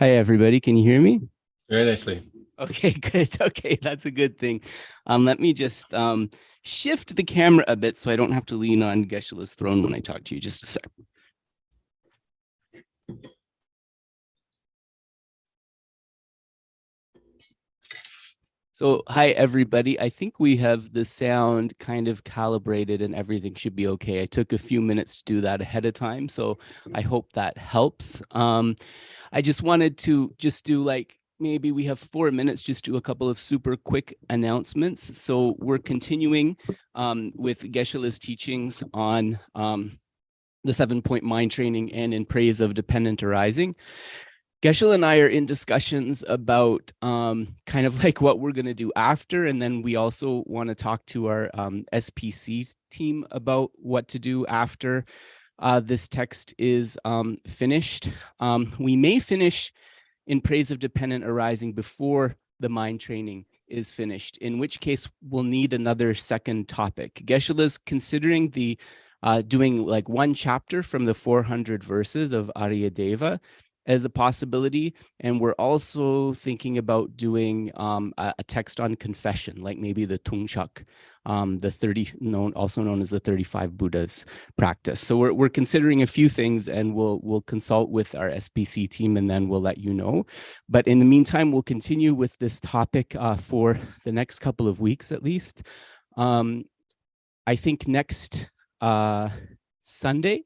Hi, everybody. Can you hear me? Very nicely. Okay, good. Okay, that's a good thing. Let me just shift the camera a bit so I don't have to lean on Geshe-la's throne when I talk to you. Just a sec. So, hi, everybody. I think we have the sound kind of calibrated and everything should be okay. I took a few minutes to do that ahead of time, so I hope that helps. I just wanted to just do like maybe we have 4 minutes, just do a couple of super quick announcements. So we're continuing with Geshe-la's teachings on the 7-point mind training and in praise of dependent arising. Geshe and I are in discussions about kind of like what we're going to do after. And then we also want to talk to our SPC team about what to do after this text is finished. We may finish in praise of dependent arising before the mind training is finished, in which case we'll need another second topic. Geshe-la's considering the doing like one chapter from the 400 verses of Aryadeva as a possibility. And we're also thinking about doing a text on confession, like maybe the Tungshak, the 30, also known as the 35 Buddhas practice. So we're considering a few things, and we'll consult with our SPC team, and then we'll let you know. But in the meantime, we'll continue with this topic for the next couple of weeks at least. I think next Sunday,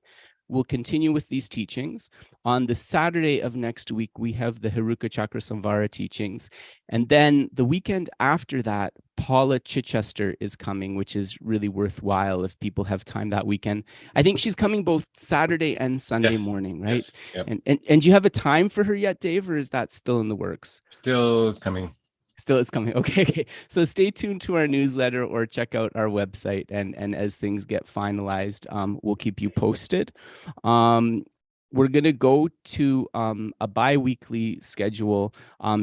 we'll continue with these teachings. On the Saturday of next week, we have the Heruka Chakra Samvara teachings. And then the weekend after that, Paula Chichester is coming, which is really worthwhile if people have time that weekend. I think she's coming both Saturday and Sunday morning, right? Yes. Yep. And do you have a time for her yet, Dave, or is that still in the works? Still coming. Still, it's coming. Okay. So stay tuned to our newsletter or check out our website. And as things get finalized, we'll keep you posted. We're going to go to a bi-weekly schedule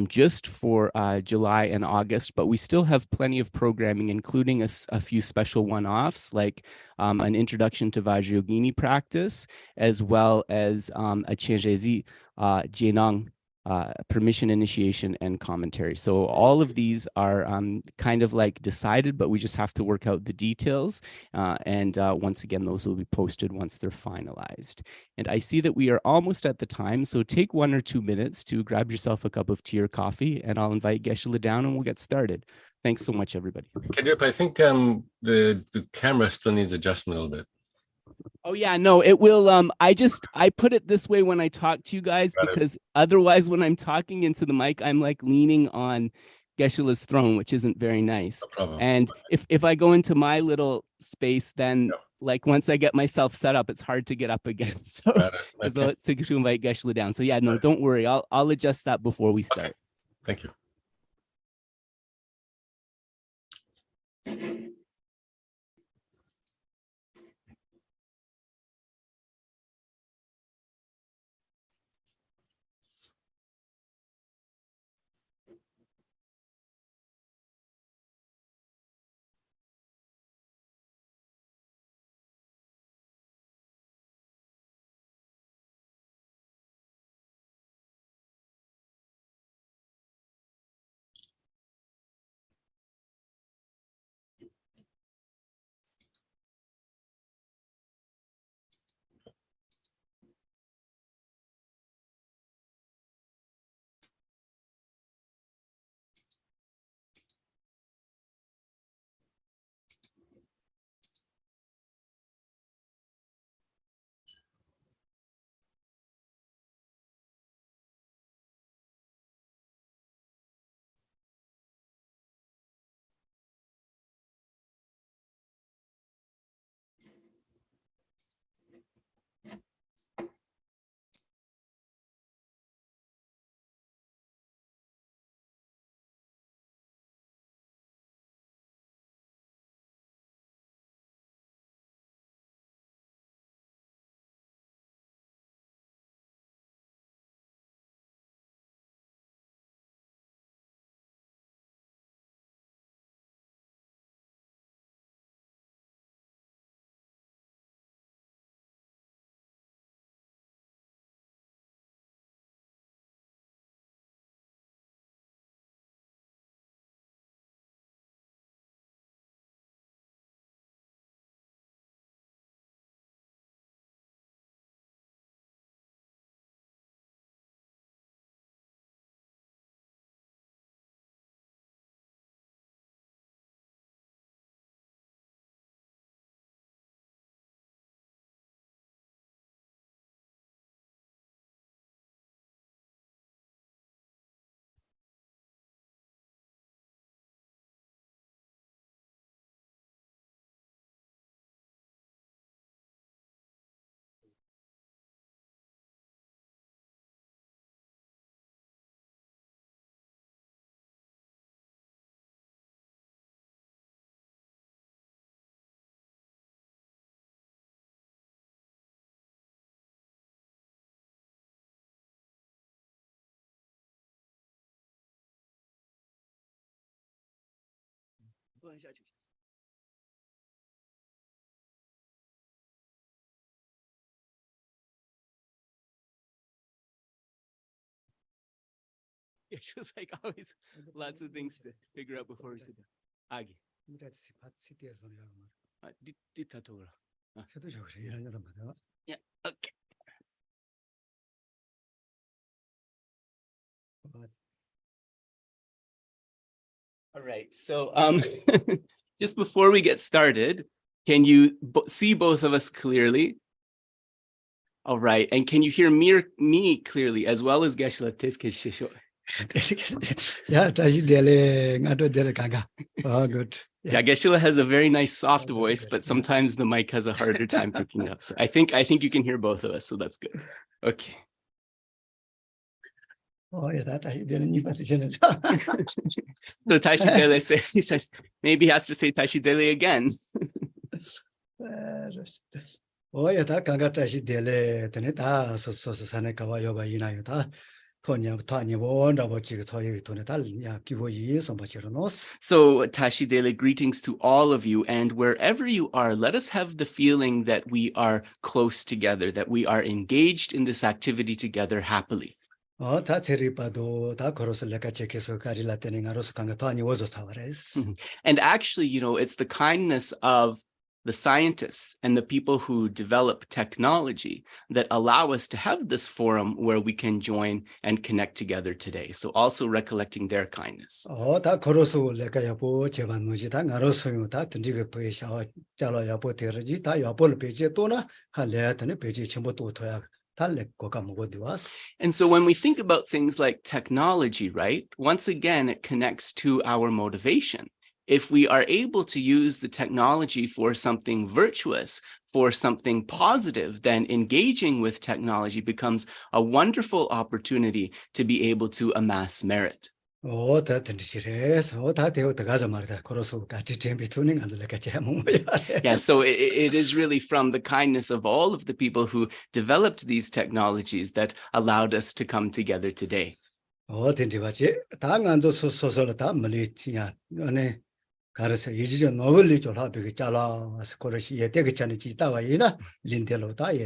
just for July and August, but we still have plenty of programming, including a few special one-offs, like an introduction to Vajrayogini practice, as well as a Chenrezi Jianang permission initiation and commentary. So all of these are kind of like decided, but we just have to work out the details. And once again, those will be posted once they're finalized. And I see that we are almost at the time. So take 1 or 2 minutes to grab yourself a cup of tea or coffee, and I'll invite Geshe down and we'll get started. Thanks so much, everybody. Ngodrup, I think the camera still needs adjustment a little bit. Oh yeah, no, it will. I put it this way when I talk to you guys, because otherwise when I'm talking into the mic, I'm like leaning on Geshe-la's throne, which isn't very nice. No problem. And if I go into my little space, then like once I get myself set up, it's hard to get up again. So let's to invite Geshe down. So yeah, no, don't worry. I'll adjust that before we start. Okay. Thank you. It's just like always lots of things to figure out before we sit down. Agi. Yeah, okay. All right, so just before we get started, can you see both of us clearly? All right, and can you hear me clearly as well as Geshe? Yeah, oh, good. Yeah, Geshe has a very nice soft voice, but sometimes the mic has a harder time picking up. So I think you can hear both of us, so that's good. Okay. Oh, yeah, that I didn't even. So Tashi Dele said, he said maybe he has to say Tashi Dele again. Oh, yeah, that Ganga Tashi Dele, Teneta, so Sanekawa Yoga Yinayuta, Tonya wonder what you told you to Natal, yeah, give you so much your nose. So Tashi Dele, greetings to all of you, and wherever you are, let us have the feeling that we are close together, that we are engaged in this activity together happily. Oh, that's a ripado, that Koros Lekachekeso Karila Teningaros Kangatani was Savares. And actually, you know, it's the kindness of the scientists and the people who develop technology that allow us to have this forum where we can join and connect together today. So also recollecting their kindness. Oh, that Korosu Lekayapo, Chevanuji, Narosu, that Ndiga Pesha, Jalo Yapo Terji, Tayapol Pejetona, Halet and Peji Chimbotoya. And so when we think about things like technology, right, once again, it connects to our motivation. If we are able to use the technology for something virtuous, for something positive, then engaging with technology becomes a wonderful opportunity to be able to amass merit. Oh, that is oh, that Yeah, so it is really from the kindness of all of the people who developed these technologies that allowed us to come together today. Oh, 가르쳐 이제 노벨리 졸업이 잘라 스콜러시 예대가 전에 지다와이나 린델로다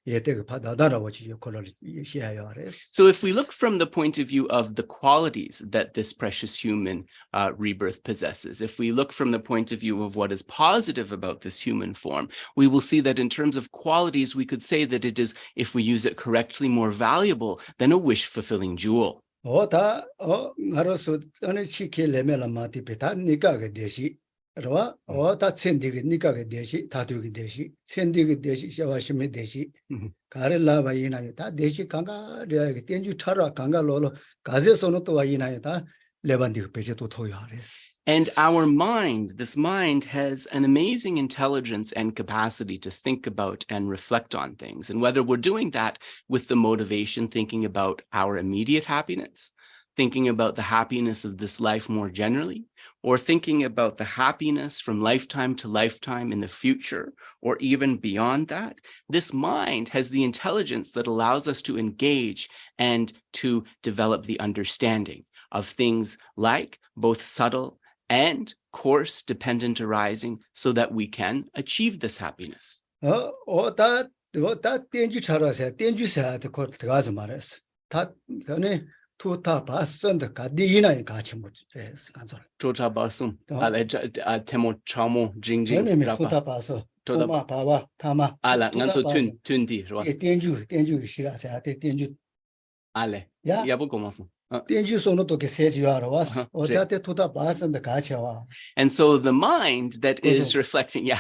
예대가 받아다라고지 콜러리 시야요 아레스. So if we look from the point of view of the qualities that this precious human rebirth possesses, if we look from the point of view of what is positive about this human form, we will see that in terms of qualities, we could say that it is, if we use it correctly, more valuable than a wish-fulfilling jewel. 나로서 어느 시키 레멜라 마티페타 니가게 되시 로 다 첸디게 니가게 되시 다두게 되시 첸디게 되시 샤와시메 되시 가르라 바이나요 다 되시 강가 레게 텐주 차라 강가 로로 가제소노 또 와이나요 다 레반디 페제 또 토요하레스. And our mind, this mind has an amazing intelligence and capacity to think about and reflect on things. And whether we're doing that with the motivation, thinking about our immediate happiness, thinking about the happiness of this life more generally, or thinking about the happiness from lifetime to lifetime in the future, or even beyond that, this mind has the intelligence that allows us to engage and to develop the understanding of things like both subtle and course-dependent arising so that we can achieve this happiness. 다 텐주 차라세 텐주사 더 들어가서 말했어. 다 전에 투타 바선데 가디이나 같이 못 해서 간소. 조차 바숨 알레 테모 차모 징징 투타 바서 토마 바와 타마 알라 간소 튠디 로아. 텐주 시라세 아테 텐주 알레 야 야보 고마소. And so the mind that is reflecting, the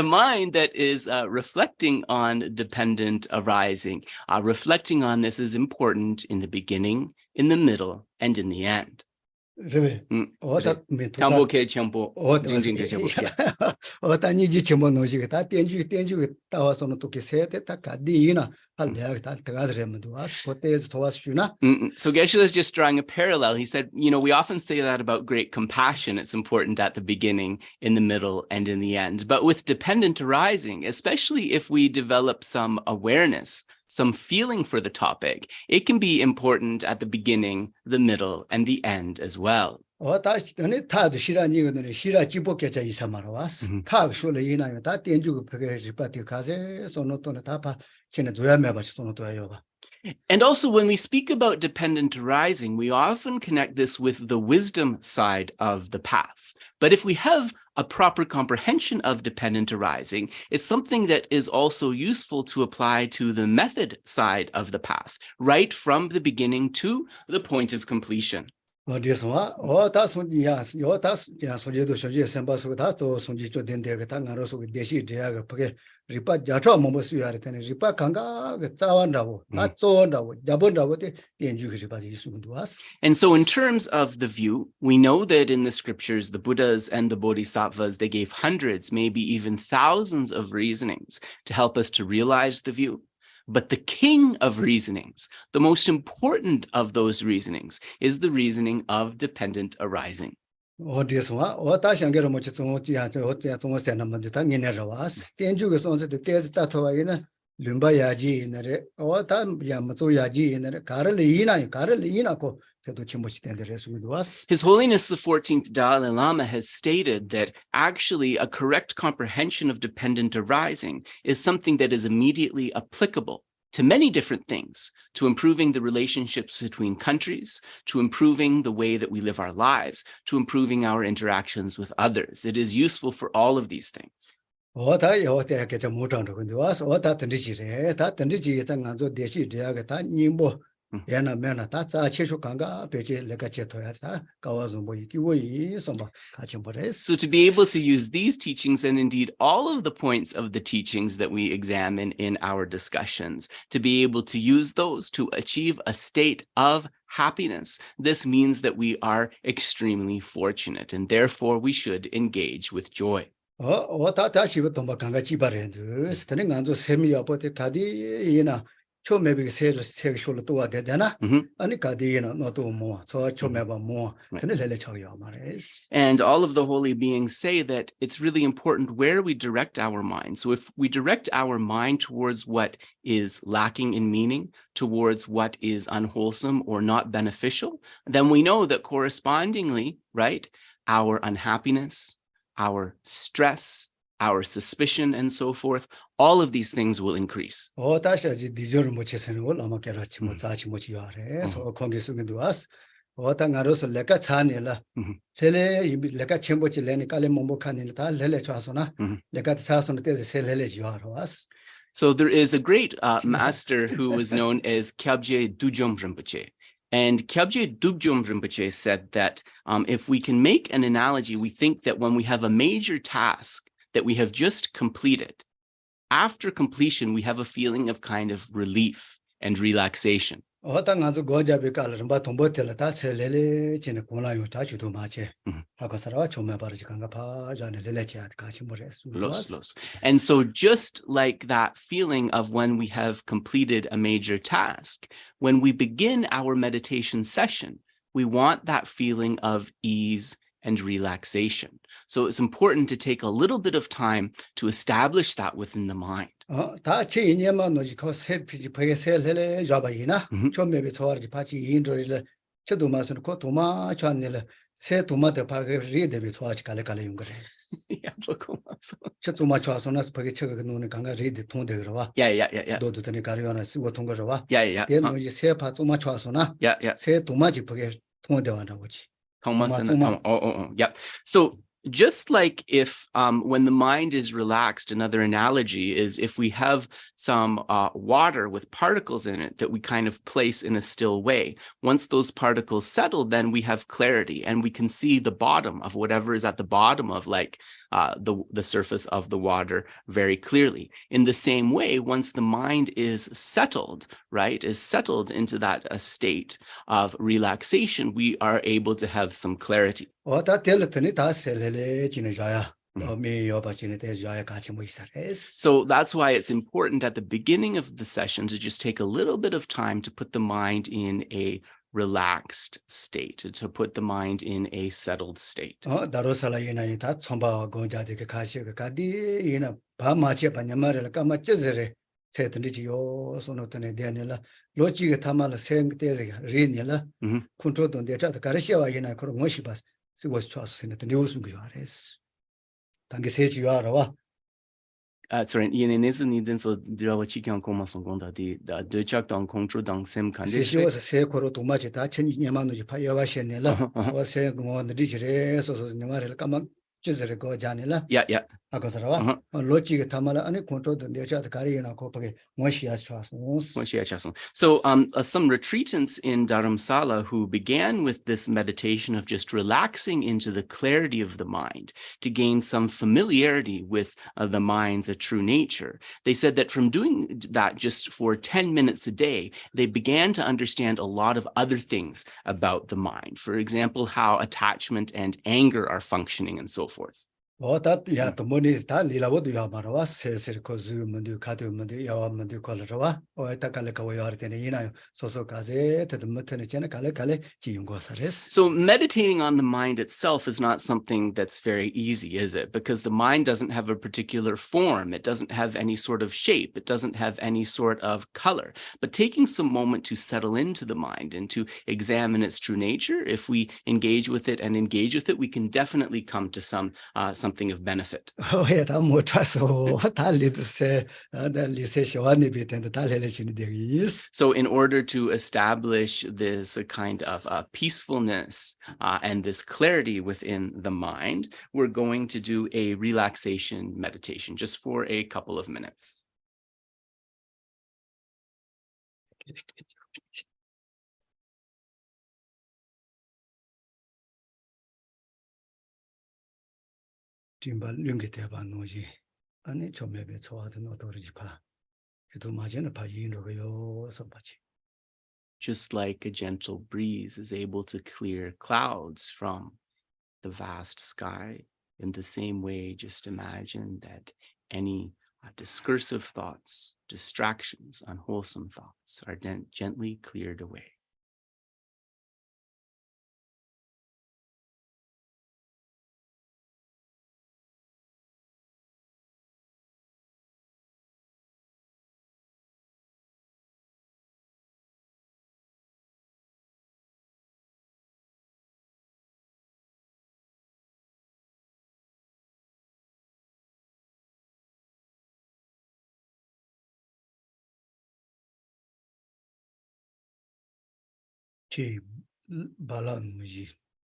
mind that is reflecting on dependent arising, reflecting on this is important in the beginning, in the middle, and in the end. So Geshe is just drawing a parallel. He said, you know, we often say that about great compassion. It's important at the beginning, in the middle, and in the end. But with dependent arising, especially if we develop some awareness, some feeling for the topic, it can be important at the beginning, the middle, and the end as well. 다시 전에 타도 시라니거든 시라 지복계자 이사마로와스 타 쇼를 이나요 다 땡주고 벽에 바티 가세 손노토네 다파 전에 조야매 봐서 손노토요 봐. And also, when we speak about dependent arising, we often connect this with the wisdom side of the path. But if we have a proper comprehension of dependent arising, it's something that is also useful to apply to the method side of the path, right from the beginning to the point of completion. 어디서와 다 손이야 요다 야 소제도 소제 선바서 다또 손지 쪼된데 다 나로서 대시 대야가 그게 리파 자초 뭐 수야를 때는 리파 강가 그 짜완다고 다 쪼온다고 잡은다고 된주 리파 이수도 왔어. And so in terms of the view, we know that in the scriptures, the Buddhas and the Bodhisattvas, they gave hundreds, maybe even thousands of reasonings to help us to realize the view. But the king of reasonings, the most important of those reasonings, is the reasoning of dependent arising. 어디서와 다 상계로 뭐 좀지야 저 좀세나만 다 니네라와스 된주가 손서 때스 따토와이나 lumba야지 이나레 다 야마조야지 이나레 가를 이나고 그래도 침못이 된다래 수도 왔어. His Holiness the 14th Dalai Lama has stated that actually a correct comprehension of dependent arising is something that is immediately applicable to many different things, to improving the relationships between countries, to improving the way that we live our lives, to improving our interactions with others. It is useful for all of these things. 다 요때 저 무장도 근데 와서 다 던지지래 다 던지지 장안조 대시 대야가 다 님보 얘나 매나 다 자체쇼 강가 배제 내가 제토야사 가와서 뭐 이기고이 somba 같이 버레스. So to be able to use these teachings and indeed all of the points of the teachings that we examine in our discussions, to be able to use those to achieve a state of happiness, this means that we are extremely fortunate and therefore we should engage with joy. 다 다시부터 뭐 강가 지바랜드 스타는 간조 세미 아버지 가디이나 초매비 세쇼로 또 와대잖아. 아니 가디이나 너도 뭐저 초매바 뭐 근데 레레 쳐요 말이스. And all of the holy beings say that it's really important where we direct our mind. So if we direct our mind towards what is lacking in meaning, towards what is unwholesome or not beneficial, then we know that correspondingly, right, our unhappiness, our stress, our suspicion, and so forth, all of these things will increase. 다시 디저를 못 채서는 걸 아마 깨라치 못 자치 못 지어래. 서 거기 속에도 왔어. 당아로서 내가 차내라. 셀레 내가 첨보지 내니 깔레 몸복하니 다 레레 좋아서나. 내가 사서는 때에 셀레레 지어러 왔어. So there is a great master who was known as Kyabje Dujom Rinpoche. And Kyabje Dubjom Rinpoche said that if we can make an analogy, we think that when we have a major task that we have just completed, after completion, we have a feeling of kind of relief and relaxation. 당아서 고자비 깔을 바 동버텔 다 셀레레 지네 고나요 다 주도 마체. 하고서라 좀에 바르지 간가 파자네 레레치 같이 뭐랬어. And so just like that feeling of when we have completed a major task, when we begin our meditation session, we want that feeling of ease and relaxation. So it's important to take a little bit of time to establish that within the mind. 다 체인에만 노지고 세피지 벽에 셀레레 잡아이나 좀에 저와지 파지 인도를 저도 마서는 그 도마 좋았네라 세 도마데 파게 리데비 좋아지 갈래갈래 용거래. 야, 저 도마 좋아서나 벽에 쳐가 노는 강가 리데 통데 그러와. Yeah. 너도 되니 가려나 쓰고 통거러와. Yeah. 얘 노지 세파 도마 좋아서나. Yeah. 세 도마지 벽에 통데 와나 보지. Yeah. So just like if when the mind is relaxed, another analogy is if we have some water with particles in it that we kind of place in a still way. Once those particles settle, then we have clarity and we can see the bottom of whatever is at the bottom of like the surface of the water very clearly. In the same way, once the mind is settled, right, is settled into that state of relaxation, we are able to have some clarity. 다 텔레트니 다 셀레레 지내자야. So that's why it's important at the beginning of the session to just take a little bit of time to put the mind in a relaxed state, to put the mind in a settled state. 세든지요 소노트네 데니라 로지가 타마라 생데가 리니라 컨트롤도 데자다 가르시아와 이나 그런 것이 봤 쓰고서 좋았으네 뉴스 그 알았어 당게 세지와라와 Sorry, in isn't even so drawa chikan koma songonda de chak dang control dang sem kandesre. 세시오서 세코로 도마지다 천이냐만우지 파여와시네라 와세 그모는 리지레 소소 냐마를 까만 찌즈레 거 자네라 Yeah. 아거서라 로지가 타마라 아니 컨트롤도 데자다 가리나 코파게 뭐시야 좋았어 So some retreatants in Dharamsala who began with this meditation of just relaxing into the clarity of the mind to gain some familiarity with the mind's true nature. They said that from doing that just for 10 minutes a day, they began to understand a lot of other things about the mind. For example, how attachment and anger are functioning and so forth. 야 도모니스타 리라고도 야마라와 세세코 즈문도 카드문도 야와문도 콜라라와 오에타칼레카 와야르테네 이나요 소소카제 테드무테네 제네 칼레칼레 지용고사레스. So meditating on the mind itself is not something that's very easy, is it? Because the mind doesn't have a particular form, it doesn't have any sort of shape, it doesn't have any sort of color. But taking some moment to settle into the mind and to examine its true nature, if we engage with it, we can definitely come to something of benefit. 다 못와서 달리드세 달리세 쇼안이 비텐데 달래려지는 데기. So in order to establish this kind of peacefulness and this clarity within the mind, we're going to do a relaxation meditation just for a couple of minutes. dimba lungi teba noji ani chomebe chowaden odoriji pa kido majene pa yindo yo sabachi. Just like a gentle breeze is able to clear clouds from the vast sky, in the same way, just imagine that any discursive thoughts, distractions, unwholesome thoughts are gently cleared away. 지 발란 무지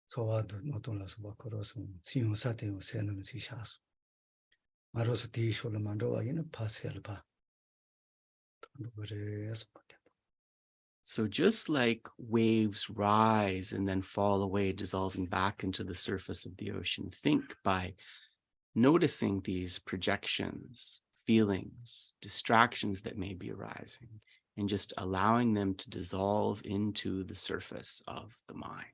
초와도 노동라서 바코로서 신용 사태요 세는 지샤스 마로스 디쇼를 만들어 있는 파셀바 그래서 So just like waves rise and then fall away, dissolving back into the surface of the ocean, think by noticing these projections, feelings, distractions that may be arising, and just allowing them to dissolve into the surface of the mind.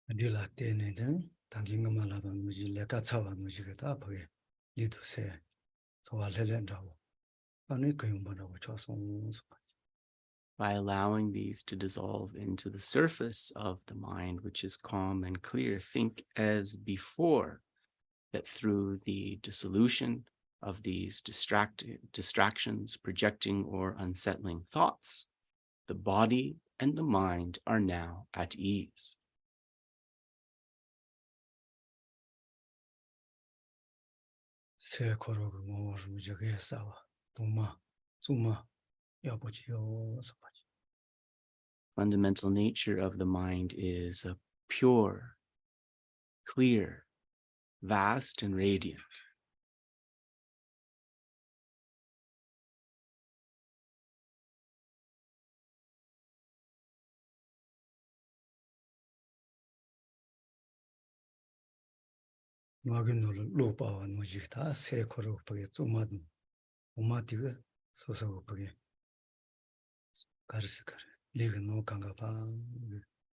릴라 때는 당긴가만 하면 무지 내가 차와 무지가 다 보게 리도세 소알rellen다고 아니 그 용번하고 쳐서 By allowing these to dissolve into the surface of the mind, which is calm and clear, think as before that through the dissolution of these distractions, projecting or unsettling thoughts, the body and the mind are now at ease. 세코로그 뭐 무지게 싸워 도마 쭈마 야보지요 서바지. Fundamental nature of the mind is pure, clear, vast, and radiant. 마근노를 로바와 무지다 세코로 보게 쭈마든 오마디가 소소 보게 가르스가르 리가 노 강가바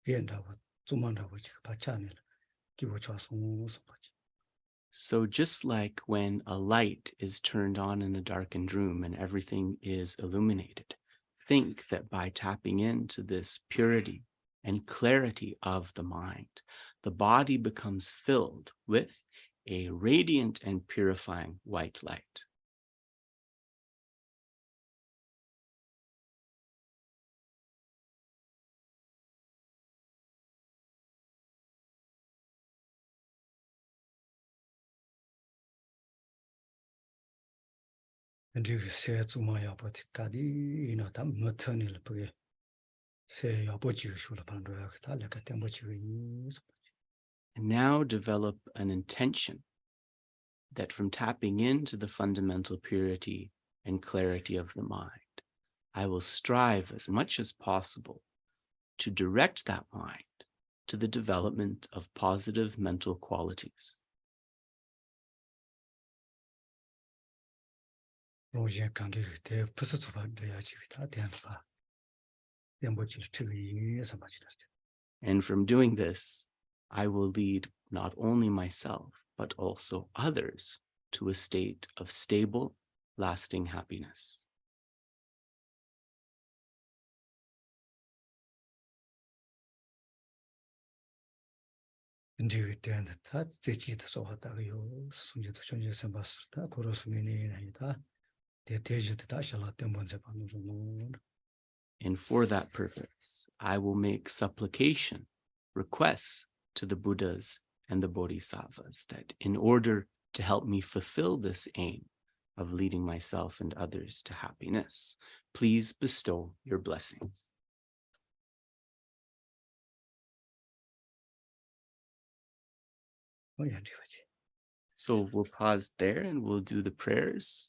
비엔다고 쭈만다고 지금 바차네 So just like when a light is turned on in a darkened room and everything is illuminated, think that by tapping into this purity and clarity of the mind, the body becomes filled with a radiant and purifying white light. And you say to my about Kadi, you know, that maternal pray. Say about you should have found like a temperature. And now develop an intention that from tapping into the fundamental purity and clarity of the mind, I will strive as much as possible to direct that mind to the development of positive mental qualities. And from doing this, I will lead not only myself, but also others to a state of stable, lasting happiness. And you then that's the cheat so hot are you soon to show you some bus, chorus mini, the teacher that I shall not them once upon the moon. And for that purpose, I will make supplication, requests to the Buddhas and the Bodhisattvas that in order to help me fulfill this aim of leading myself and others to happiness, please bestow your blessings. Oh, yeah, So we'll pause there and we'll do the prayers.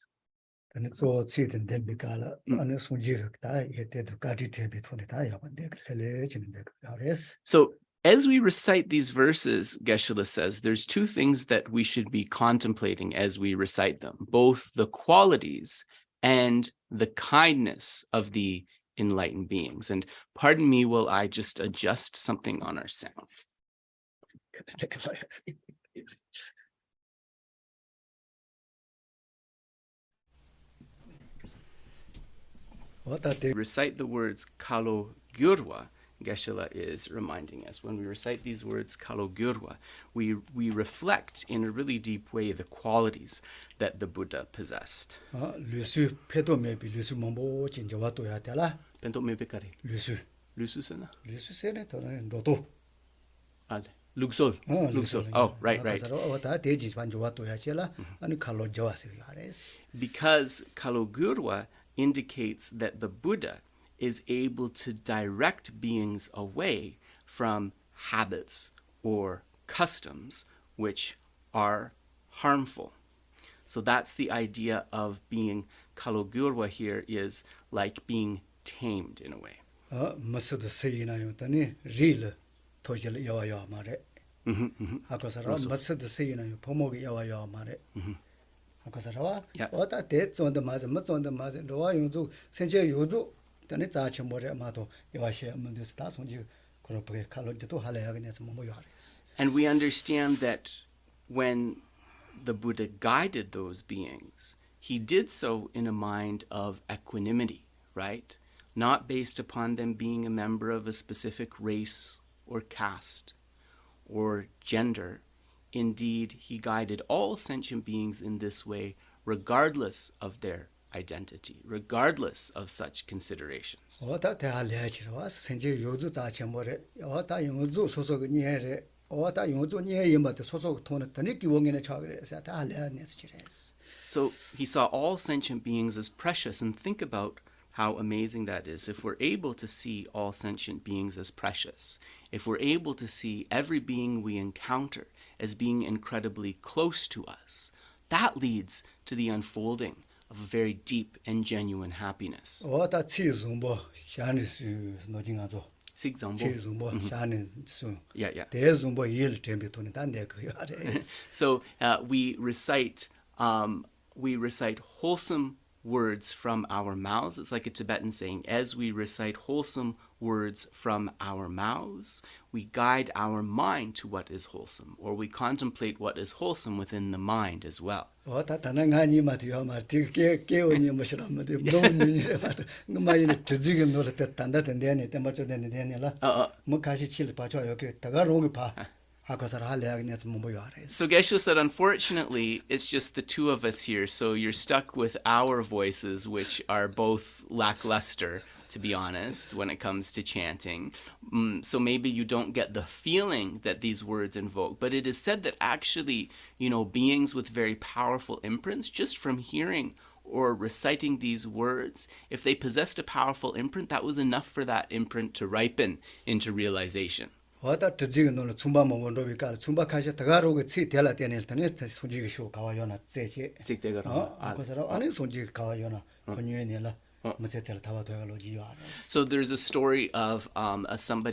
and it's all seat and then becala, and it's when you die, you did got it between the tie up and the So as we recite these verses, Geshe says, there's two things that we should be contemplating as we recite them, both the qualities and the kindness of the enlightened beings. And pardon me while I just adjust something on our sound. Recite the words Kalo Gyurwa, Geshe is reminding us. When we recite these words Kalo Gyurwa, we reflect in a really deep way the qualities that the Buddha possessed. Lusu pedo maybe Lusu Mambo Jinjawato Yatela. Bento mepekare. Lusu. Lusu sana? Lusu Senate and Roto. Ale. Luxol. Luxol. Oh, right. Because Kalo Gyurwa indicates that the Buddha is able to direct beings away from habits or customs which are harmful. So that's the idea of being Kalo Gyurwa here, is like being tamed in a way. Masud Sayina Yutani, real Tojil Yawa Mare. Akosara, Masud Sayina, Pomogi Yawa Mare. Akosara, what are dates on the Mazan, much on the Mazan, Roa Yuzu, Senja Yuzu, Tanita More Mato, Yawasha Mundus, that's when you corroborate Kalo to Halagas Momoyaris. And we understand that when the Buddha guided those beings, he did so in a mind of equanimity, right? Not based upon them being a member of a specific race or caste or gender. Indeed, he guided all sentient beings in this way, regardless of their identity, regardless of such considerations. So he saw all sentient beings as precious, and think about how amazing that is. If we're able to see all sentient beings as precious, if we're able to see every being we encounter as being incredibly close to us, that leads to the unfolding of a very deep and genuine happiness. So we recite wholesome words from our mouths. It's like a Tibetan saying, as we recite wholesome words from our mouths, we guide our mind to what is wholesome, or we contemplate what is wholesome within the mind as well. 다 단행하니 마티요 마티 깨깨오니 뭐시라면 너무 봐도 마이는 드지게 놀았다 단다 된대네 때 맞죠 된대네라 뭐 가시 칠 봐줘 여기 다가 롱이 봐 하고서 할래야겠네 좀 뭐요 알아. So Geshe said, unfortunately, it's just the two of us here, so you're stuck with our voices, which are both lackluster, to be honest, when it comes to chanting. So maybe you don't get the feeling that these words invoke, but it is said that actually, beings with very powerful imprints, just from hearing or reciting these words, if they possessed a powerful imprint, that was enough for that imprint to ripen into realization. 어다 드지게 놀 춤바 원로비가 춤바 카시 다가로고 치 될라 때낼 때는 손지게 쇼 가와요나 제제 아고서라 아니 손지게 가와요나 권유에네라 So there's a story of some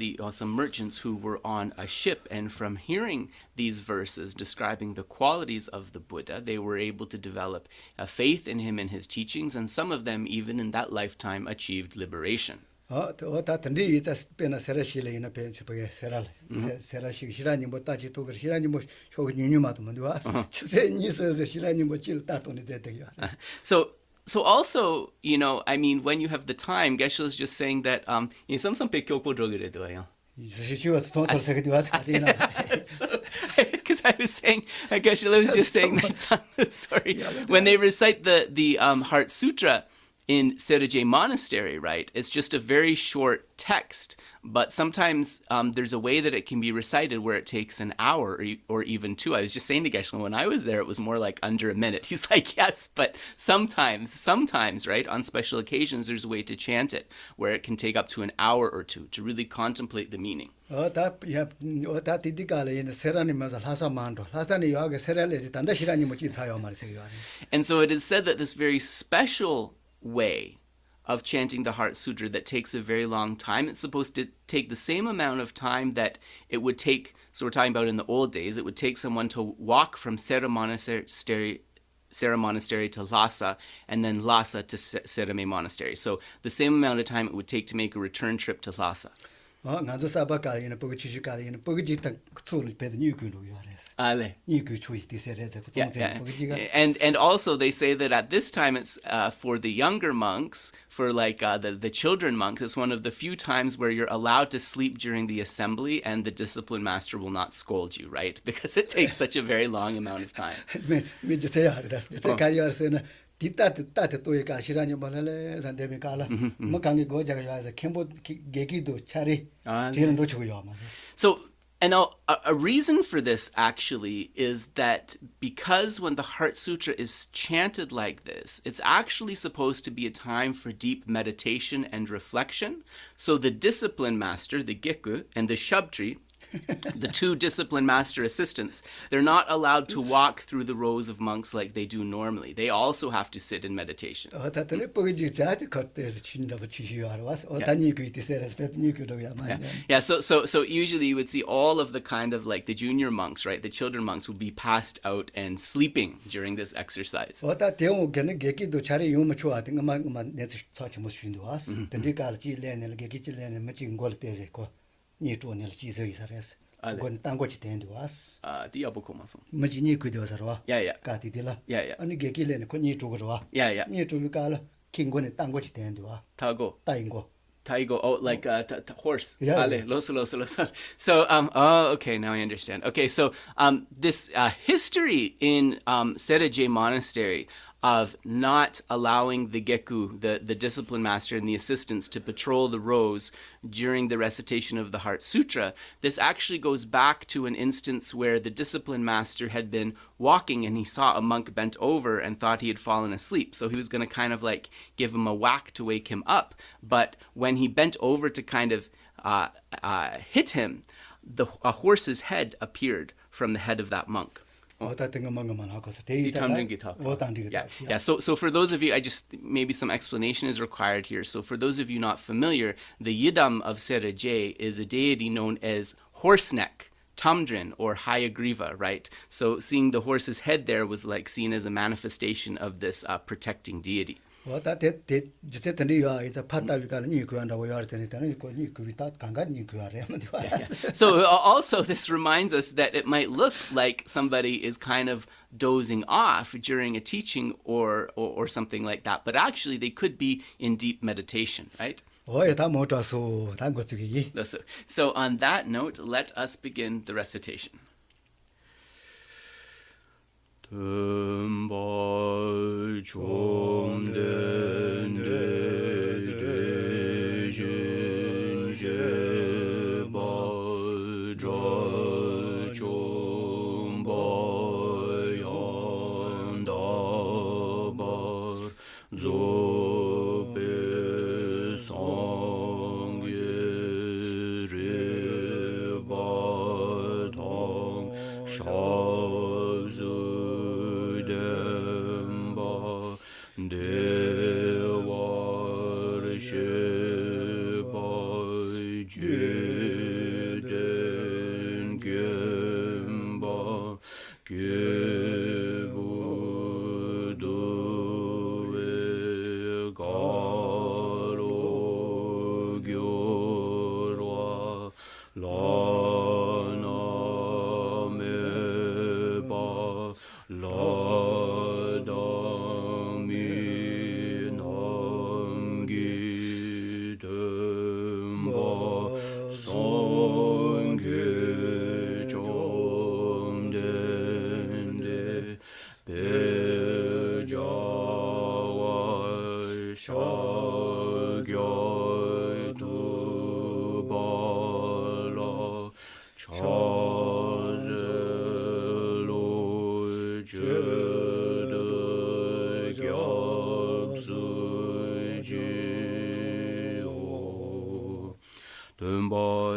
merchants who were on a ship, and from hearing these verses describing the qualities of the Buddha, they were able to develop a faith in him and his teachings, and some of them even in that lifetime achieved liberation. 다 던디 이자 페나 세라실이나 페치베 세랄 세라시 시라니 뭐 따지 또 시라니 뭐 효 뉴뉴마도 뭔데와 치세니서 시라니 뭐 질 따도니 되대요. So also, when you have the time, Geshe is just saying that some 백교포 저기래도요. Because I was saying, Geshe was just saying that, sorry, when they recite the Heart Sutra in Serije Monastery, right, it's just a very short text, but sometimes there's a way that it can be recited where it takes an hour or even two. I was just saying to Geshe, when I was there, it was more like under a minute. He's like, yes, but sometimes, right, on special occasions, there's a way to chant it where it can take up to an hour or two to really contemplate the meaning. And so it is said that this very special way of chanting the Heart Sutra that takes a very long time, it's supposed to take the same amount of time that it would take, so we're talking about in the old days, it would take someone to walk from Sera Monastery to Lhasa, and then Lhasa to Serame Monastery. So the same amount of time it would take to make a return trip to Lhasa. And also they say that at this time it's for the younger monks, for like the children monks, it's one of the few times where you're allowed to sleep during the assembly and the discipline master will not scold you, right? Because it takes such a very long amount of time. So, and a reason for this actually is that because when the Heart Sutra is chanted like this, it's actually supposed to be a time for deep meditation and reflection. So the discipline master, the Gekku, and the Shabtri, the two discipline master assistants, they're not allowed to walk through the rows of monks like they do normally. They also have to sit in meditation. Yeah, so usually you would see all of the kind of like the junior monks, right? The children monks would be passed out and sleeping during this exercise. Taigo, oh, like horse. So, okay, now I understand. Okay, so this history in Serije Monastery of not allowing the Gekku, the discipline master, and the assistants to patrol the rows during the recitation of the Heart Sutra, this actually goes back to an instance where the discipline master had been walking and he saw a monk bent over and thought he had fallen asleep. So he was going to kind of like give him a whack to wake him up. But when he bent over to kind of hit him, a horse's head appeared from the head of that monk. Yeah. So for those of you, maybe some explanation is required here. So for those of you not familiar, the Yidam of Serije is a deity known as Horseneck, Tamdrin, or Hayagriva, right? So seeing the horse's head there was like seen as a manifestation of this protecting deity. Wata te jitse tani yuwa isa pata wikala nyi kuwa nda wayar tani tani yuko nyi kuwita kanga nyi kuwa rema diwa. So also this reminds us that it might look like somebody is kind of dozing off during a teaching or something like that, but actually they could be in deep meditation, right? Oye ta mota so ta ngotsugi. So on that note, let us begin the recitation. Tenpa chomden de jin je ba dra chomba yan da bar zo pe sang ye re ba tang sha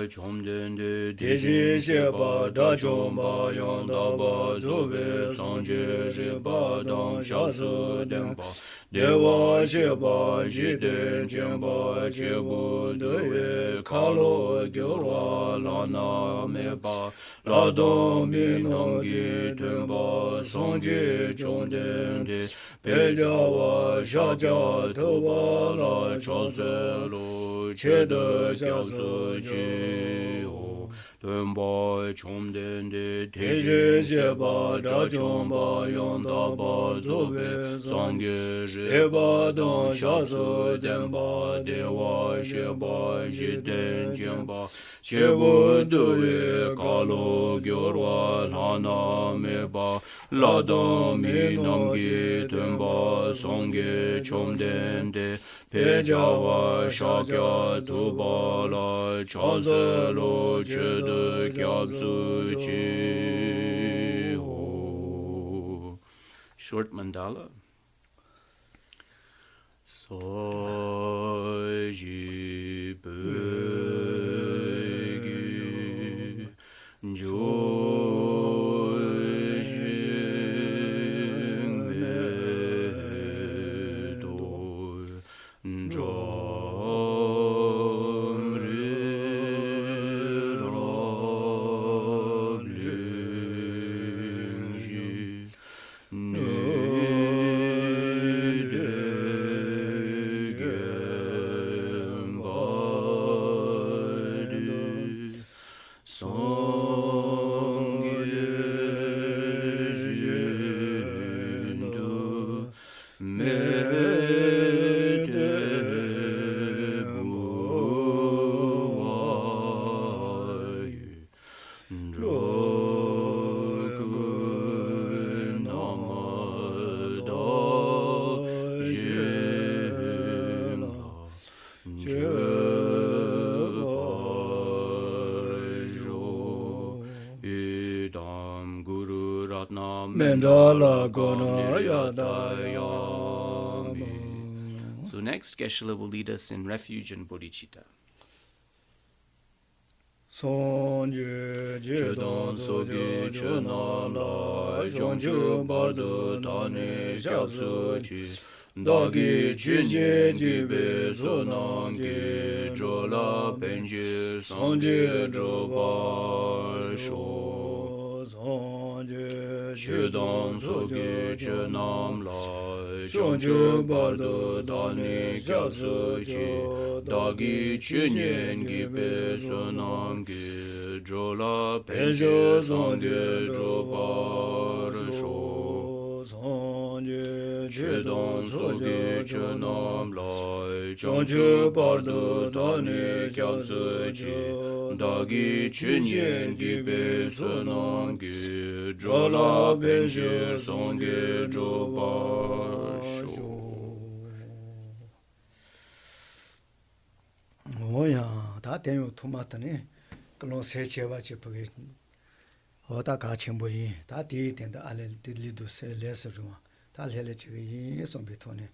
Chomden de sheba da chomba yanda ba zobe sanje sheba dang shasu denpa dewa sheba jiden chemba chebu dewe kalo gyurwa lana meba ladon minangi tenpa sanje chomden de pejawa shaja towa la chaselo chede gyabzu chi o tenpa chomden de teje sheba da chomba yanda ba zobe sangye sheba dan shasu denpa dewa sheba jiden jemba chebu duwe kalo gyorwa lana meba ladan minangi tenpa sangye chomden de pejawa shakya tubala chazelo chede kyabsu chi ho. Short mandala. Saji begi jojing medo dram re rabling ji So next, Geshe will lead us in refuge and bodhichitta. Sonje jedon sogi chena la jonju badu tani shabsu chi dagi chinje jibe sonam ki jola penji sonje droba sho Chudon sogi chunam lai chanchu bardu dani kyatsu chi dagi chunyen gibe sonam gi jola penche sangye jobar sho Chudon sogi chunam lai chanchu bardu dani kyatsu chi dagi chunyen gibe sonam gi jola penche sangye jobar sho 뭐야 다 대요 토마토네 그런 세체와 제법이 어다 같이 뭐이 다 뒤된다 알레 리도 셀레스로 다 헬레 지기 손비토네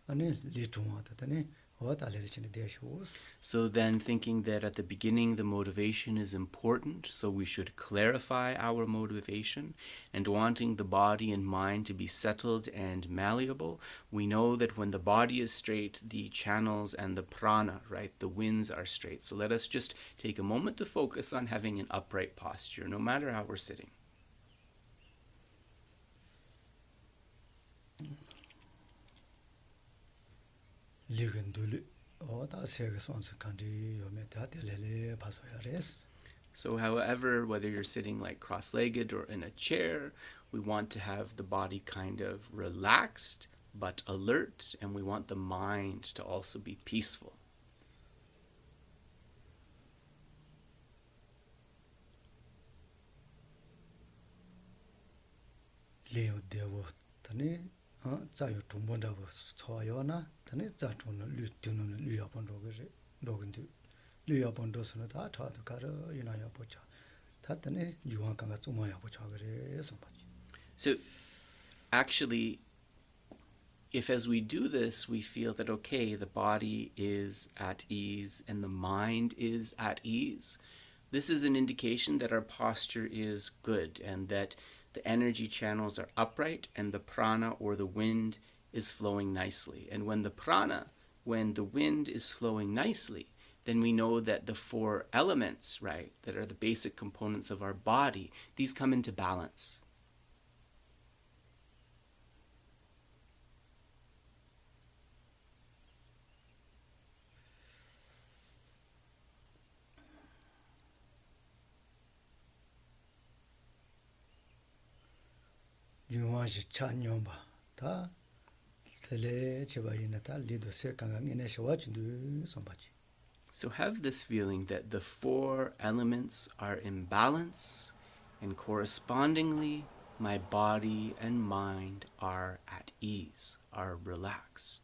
아니 리토마다네 어다 헬레치네 대쇼스. So then thinking that at the beginning the motivation is important, so we should clarify our motivation, and wanting the body and mind to be settled and malleable, we know that when the body is straight, the channels and the prana, right, the winds are straight. So let us just take a moment to focus on having an upright posture, no matter how we're sitting. So however, whether you're sitting like cross-legged or in a chair, we want to have the body kind of relaxed but alert, and we want the mind to also be peaceful. 자유 동본다고 소요나 다네 자존은 류튜는 류야본도게 로근디 류야본도스는 다 타도 가르 이나야 보자 다다네 유한가가 좀어야 보자 그래서 So actually, if as we do this we feel that okay, the body is at ease and the mind is at ease, this is an indication that our posture is good and that the energy channels are upright and the prana or the wind is flowing nicely. And when the wind is flowing nicely, then we know that the four elements, right, that are the basic components of our body, these come into balance. 유화시 찬용바 다 텔레 제바이나다 리도 세강강이네 셔와진도 선바지. So have this feeling that the four elements are in balance, and correspondingly my body and mind are at ease, are relaxed.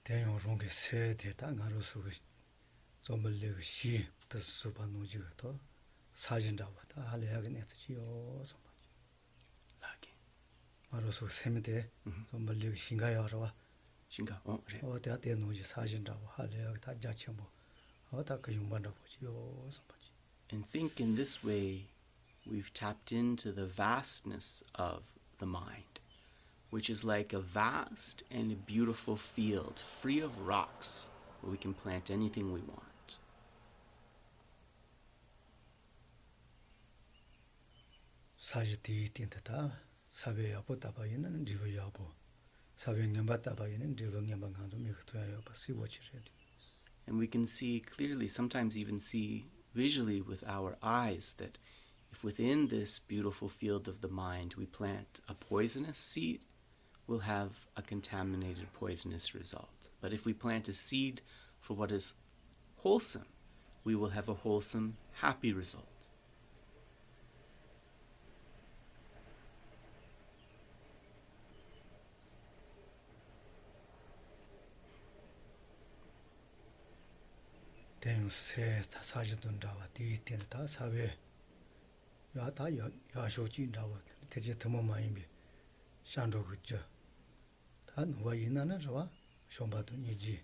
대용롱게 세대다 나로서 좀을레고 시 버스바노지가 더 사진다보다 할래야게 내지요 선바지. Lagi. 나로서 세메대 좀을레고 신가야라와 Shinga, 그래. 어디야 대노지 사진다고 할래야게 다 자체 뭐 어다 그 용반다 보지요 선바지. And think in this way we've tapped into the vastness of the mind, which is like a vast and a beautiful field free of rocks where we can plant anything we want. 사지디 틴다다 사베야보 따바이는 리브야보 사베냠바 따바이는 리브냠바 간좀 미크토야요 바시워치레디. And we can see clearly, sometimes even see visually with our eyes, that if within this beautiful field of the mind we plant a poisonous seed, we'll have a contaminated, poisonous result. But if we plant a seed for what is wholesome, we will have a wholesome, happy result. 대세 사지돈다와 디텐다 사베 야다 야쇼진다와 대제 더모마이미 샹도그죠. 다 누가 이나는 저와 쇼바도 니지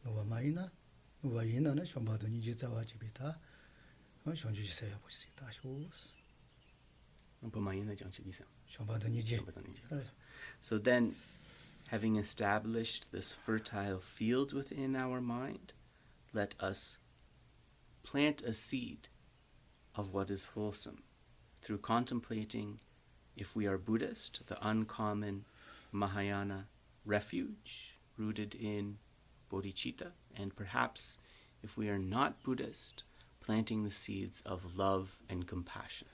누가 마이나 누가 이나는 쇼바도 니지 자와지비다. 쇼주지세요 보시다. 쇼스. 쇼바도 니지. So then, having established this fertile field within our mind, let us plant a seed of what is wholesome through contemplating, if we are Buddhist, the uncommon Mahayana refuge rooted in bodhichitta, and perhaps if we are not Buddhist, planting the seeds of love and compassion.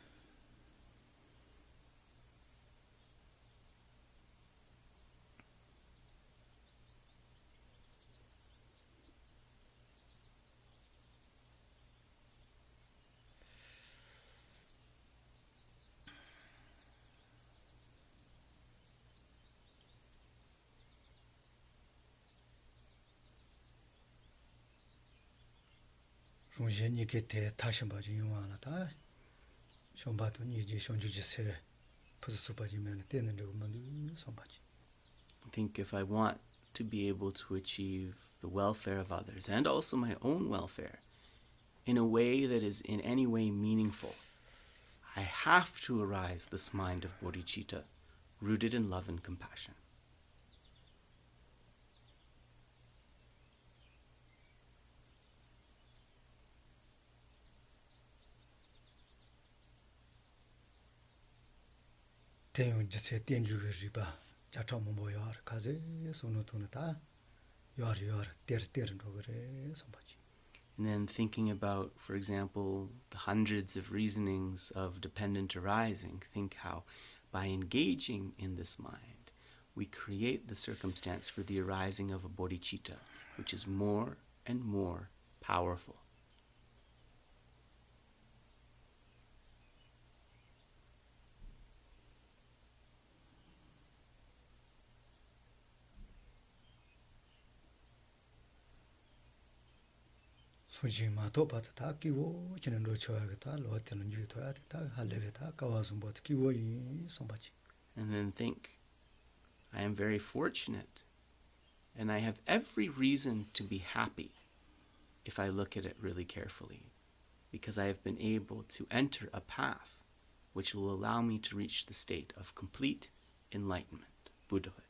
중심이게 다시마지 용하나다. 쇼바도 니지 쇼주지세 부스수바지면 되는 데만 선바지. I think if I want to be able to achieve the welfare of others and also my own welfare in a way that is in any way meaningful, I have to arise this mind of bodhicitta rooted in love and compassion. 대용지세 땡주게 리바 자타모 모여 가제 소노토나다 요아리요 때르때르 그래 선바지. And then thinking about, for example, the hundreds of reasonings of dependent arising, think how by engaging in this mind, we create the circumstance for the arising of a bodhicitta, which is more and more powerful. 수지마도 받다 끼고 지는 로 쳐야겠다. 로한테는 주도야 됐다. 할래겠다. 가와숨부터 끼고 이 선바지. And then think, I am very fortunate, and I have every reason to be happy if I look at it really carefully, because I have been able to enter a path which will allow me to reach the state of complete enlightenment, Buddhahood.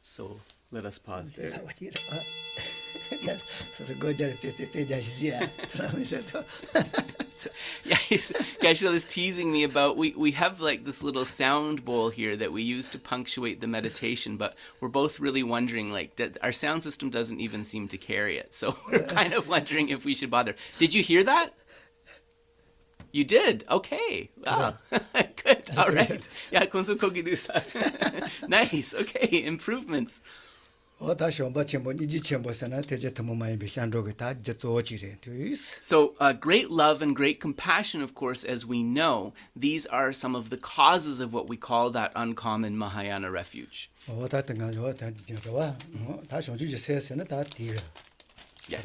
So let us pause there. So, yeah, Geshe is teasing me about, we have like this little sound bowl here that we use to punctuate the meditation, but we're both really wondering, like, our sound system doesn't even seem to carry it. So we're kind of wondering if we should bother. Did you hear that? You did? Okay. Wow. Good. All right. Yeah, konso kogi dusa. Nice. Okay. Improvements. So great love and great compassion, of course, as we know, these are some of the causes of what we call that uncommon Mahayana refuge. Yeah.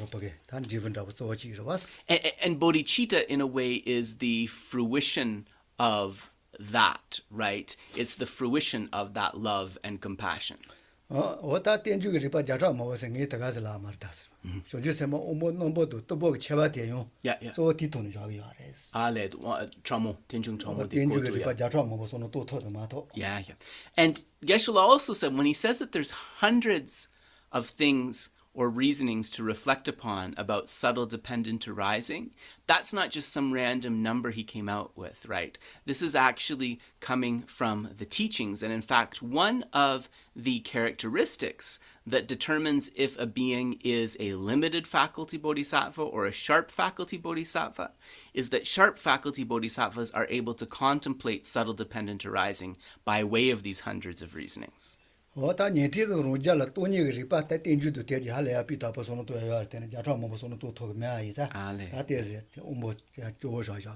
And bodhicitta, in a way, is the fruition of that, right? It's the fruition of that love and compassion. Yeah. And Geshe also said, when he says that there's hundreds of things or reasonings to reflect upon about subtle dependent arising, that's not just some random number he came out with, right? This is actually coming from the teachings. And in fact, one of the characteristics that determines if a being is a limited faculty bodhisattva or a sharp faculty bodhisattva is that sharp faculty bodhisattvas are able to contemplate subtle dependent arising by way of these hundreds of reasonings. 다 니티도 로자라 돈이 리파 때 땡주도 되지 할래야 비다 버서는 또 해야 할 때는 자주 뭐 버서는 또 토면 이자 다 되지 뭐 저저저야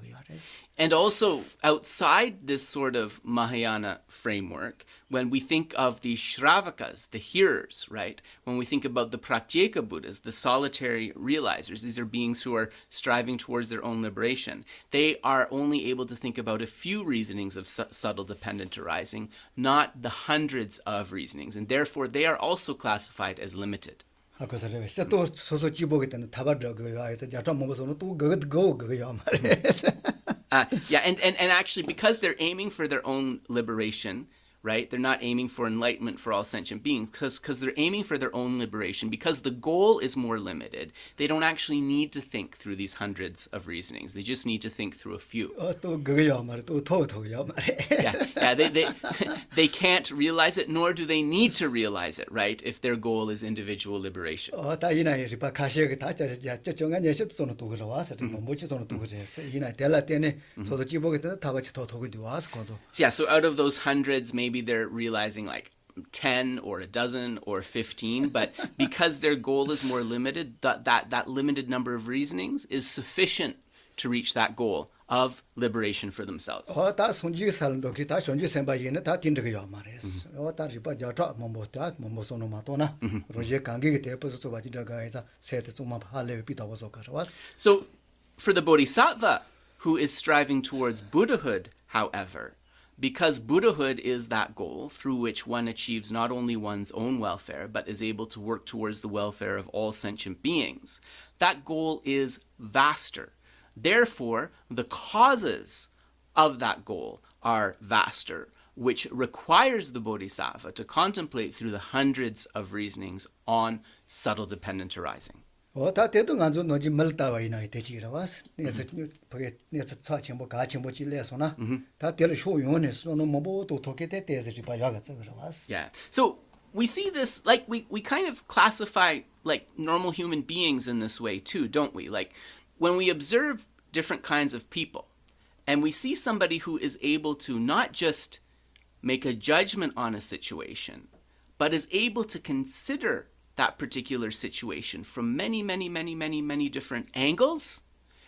And also outside this sort of Mahayana framework, when we think of the Shravakas, the hearers, right? When we think about the Pratyeka Buddhas, the solitary realizers, these are beings who are striving towards their own liberation. They are only able to think about a few reasonings of subtle dependent arising, not the hundreds of reasonings. And therefore, they are also classified as limited. 그래서 또 소소 집보게 되는 다바르 그거 해서 자주 뭐 버서는 또 그거야 말이야. Yeah, and actually, because they're aiming for their own liberation, right? They're not aiming for enlightenment for all sentient beings, because they're aiming for their own liberation. Because the goal is more limited, they don't actually need to think through these hundreds of reasonings. They just need to think through a few. 또 그거야 말이야. 또 토토야 말이야. Yeah. They can't realize it, nor do they need to realize it, right? If their goal is individual liberation. 다 이나이 리파 카시에 다 정한 예시 손은 또 그러와서 뭐 뭐지 손은 또 그래서 이나 될라 때문에 소소 집보게 되는 다바치 토토고 와서 거죠. Yeah, so out of those hundreds, maybe they're realizing like 10 or a dozen or 15, but because their goal is more limited, that limited number of reasonings is sufficient to reach that goal of liberation for themselves. 다 손지 살도 기타 손지 생바이는 다 딘드고요 말이었어. 다 리파 자자 뭐 손은 마토나 로제 관계에 대해서 좀 봐지다가 해서 세트 좀 할래 비다워서 가져왔어. So for the bodhisattva who is striving towards Buddhahood, however, because Buddhahood is that goal through which one achieves not only one's own welfare, but is able to work towards the welfare of all sentient beings, that goal is vaster. Therefore, the causes of that goal are vaster, which requires the bodhisattva to contemplate through the hundreds of reasonings on subtle dependent arising. 다 대도 간주 너지 멀다와 이나이 되지라 와서 내서 그게 내서 차침보 가침보 질래서나 다 될 쇼용원에 소는 뭐도 도게 대대서 봐 야가 저거 와서. Yeah. So we see this, like we kind of classify like normal human beings in this way too, don't we? Like when we observe different kinds of people and we see somebody who is able to not just make a judgment on a situation, but is able to consider that particular situation from many different angles,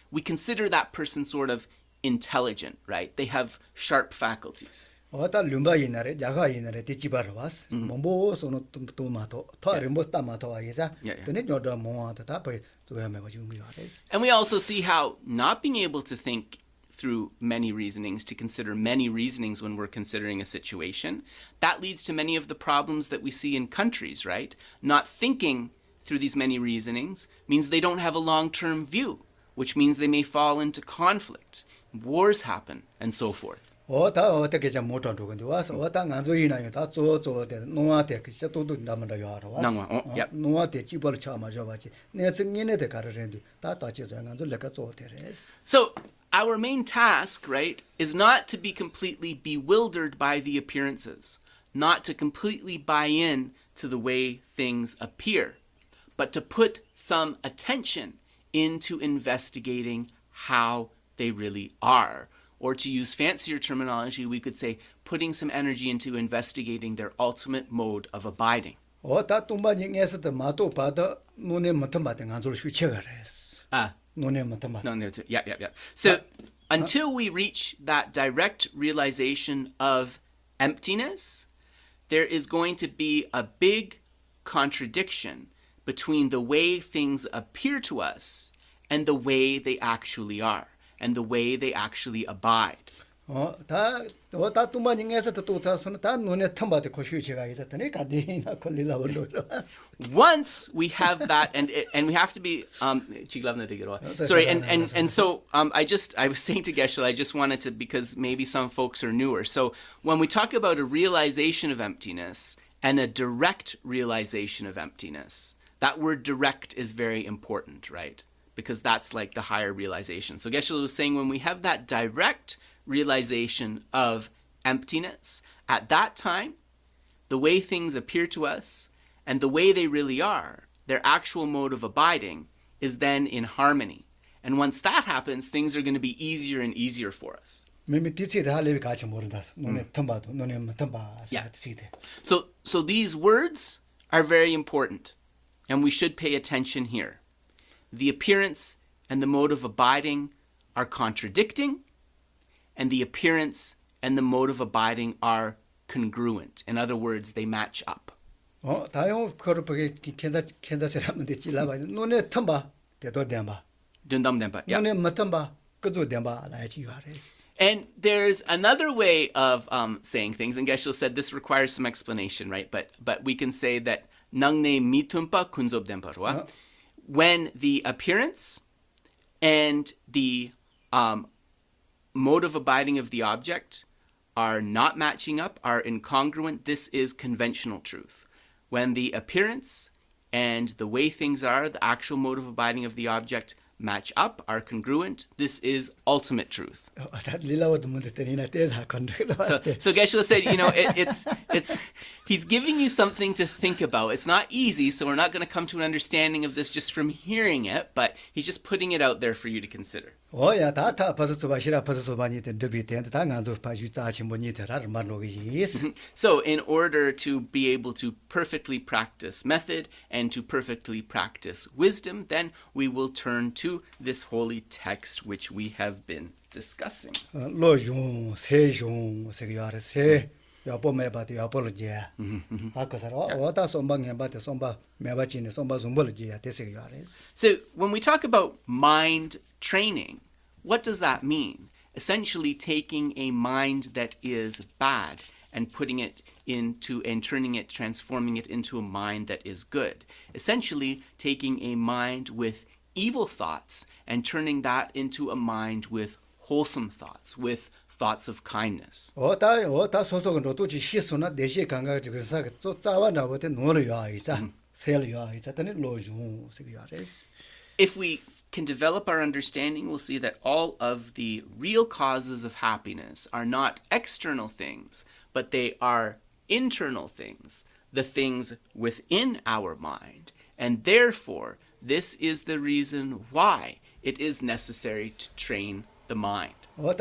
we consider that person sort of intelligent, right? They have sharp faculties. 다 룸바 이나래 야가 이나래 뒤집어러 왔어. 뭐 소는 또 마토 토아리 못 따마토 와이자. 근데 저도 뭐한테 다 봐. And we also see how not being able to think through many reasonings, to consider many reasonings when we're considering a situation, that leads to many of the problems that we see in countries, right? Not thinking through these many reasonings means they don't have a long-term view, which means they may fall into conflict, wars happen, and so forth. 다 어떻게 좀 못 하는데 와서 다 안조이나요 다 저저데 노아데 그저 또도 남는다 요하러 와서 노아데 집을 쳐마저 봐지 내 증인에데 가르는데 다 따지서 안조 내가 저데레스. So our main task, right, is not to be completely bewildered by the appearances, not to completely buy in to the way things appear, but to put some attention into investigating how they really are. Or to use fancier terminology, we could say putting some energy into investigating their ultimate mode of abiding. 다 tum바닝에서도 마도 받아 눈에 못한 바된 안조를 휘쳐가래스. 눈에 못한 바. Yeah. So until we reach that direct realization of emptiness, there is going to be a big contradiction between the way things appear to us and the way they actually are, and the way they actually abide. 다 tum바닝에서도 또 자서는 다 눈에 텀바데 코슈치가 있었더니 가디나 콜리라 올로. Once we have that, and we have to be sorry, and so I was saying to Geshe, I just wanted to, because maybe some folks are newer. So when we talk about a realization of emptiness and a direct realization of emptiness, that word direct is very important, right? Because that's like the higher realization. So Geshe was saying when we have that direct realization of emptiness, at that time, the way things appear to us and the way they really are, their actual mode of abiding, is then in harmony. And once that happens, things are going to be easier and easier for us. 매미 뒤치다 할래 같이 모른다. 눈에 텀바도 눈에 못 텀바. Yeah. 뒤치대. So these words are very important, and we should pay attention here. The appearance and the mode of abiding are contradicting, and the appearance and the mode of abiding are congruent. In other words, they match up. 다용 그렇게 캔자세라면 되지 라바. 눈에 텀바. 대도 댐바. Dundamdemba. Yeah. 눈에 못 텀바. 그저 댐바 라이지 유아레스. And there's another way of saying things, and Geshe said this requires some explanation, right? But we can say that nangne mitumpa kunzobdemparwa. When the appearance and the mode of abiding of the object are not matching up, are incongruent, this is conventional truth. When the appearance and the way things are, the actual mode of abiding of the object match up, are congruent, this is ultimate truth. So Geshe said, it's he's giving you something to think about. It's not easy, so we're not going to come to an understanding of this just from hearing it, but he's just putting it out there for you to consider. So in order to be able to perfectly practice method and to perfectly practice wisdom, then we will turn to this holy text which we have been discussing. So when we talk about mind training, what does that mean? Essentially taking a mind that is bad and putting it into, and turning it, transforming it into a mind that is good. Essentially taking a mind with evil thoughts and turning that into a mind with wholesome thoughts, with thoughts of kindness. If we can develop our understanding, we'll see that all of the real causes of happiness are not external things, but they are internal things, the things within our mind. And therefore, this is the reason why it is necessary to train the mind. And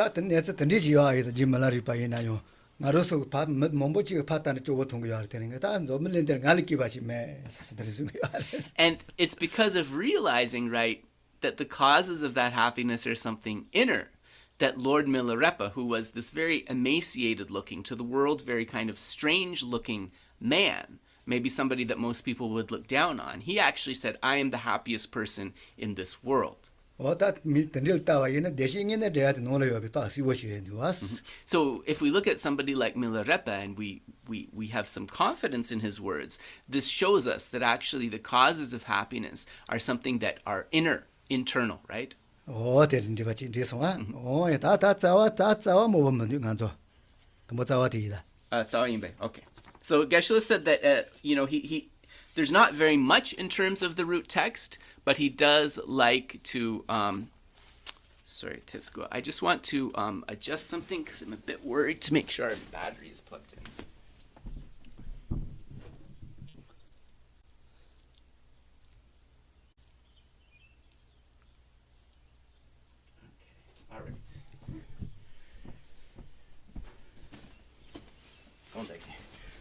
it's because of realizing, right, that the causes of that happiness are something inner, that Lord Milarepa, who was this very emaciated looking, to the world very kind of strange looking man, maybe somebody that most people would look down on, he actually said, I am the happiest person in this world. So if we look at somebody like Milarepa and we have some confidence in his words, this shows us that actually the causes of happiness are something that are internal, right? Okay. So Geshe said that he there's not very much in terms of the root text, but he does like to sorry, Tisco. I just want to adjust something because I'm a bit worried to make sure our battery is plugged in.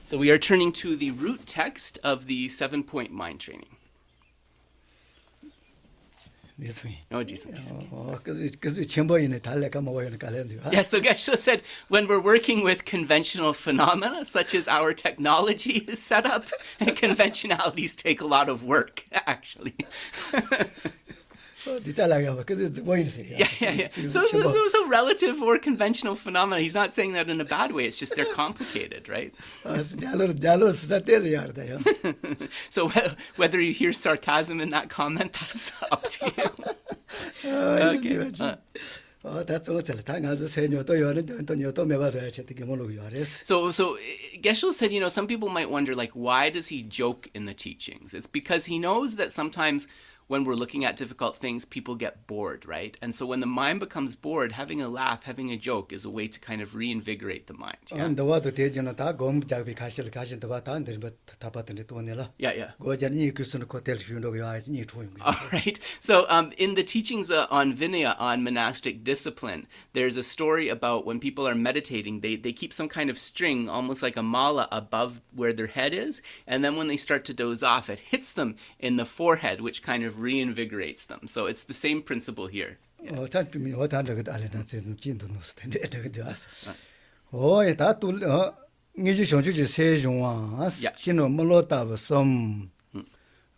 So we are turning to the root text of the 7-point mind training. Yeah, so Geshe said, when we're working with conventional phenomena, such as our technology is set up, and conventionalities take a lot of work, actually. Yeah. So relative or conventional phenomena, he's not saying that in a bad way, it's just they're complicated, right? So whether you hear sarcasm in that comment, that's up to you. Okay. So Geshe said, some people might wonder, like, why does he joke in the teachings? It's because he knows that sometimes when we're looking at difficult things, people get bored, right? And so when the mind becomes bored, having a laugh, having a joke is a way to kind of reinvigorate the mind. Yeah, 너와도 대전은 다 공작비 가실 가신다 다 안들 다 받더니 또 내라. yeah. 고전이 그스는 호텔 주는거 야지 니 조용. All right. So in the teachings on Vinaya, on monastic discipline, there's a story about when people are meditating, they keep some kind of string, almost like a mala, above where their head is. And then when they start to doze off, it hits them in the forehead, which kind of reinvigorates them. So it's the same principle here. 어탄미 어탄저거 알레나 제는 진도 노스텐데 저거다스. 오에 다툴 니지 쇼주지 세종아 신노 몰로타브 섬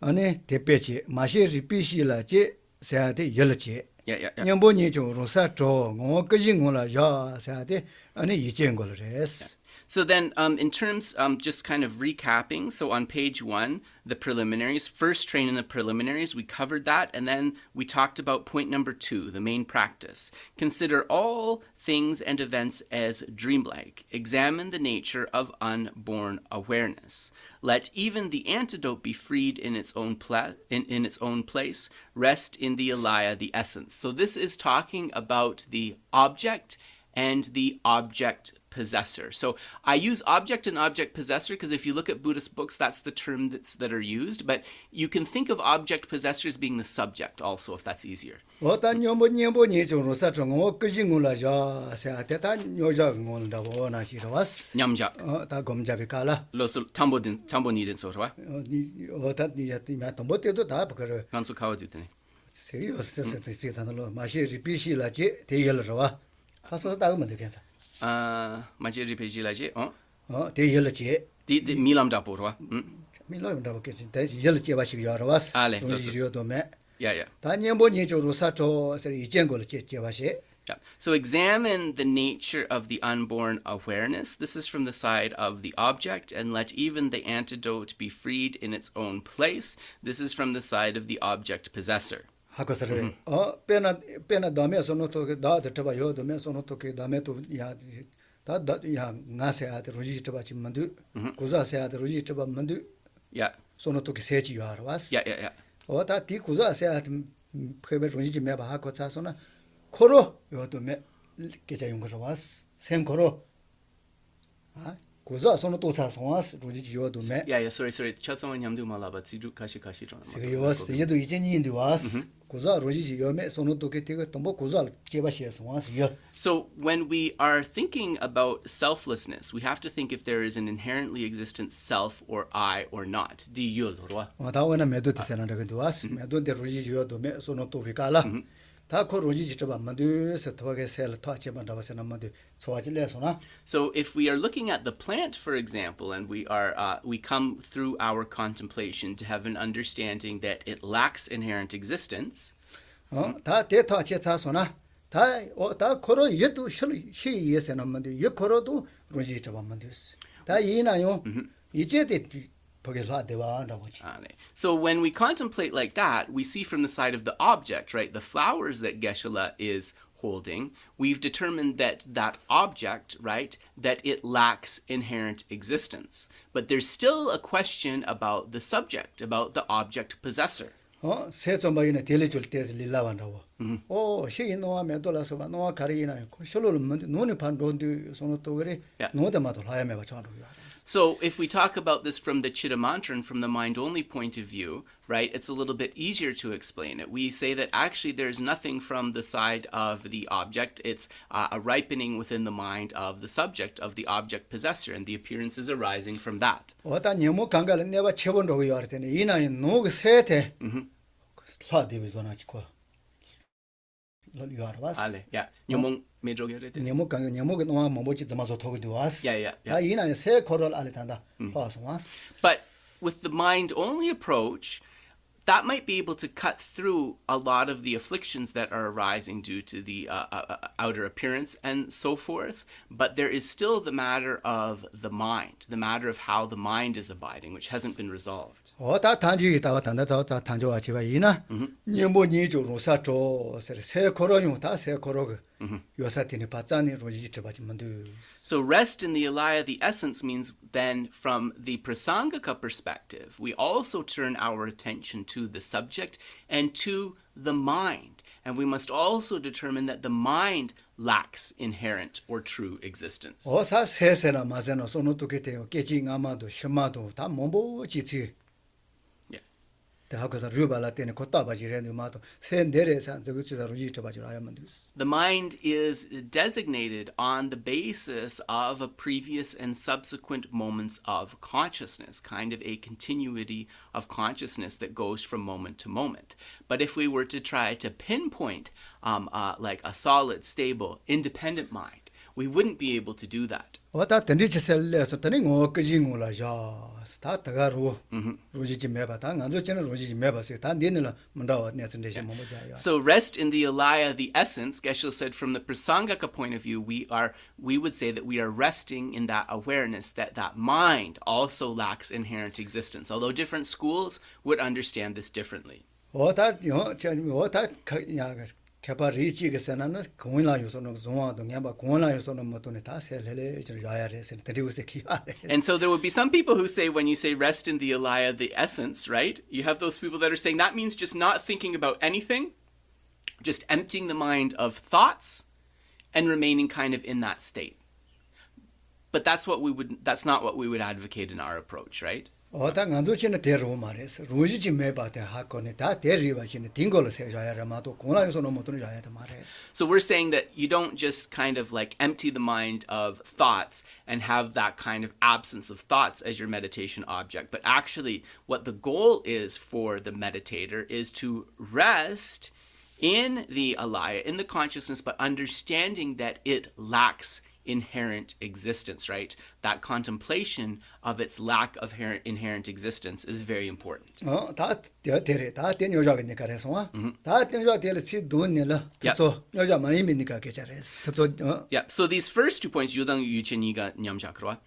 아니 대배지 마시리 비시라지 세아데 열지. Yeah. 냠보니 좀 로사조 뭐 그징고라 야 세아데 아니 이쟁고르레스. So then in terms, just kind of recapping, so on page 1, the preliminaries, first train in the preliminaries, we covered that, and then we talked about point number 2, the main practice. Consider all things and events as dreamlike. Examine the nature of unborn awareness. Let even the antidote be freed in its own in its own place. Rest in the alaya, the essence. So this is talking about the object and the object possessor. So I use object and object possessor because if you look at Buddhist books, that's the term that are used. But you can think of object possessor as being the subject also, if that's easier. 어떤 냠보니 좀 로사조 뭐 그징고라 야 세아데 다 요자 응원다고 원하시러와스. 냠작. 다 검잡이 갈라. 로스 탐보니든 소르와. 어떤 니야티마 tombote도 다 그거 간수 카와주드네. 세요스스스 단로 마시리 비시라지 대열러와. 가서 다으면 되겠다. 마지리 페이지라지 대열러지. 디 밀람다 보르와. 밀람다 보겠지. 대지 열지 바시 여러와스. 알레. 로지리오도메. Yeah. 다니엠보니 좀 로사조 세 이쟁고를 제바시. Yeah. So examine the nature of the unborn awareness. This is from the side of the object, and let even the antidote be freed in its own place. This is from the side of the object possessor. 하고서를 빼나 다음에 손노토게 다 들어봐 요 다음에 손노토게 다음에 또야 나세아들 로지 들어봐 지만도 고자세아들 로지 들어봐 만도 Yeah. 손노토게 세지 요하러 왔어. Yeah. 다 디고자세아들 페베 로지 좀 해봐 하고 자소나 코로 요 다음에 계좌 용거로 왔어. 생코로 고자 손노토 자송왔어 로지 요 다음에 Yeah. Sorry. 차성원 냠두 말라바 지루 카시 좀. 세요 왔어. 얘도 이제니인데 왔어. 고자 로지 요메 손노토게 되게 또뭐 고자 제바시에서 왔어. So when we are thinking about selflessness, we have to think if there is an inherently existent self or I or not. 디율로와. 다원에 메도 디세나르게 왔어. 메도데 로지 요 다음에 손노토게 갈라. 다코 로지 지트바 만두서 토게 셀 토아체만 다바세나 만두 소아질레소나. So if we are looking at the plant, for example, and we come through our contemplation to have an understanding that it lacks inherent existence. 다 데이터체 자소나. 다 코로 예도 시예세나 만두 예 코로도 로지 지트바 만두스. 다 이나요. 이제데 So when we contemplate like that, we see from the side of the object, right, the flowers that Geshe is holding, we've determined that that object, right, that it lacks inherent existence. But there's still a question about the subject, about the object possessor. 세점바이네 델리줄 때스 릴라반다고. 시인노와 메돌라서바 노와 가리나 셜로를 눈이 반론도 손도 그래. 노데마도 하야메바 차로. So if we talk about this from the Chitta Mantra and from the mind-only point of view, right, it's a little bit easier to explain it. We say that actually there's nothing from the side of the object. It's a ripening within the mind of the subject, of the object possessor, and the appearances arising from that. 어떤 녀모 강가를 내가 쳐본다고 이야기했더니 이나이 노그 세테 슬라디비존아치고 Ale, yeah. 녀몽 메조게레데. 녀모 강가 녀모가 노아 뭐지 좀아서 토기도 왔어. Yeah. 이나이 세 코를 알탄다. 와서 왔어. But with the mind-only approach, that might be able to cut through a lot of the afflictions that are arising due to the outer appearance and so forth. But there is still the matter of the mind, the matter of how the mind is abiding, which hasn't been resolved. 다 단지다가 단조와 지바 이나 녀모 니조 로사조 세 코로용 다세 코로 요사티니 바짜니 로지 쳐바지 만두. So rest in the alaya, the essence, means then from the prasangika perspective, we also turn our attention to the subject and to the mind. And we must also determine that the mind lacks inherent or true existence. 오사 세세나 마세노 소노토케테요 깨징아마도 셔마도 다 몸보지치. Yeah. 대학에서 류발라 때는 걷다바지래는 마도 세 내려서 저거 주다로 이쳐바지 아야만 됐어. The mind is designated on the basis of a previous and subsequent moments of consciousness, kind of a continuity of consciousness that goes from moment to moment. But if we were to try to pinpoint like a solid, stable, independent mind, we wouldn't be able to do that. 오다 던지체셀레서 더니 뭐까지고라 야 스타트가로 로지지 메바다 간조체는 로지지 메바세 다 니는 문다와 내선데시 뭐뭐자야. So rest in the alaya, the essence, Geshe said, from the prasangika point of view, we would say that we are resting in that awareness that that mind also lacks inherent existence, although different schools would understand this differently. 오다 오다 야 개발이지게서는 공원라 요소는 종화도 냐바 공원라 요소는 뭐도네 다 셀레레 저 야야레스 데리고세 키아레. And so there would be some people who say when you say rest in the alaya, the essence, right? You have those people that are saying that means just not thinking about anything, just emptying the mind of thoughts and remaining kind of in that state. But that's not what we would advocate in our approach, right? 오다 간조체는 데로 말해서 로지지 메바데 하코네 다 데리바시네 딩골을 세야야마도 공원라 요소는 뭐도네 야야다 말해서. So we're saying that you don't just kind of like empty the mind of thoughts and have that kind of absence of thoughts as your meditation object, but actually what the goal is for the meditator is to rest in the alaya, in the consciousness, but understanding that it lacks inherent existence, right? That contemplation of its lack of inherent existence is very important. 다 데레 다 데뇨자겠니까 그래서 다 데뇨자 데르치 돈네라. 그래서 여자 많이 믿니까 계자레스. Yeah, so these first 2 points 유당 유치니가 냠자크로와.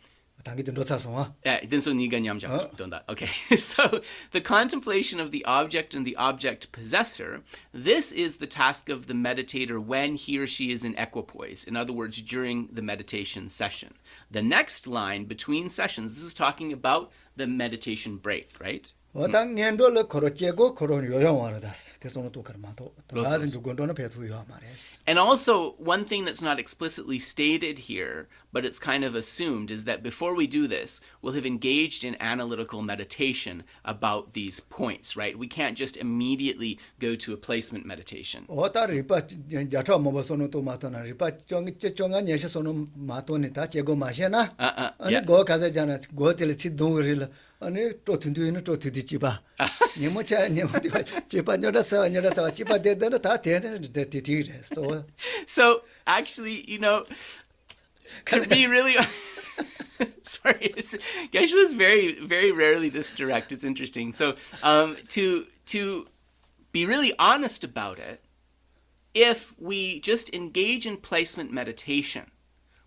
당기든 로차송아. Yeah, so niga 냠자크 done that. Okay. So the contemplation of the object and the object possessor, this is the task of the meditator when he or she is in equipoise. In other words, during the meditation session. The next line between sessions, this is talking about the meditation break, right? 어당 년도를 걸어째고 걸어 요양와르다스. 대소는 또 그러마도. 나는 주건도는 배투요 말했어. And also, one thing that's not explicitly stated here, but it's kind of assumed, is that before we do this, we'll have engaged in analytical meditation about these points, right? We can't just immediately go to a placement meditation. 어따 리파 야차 뭐버서는 또 마토나 리파 정한 예셔서는 마토니다 제고 마셔나. 아니 고 가자잖아. 고텔 치동을 아니 또 든두에는 또 드디지바. 니모차 니모디 제바 녀라서 지바 데더는 다 데는 데티티레. So actually, you know, to be really sorry, Geshe is very, very rarely this direct. It's interesting. So to be really honest about it, if we just engage in placement meditation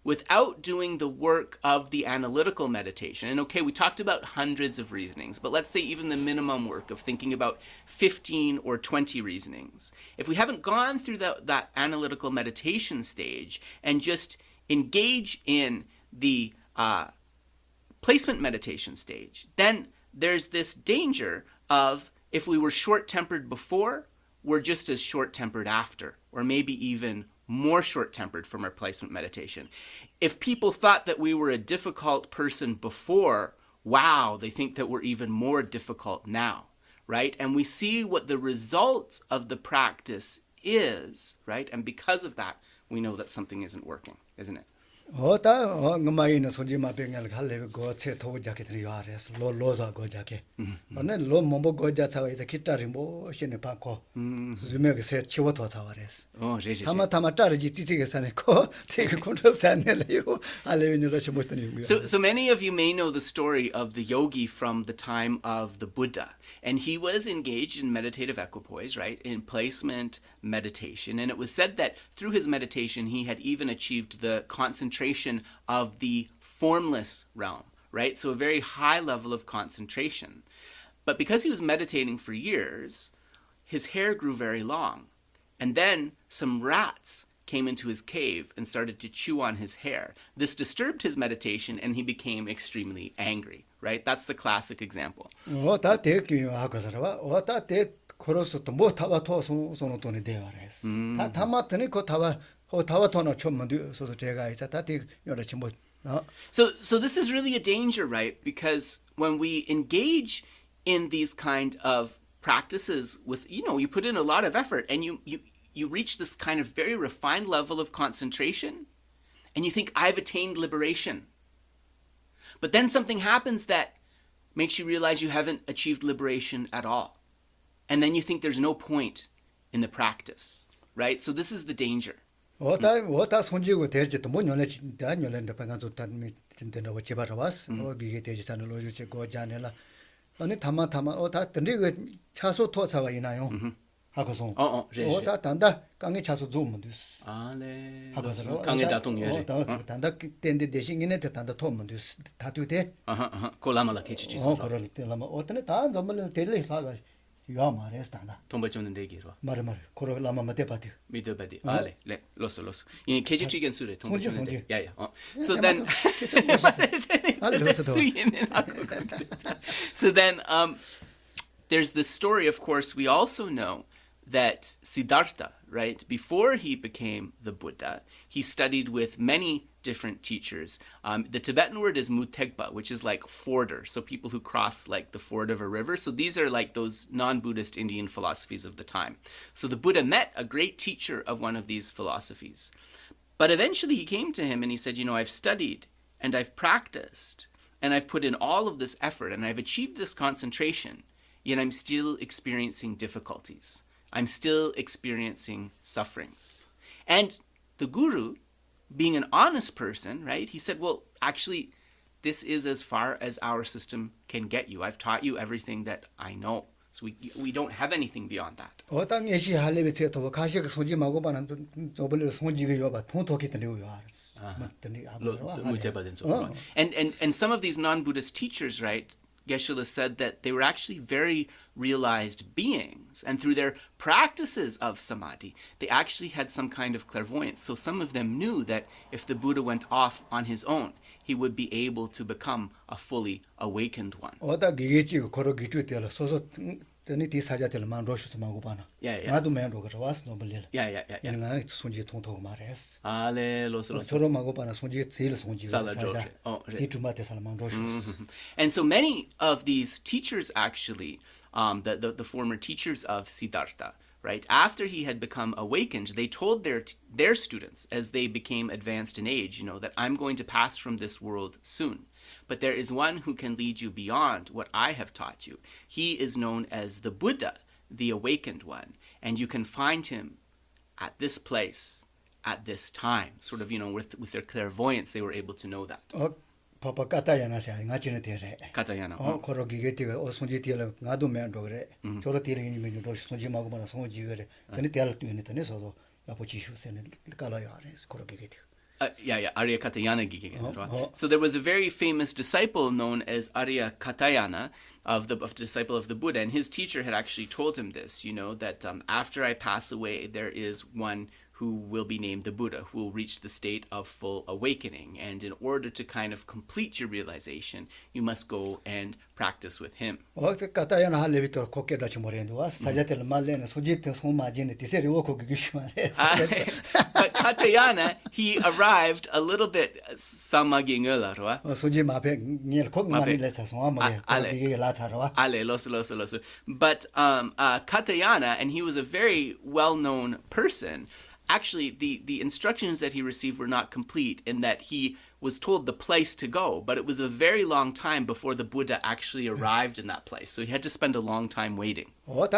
without doing the work of the analytical meditation, and okay, we talked about hundreds of reasonings, but let's say even the minimum work of thinking about 15 or 20 reasonings, if we haven't gone through that analytical meditation stage and just engage in the placement meditation stage, then there's this danger of if we were short-tempered before, we're just as short-tempered after, or maybe even more short-tempered from our placement meditation. If people thought that we were a difficult person before, wow, they think that we're even more difficult now, right? And we see what the results of the practice is, right? And because of that, we know that something isn't working, isn't it? 어따 ngamaina 소지마 병을 할래 고체 도자케들 요아레스 로로자 고자케 어네 로 몸보 고자 차와이자 기타리 뭐 신에 받고 주메게 세 치워터 차와레스 타마 따르지 찌찌게 사네코 되게 콘트로산네요 알레비니라시 못더니 So many of you may know the story of the yogi from the time of the Buddha, and he was engaged in meditative equipoise, right, in placement meditation, and it was said that through his meditation he had even achieved the concentration of the formless realm, right? So a very high level of concentration. But because he was meditating for years, his hair grew very long. And then some rats came into his cave and started to chew on his hair. This disturbed his meditation and he became extremely angry, right? That's the classic example. 어다 대기요 하고서라 어다 대 코로스도 뭐 타바토 손손도니 대화레스 다 타마트니 그 타바토나 좀만도 소소 제가 이제 다 대기 요래 좀 So this is really a danger, right? Because when we engage in these kind of practices with, you put in a lot of effort and you reach this kind of very refined level of concentration and you think, I've attained liberation. But then something happens that makes you realize you haven't achieved liberation at all. And then you think there's no point in the practice, right? So this is the danger. 어다 손지고 대지도 뭐 녀래인데 방간소 단미 진짜로 제바로 왔어. 거기에 대지산을 로주체 고자네라. 아니 타마 어다 던데 그 차소 토사와 이나요. 하고서 어다 단다 강에 차소 좀 됐어. 네. 하고서 강에 다통이야지. 단다 땐데 대신 이네 단다 토면 됐어. 다도돼. 콜라마라 케치치. 그럴 때 라마 어떤 다 정말 데리 하가 요 말했어 단다. 돈벌 좀 내기로. 말 코로 라마 마테 바티. 미드바디. 네. 로스. 이 케치치겐 수레 돈벌 좀 내. 야야. So then there's this story, of course, we also know that Siddhartha, right, before he became the Buddha, he studied with many different teachers. The Tibetan word is mutegpa, which is like forder, so people who cross like the ford of a river. So these are like those non-Buddhist Indian philosophies of the time. So the Buddha met a great teacher of one of these philosophies. But eventually he came to him and he said, I've studied and I've practiced and I've put in all of this effort and I've achieved this concentration, yet I'm still experiencing difficulties. I'm still experiencing sufferings. And the guru, being an honest person, right, he said, well, actually, this is as far as our system can get you. I've taught you everything that I know. So we don't have anything beyond that. 어떤 예시 할래베체 더 가시가 소지 마고 바는 저번에 소지가 요바 통토기 때려요. And some of these non-Buddhist teachers, right, Geshe said that they were actually very realized beings, and through their practices of samadhi, they actually had some kind of clairvoyance. So some of them knew that if the Buddha went off on his own, he would be able to become a fully awakened one. 어다 기계지 거로 기주되라 소소 전에 디사자들 만로셔서 마고 바나. 나도 맨로 그러 왔어 노블릴. 내가 손지 통통 말했어. 로스. 서로 마고 바나 손지 제일 손지 사자. 디투마테 살만 로셔. And so many of these teachers actually, the former teachers of Siddhartha, right, after he had become awakened, they told their students as they became advanced in age, that I'm going to pass from this world soon. But there is one who can lead you beyond what I have taught you. He is known as the Buddha, the awakened one. And you can find him at this place, at this time. Sort of, with their clairvoyance, they were able to know that. papa katayana sia ngachine tere Katayana. koro gigeti o sonji tiela ngadu me ndogre choro tiela ni me ndo sonji mago bana sonji gere tani tiela tu ni tani so yapo chishu sen kala yares koro gigeti Arya Katayana Gigigana. So there was a very famous disciple known as Arya Katayana, of disciple of the Buddha, and his teacher had actually told him this, that after I pass away, there is one who will be named the Buddha, who will reach the state of full awakening. And in order to kind of complete your realization, you must go and practice with him. But Katayana, he arrived a little bit but Katayana, and he was a very well-known person. Actually, the instructions that he received were not complete in that he was told the place to go, but it was a very long time before the Buddha actually arrived in that place. So he had to spend a long time waiting. But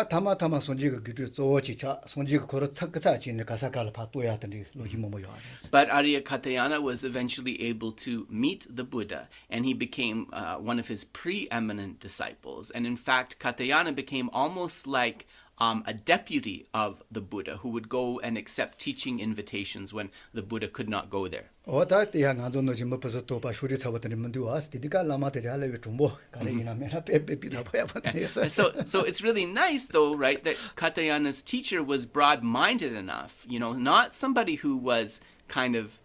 Arya Katayana was eventually able to meet the Buddha, and he became one of his preeminent disciples. And in fact, Katayana became almost like a deputy of the Buddha who would go and accept teaching invitations when the Buddha could not go there. 어다 때야 간존도 좀 벗어 또 바슈리 잡았더니 문도 왔어. 디디가 라마테 잘래 좀 가리나 메라 빼빼비다 봐야 So it's really nice though, right, that Katayana's teacher was broad-minded enough, not somebody who was kind of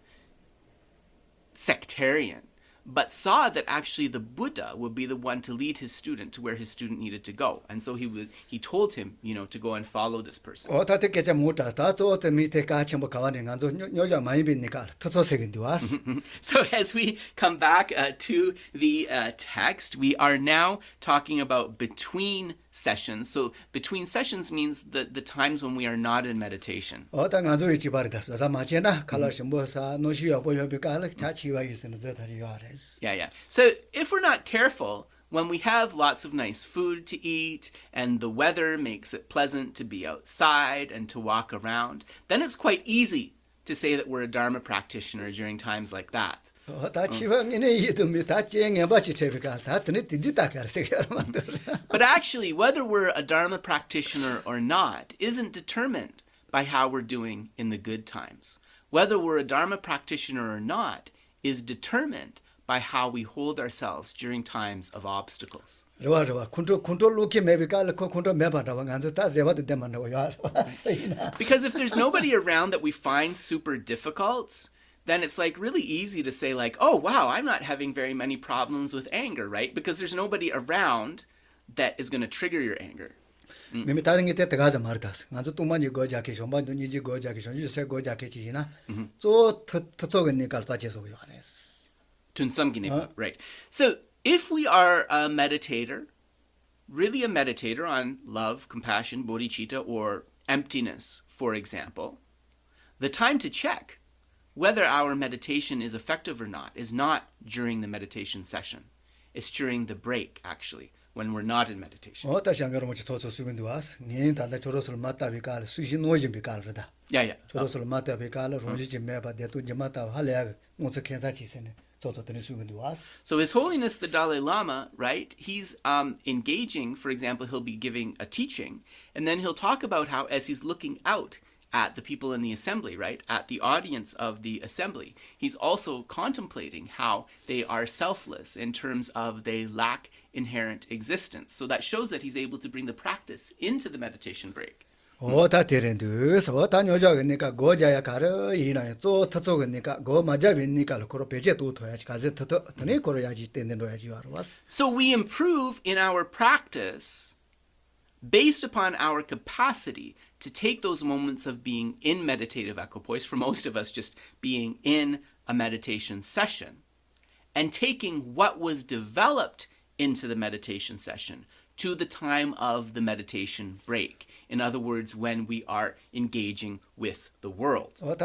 sectarian, but saw that actually the Buddha would be the one to lead his student to where his student needed to go. And so he told him, to go and follow this person. 어다 때께자 못다 저 밑에 같이 뭐 가와는 간존 여자 많이 빈니까 터서색인데 왔어. So as we come back to the text, we are now talking about between sessions. So between sessions means the times when we are not in meditation. 어다 간존이 지바리다. 자 마치나 칼라시 뭐사 노시야 보여비까 자치와 있으는 저다리 와레스. Yeah. So if we're not careful, when we have lots of nice food to eat and the weather makes it pleasant to be outside and to walk around, then it's quite easy to say that we're a Dharma practitioner during times like that. 다 치방이네 이듬이 다 쟁여 받치 제비가 다 드니 디디다 가르세요. But actually, whether we're a Dharma practitioner or not isn't determined by how we're doing in the good times. Whether we're a Dharma practitioner or not is determined by how we hold ourselves during times of obstacles. 러와 컨트롤 루키 메비가 컨트롤 메바다 간저 다 제바도 데만 나와. Because if there's nobody around that we find super difficult, then it's like really easy to say like, oh wow, I'm not having very many problems with anger, right? Because there's nobody around that is going to trigger your anger. 미미 다른 게 때가자 말다스. 간저 뚜만이 거자케 좀반도 니지 거자케 좀 유세 거자케 지나. 저 터쪽은니까 다 제소 요하레스. Right. So if we are a meditator, really a meditator on love, compassion, bodhichitta, or emptiness, for example, the time to check whether our meditation is effective or not is not during the meditation session. It's during the break, actually, when we're not in meditation. 다시 안 그러면 저 수빈도 왔어. 니 단다 조로스를 맞다비까 수신 노진 비까르다. Yeah. 조로스를 맞다비까 로지 메바 대도 지마다 할래야 무슨 괜찮지세네. So His Holiness the Dalai Lama, right, he's engaging, for example, he'll be giving a teaching, and then he'll talk about how as he's looking out at the people in the assembly, right, at the audience of the assembly, he's also contemplating how they are selfless in terms of they lack inherent existence. So that shows that he's able to bring the practice into the meditation break. 어다 데렌드스 어다 여자니까 고자야 가르 이나 저 터쪽이니까 고 맞아비니까 그로 배제 또 도야지 가제 터터 더니 거야지 땡땡도야지 와르와스. So we improve in our practice based upon our capacity to take those moments of being in meditative equipoise, for most of us just being in a meditation session, and taking what was developed into the meditation session to the time of the meditation break. In other words, when we are engaging with the world. And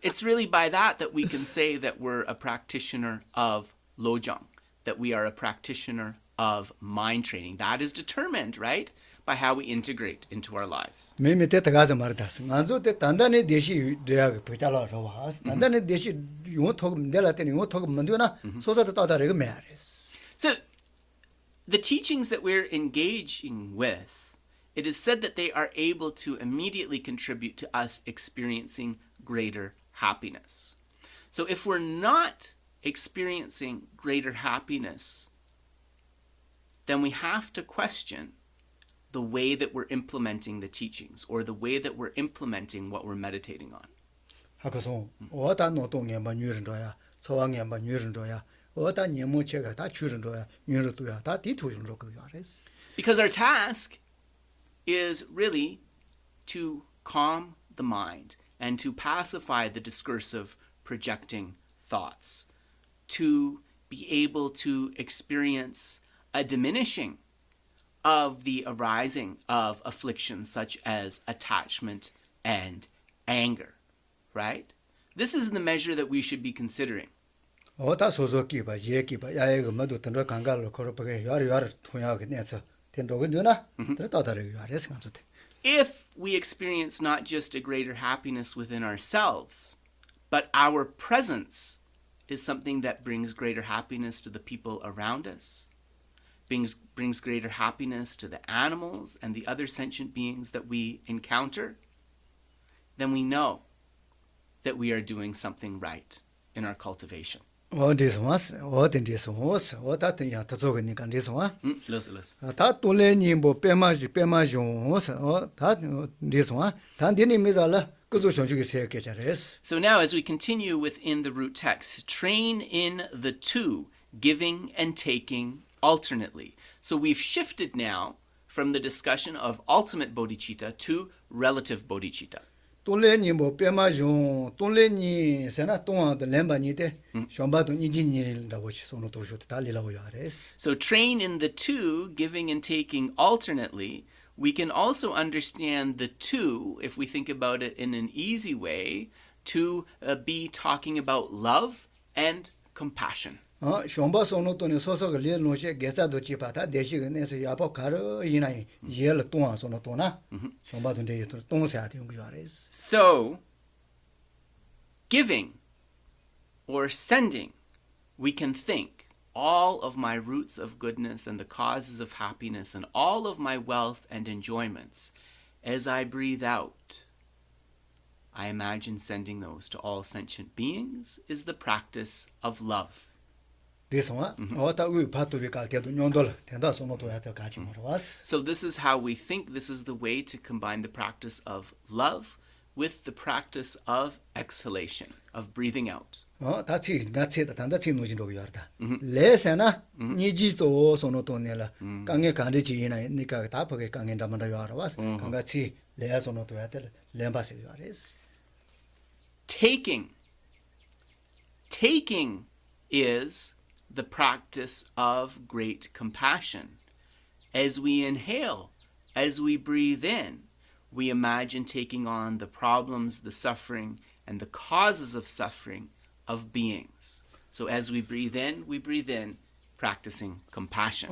it's really by that we can say that we're a practitioner of lojong, that we are a practitioner of mind training. That is determined, right, by how we integrate into our lives. So the teachings that we're engaging with, it is said that they are able to immediately contribute to us experiencing greater happiness. So if we're not experiencing greater happiness, then we have to question the way that we're implementing the teachings or the way that we're implementing what we're meditating on. Because our task is really to calm the mind and to pacify the discursive projecting thoughts, to be able to experience a diminishing of the arising of afflictions such as attachment and anger, right? This is the measure that we should be considering. If we experience not just a greater happiness within ourselves, but our presence is something that brings greater happiness to the people around us, brings greater happiness to the animals and the other sentient beings that we encounter, then we know that we are doing something right in our cultivation. this was, this was, that thing at the this one. Listen. That to learn in Pema was, that this one, that didn't miss Allah. So now as we continue within the root text, train in the two, giving and taking alternately. So we've shifted now from the discussion of ultimate bodhicitta to relative bodhicitta. So train in the two, giving and taking alternately. We can also understand the two, if we think about it in an easy way, to be talking about love and compassion. So giving or sending, we can think, all of my roots of goodness and the causes of happiness and all of my wealth and enjoyments, as I breathe out, I imagine sending those to all sentient beings is the practice of love. So this is how we think. This is the way to combine the practice of love with the practice of exhalation, of breathing out. That's it. That's Lesana, Nijizo, Sonotonella, Kange Kandichi, Nika Tapoke, Kange Damanda was, Kangachi, Leasonoto, Lembasivaris. Taking is the practice of great compassion. As we inhale, as we breathe in, we imagine taking on the problems, the suffering, and the causes of suffering of beings. So as we breathe in, practicing compassion.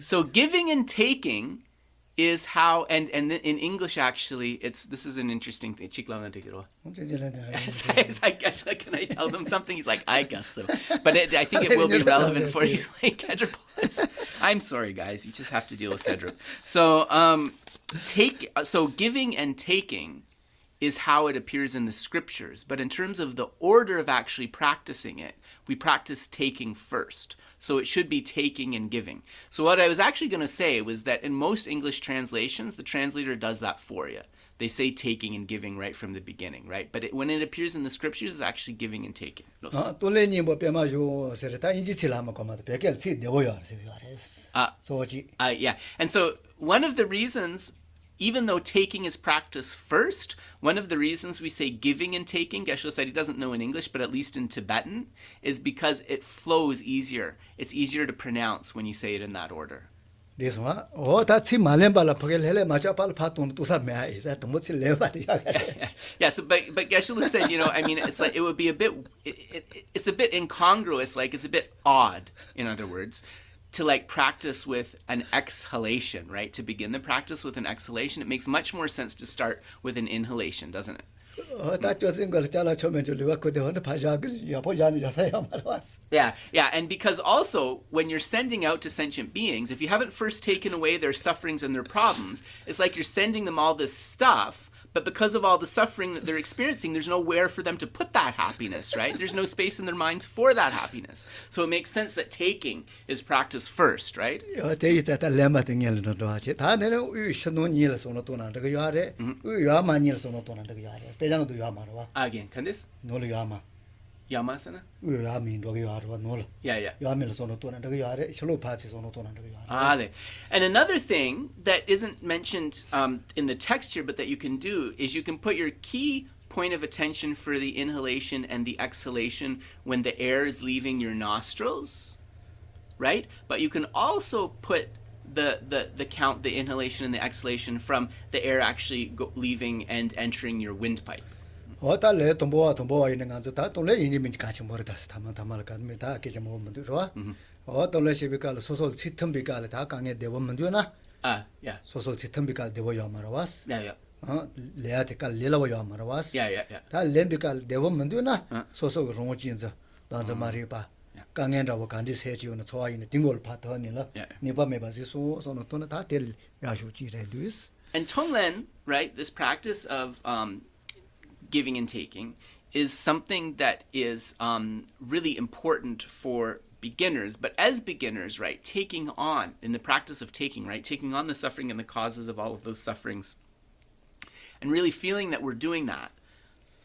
So giving and taking is how, and in English actually, this is an interesting thing. I guess, can I tell them something? He's like, I guess so. But I think it will be relevant for you. Like Ngodrup. I'm sorry, guys. You just have to deal with Ngodrup. So, so giving and taking is how it appears in the scriptures. But in terms of the order of actually practicing it, we practice taking first. So it should be taking and giving. So what I was actually going to say was that in most English translations, the translator does that for you. They say taking and giving right from the beginning, right? But when it appears in the scriptures, it's actually giving and taking. Yeah. And so one of the reasons, even though taking is practiced first, one of the reasons we say giving and taking, Geshe said he doesn't know in English, but at least in Tibetan, is because it flows easier. It's easier to pronounce when you say it in that order. This one, that's him. Yeah, so but Geshe said, I mean, it's like it would be a bit, it's a bit incongruous, like it's a bit odd, in other words, to like practice with an exhalation, right? To begin the practice with an exhalation, it makes much more sense to start with an inhalation, doesn't it? Yeah, and because also when you're sending out to sentient beings, if you haven't first taken away their sufferings and their problems, it's like you're sending them all this stuff, but because of all the suffering that they're experiencing, there's nowhere for them to put that happiness, right? There's no space in their minds for that happiness. So it makes sense that taking is practiced first, right? Again, can this? Yamasana? Yeah. And another thing that isn't mentioned in the text here, but that you can do, is you can put your key point of attention for the inhalation and the exhalation when the air is leaving your nostrils, right? But you can also put the count, the inhalation and the exhalation from the air actually leaving and entering your windpipe. Because Yeah. 소소 지텀비칼 데보 요마라와스 Yeah. 레아티칼 릴라보 요마라와스 Yeah. 다 렘비칼 데보 문두나 소소 롱오진자 단자 마리바 강엔다고 간디 세지오나 초아이네 딩골 파터니라 니바 메바지 소소노 토나 다텔 야슈지레두스. And Tonglen, right, this practice of giving and taking is something that is really important for beginners. But as beginners, right, taking on, in the practice of taking, right, taking on the suffering and the causes of all of those sufferings, and really feeling that we're doing that,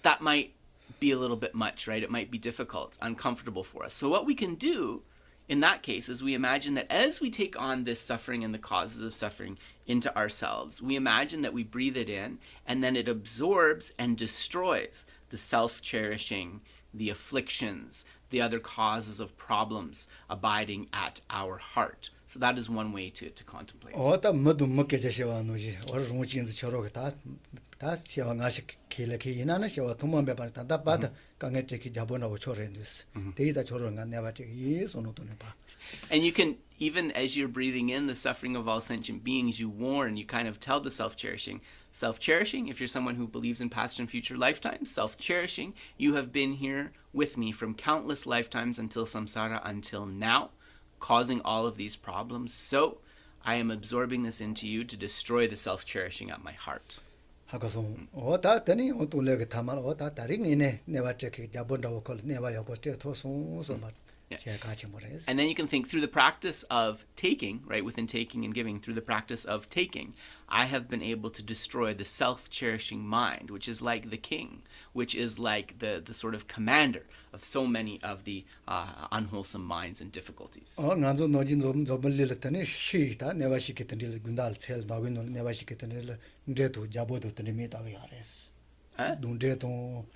that might be a little bit much, right? It might be difficult, uncomfortable for us. So what we can do in that case is we imagine that as we take on this suffering and the causes of suffering into ourselves, we imagine that we breathe it in and then it absorbs and destroys the self-cherishing, the afflictions, the other causes of problems abiding at our heart. So that is one way to contemplate. 어다 모두 먹게 제시와 노지 어르웅진즈 저러게 다 시와 가식 길게 이나는 시와 도만배 바다 바다 강에 제기 잡어나고 저랬는스 데이터 저런 간 내가 제기 손으로는 봐. And you can, even as you're breathing in the suffering of all sentient beings, you warn, you kind of tell the self-cherishing, if you're someone who believes in past and future lifetimes, self-cherishing, you have been here with me from countless lifetimes until samsara, until now, causing all of these problems. So I am absorbing this into you to destroy the self-cherishing at my heart. 하고서 어다 되니 어도래게 담아 어다 다링이네 내가 제기 잡어나고 걸 내가 여보때 토송서 말. And then you can think through the practice of taking, right, within taking and giving, through the practice of taking, I have been able to destroy the self-cherishing mind, which is like the king, which is like the sort of commander of so many of the unwholesome minds and difficulties. nganzo nojin 좀 벌릴었더니 시다 내가 시켰더니 군달 셀 나고는 내가 시켰더니 ndre도 잡어도 드림이 다 야레스. 눈데도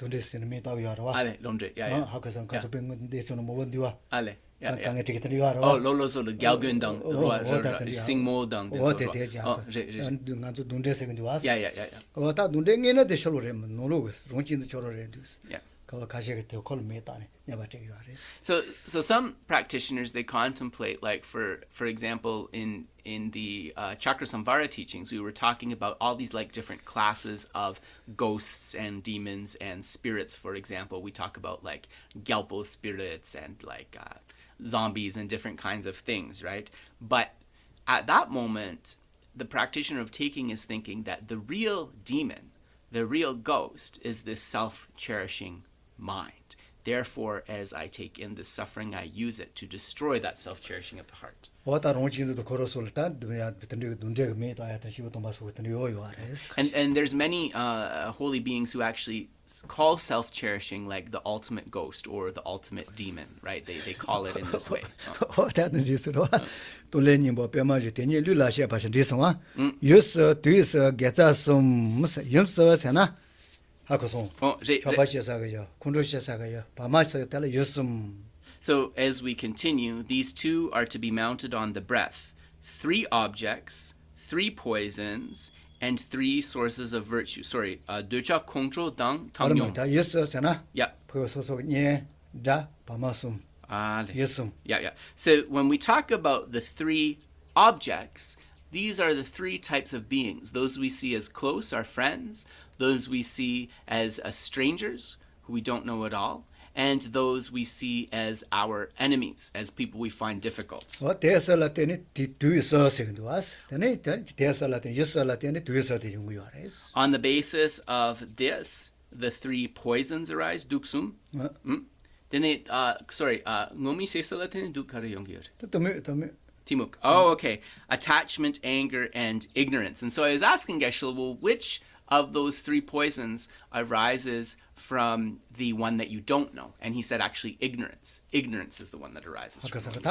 돈데스는 메타고 야라와. 알레 론데 야야. 하고선 가서 뱅데 저는 뭐 원디와. 알레. 야. 강에 되게 야라. 로로소 갸근당 로아 싱모당. 어데데야. nganzo 돈데스 근데 왔어. 야야야. 어다 돈데게네 데셜로레 노로스 롱진즈 저로레두스. 야. So some practitioners, they contemplate, like for example in the Chakra Samvara teachings, we were talking about all these like different classes of ghosts and demons and spirits. For example, we talk about like gyalpo spirits and like zombies and different kinds of things, right? But at that moment, the practitioner of taking is thinking that the real demon, the real ghost, is this self-cherishing mind. Therefore, as I take in this suffering, I use it to destroy that self-cherishing of the heart. And there's many holy beings who actually call self-cherishing like the ultimate ghost or the ultimate demon, right? They call it in this way. So as we continue, these two are to be mounted on the breath. 3 objects, 3 poisons, and 3 sources of virtue. Sorry, Ducha Kongcho Dang Tangyong. Yeah. Yeah. So when we talk about the 3 objects, these are the 3 types of beings. Those we see as close, our friends. Those we see as strangers, who we don't know at all. And those we see as our enemies, as people we find difficult. On the basis of this, the 3 poisons arise, duksum. Then it, ngomi sesalatene dukare yongir. Timuk. Oh, okay. Attachment, anger, and ignorance. And so I was asking Geshe, well, which of those 3 poisons arises from the one that you don't know? And he said actually ignorance. Ignorance is the one that arises from it.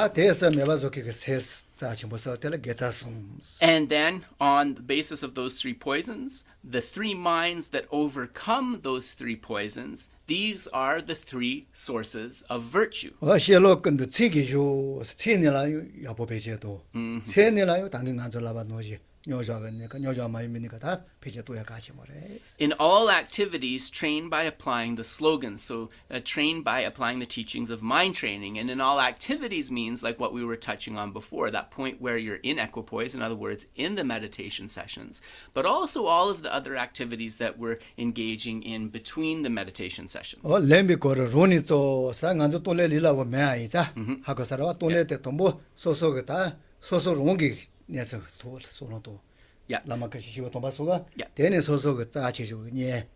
And then on the basis of those 3 poisons, the 3 minds that overcome those 3 poisons, these are the 3 sources of virtue. 녀자가니까 녀자 마이미니까 다 피제 또야 같이 뭐래. In all activities, train by applying the slogans. So, train by applying the teachings of mind training. And in all activities means like what we were touching on before, that point where you're in equipoise, in other words, in the meditation sessions, but also all of the other activities that we're engaging in between the meditation sessions. 렘비 거를 로니조 상간조 또래 리라고 매아이자 하고 살아와 또래 때도 소소가 소소롱기 내서 도 소노도 Yeah. 라마카시 시고 도바소가 Yeah. 대네 소소가 짜치죠 예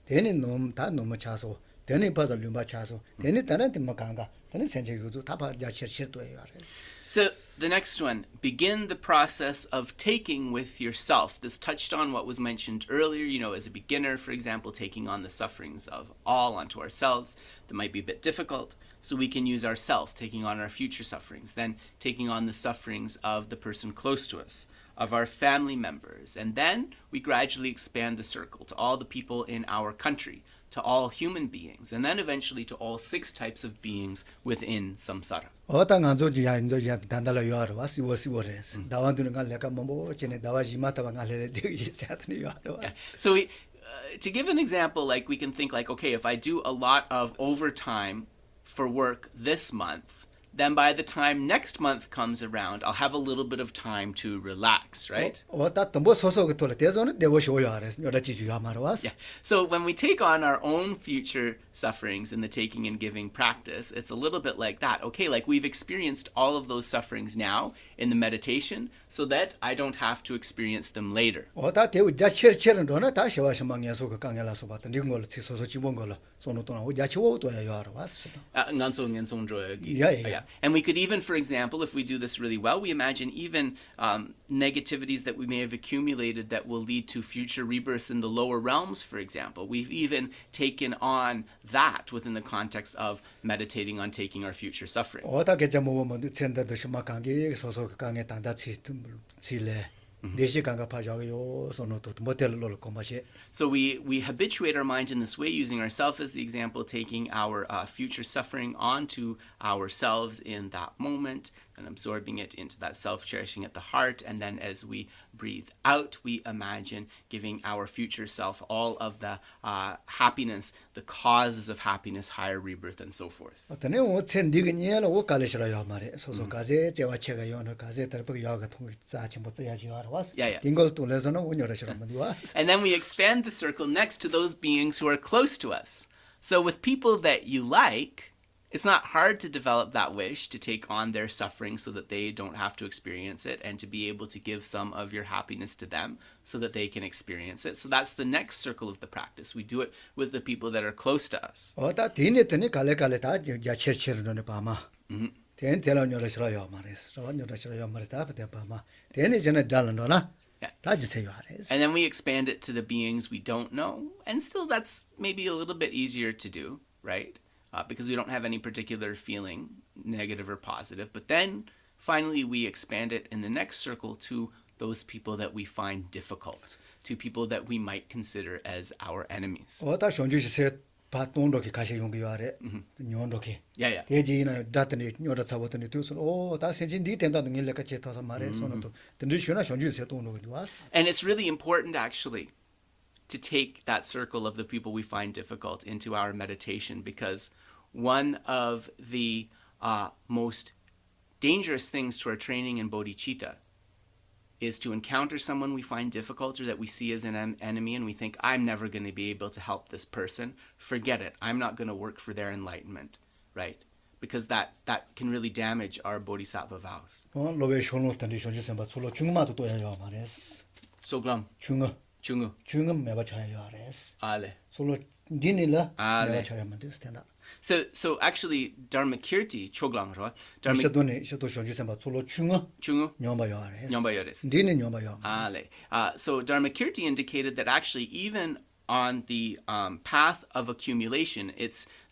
대네 놈다 너무 차소 대네 봐서 lum바 차소 대네 다른데 뭐 간가 대네 생제고도 다 봐야 칠칠도예요 알았어. So the next one, begin the process of taking with yourself. This touched on what was mentioned earlier, as a beginner, for example, taking on the sufferings of all onto ourselves. That might be a bit difficult. So we can use ourself, taking on our future sufferings, then taking on the sufferings of the person close to us, of our family members. And then we gradually expand the circle to all the people in our country, to all human beings, and then eventually to all 6 types of beings within samsara. 어떤 안조지야 인조지야 단달로 요하러 와시워시워레스 다완두는 간 내가 뭐 전에 다와지마타가 갈래 되게 자더니 요하러 와스. So to give an example, like we can think like, okay, if I do a lot of overtime for work this month, then by the time next month comes around, I'll have a little bit of time to relax, right? 어따 뭐 소소가 돌아 대전은 내고시오요 알았어. 여러 지주야 말어 왔어. Yeah. So when we take on our own future sufferings in the taking and giving practice, it's a little bit like that. Okay, like we've experienced all of those sufferings now in the meditation so that I don't have to experience them later. 어따 대우 자치르치는 도나 다시 와서 망야소 그 강야라서 봤던 이건 걸로 소소 집은 걸로 손으로 도나 자치오도 요하러 왔어. Yeah. And we could even, for example, if we do this really well, we imagine even negativities that we may have accumulated that will lead to future rebirths in the lower realms, for example. We've even taken on that within the context of meditating on taking our future suffering. 어따 개자 뭐뭐 챈다도 심마 강기 소소 그 강에 단다 치래. So we habituate our mind in this way, using ourselves as the example, taking our future suffering onto ourselves in that moment and absorbing it into that self-cherishing at the heart. And then as we breathe out, we imagine giving our future self all of the happiness, the causes of happiness, higher rebirth, and so forth. Yeah. And then we expand the circle next to those beings who are close to us. So with people that you like, it's not hard to develop that wish to take on their suffering so that they don't have to experience it, and to be able to give some of your happiness to them so that they can experience it. So that's the next circle of the practice. We do it with the people that are close to us. And then we expand it to the beings we don't know. And still that's maybe a little bit easier to do, right? Because we don't have any particular feeling, negative or positive. But then finally we expand it in the next circle to those people that we find difficult, to people that we might consider as our enemies. Yeah. And it's really important actually to take that circle of the people we find difficult into our meditation, because one of the most dangerous things to our training in bodhichitta is to encounter someone we find difficult or that we see as an enemy, and we think, I'm never going to be able to help this person. Forget it. I'm not going to work for their enlightenment, right? Because that can really damage our bodhisattva vows. Soglam. Chungu. Ale. So actually Dharmakirti choglang ro. So Dharmakirti indicated that actually even on the path of accumulation,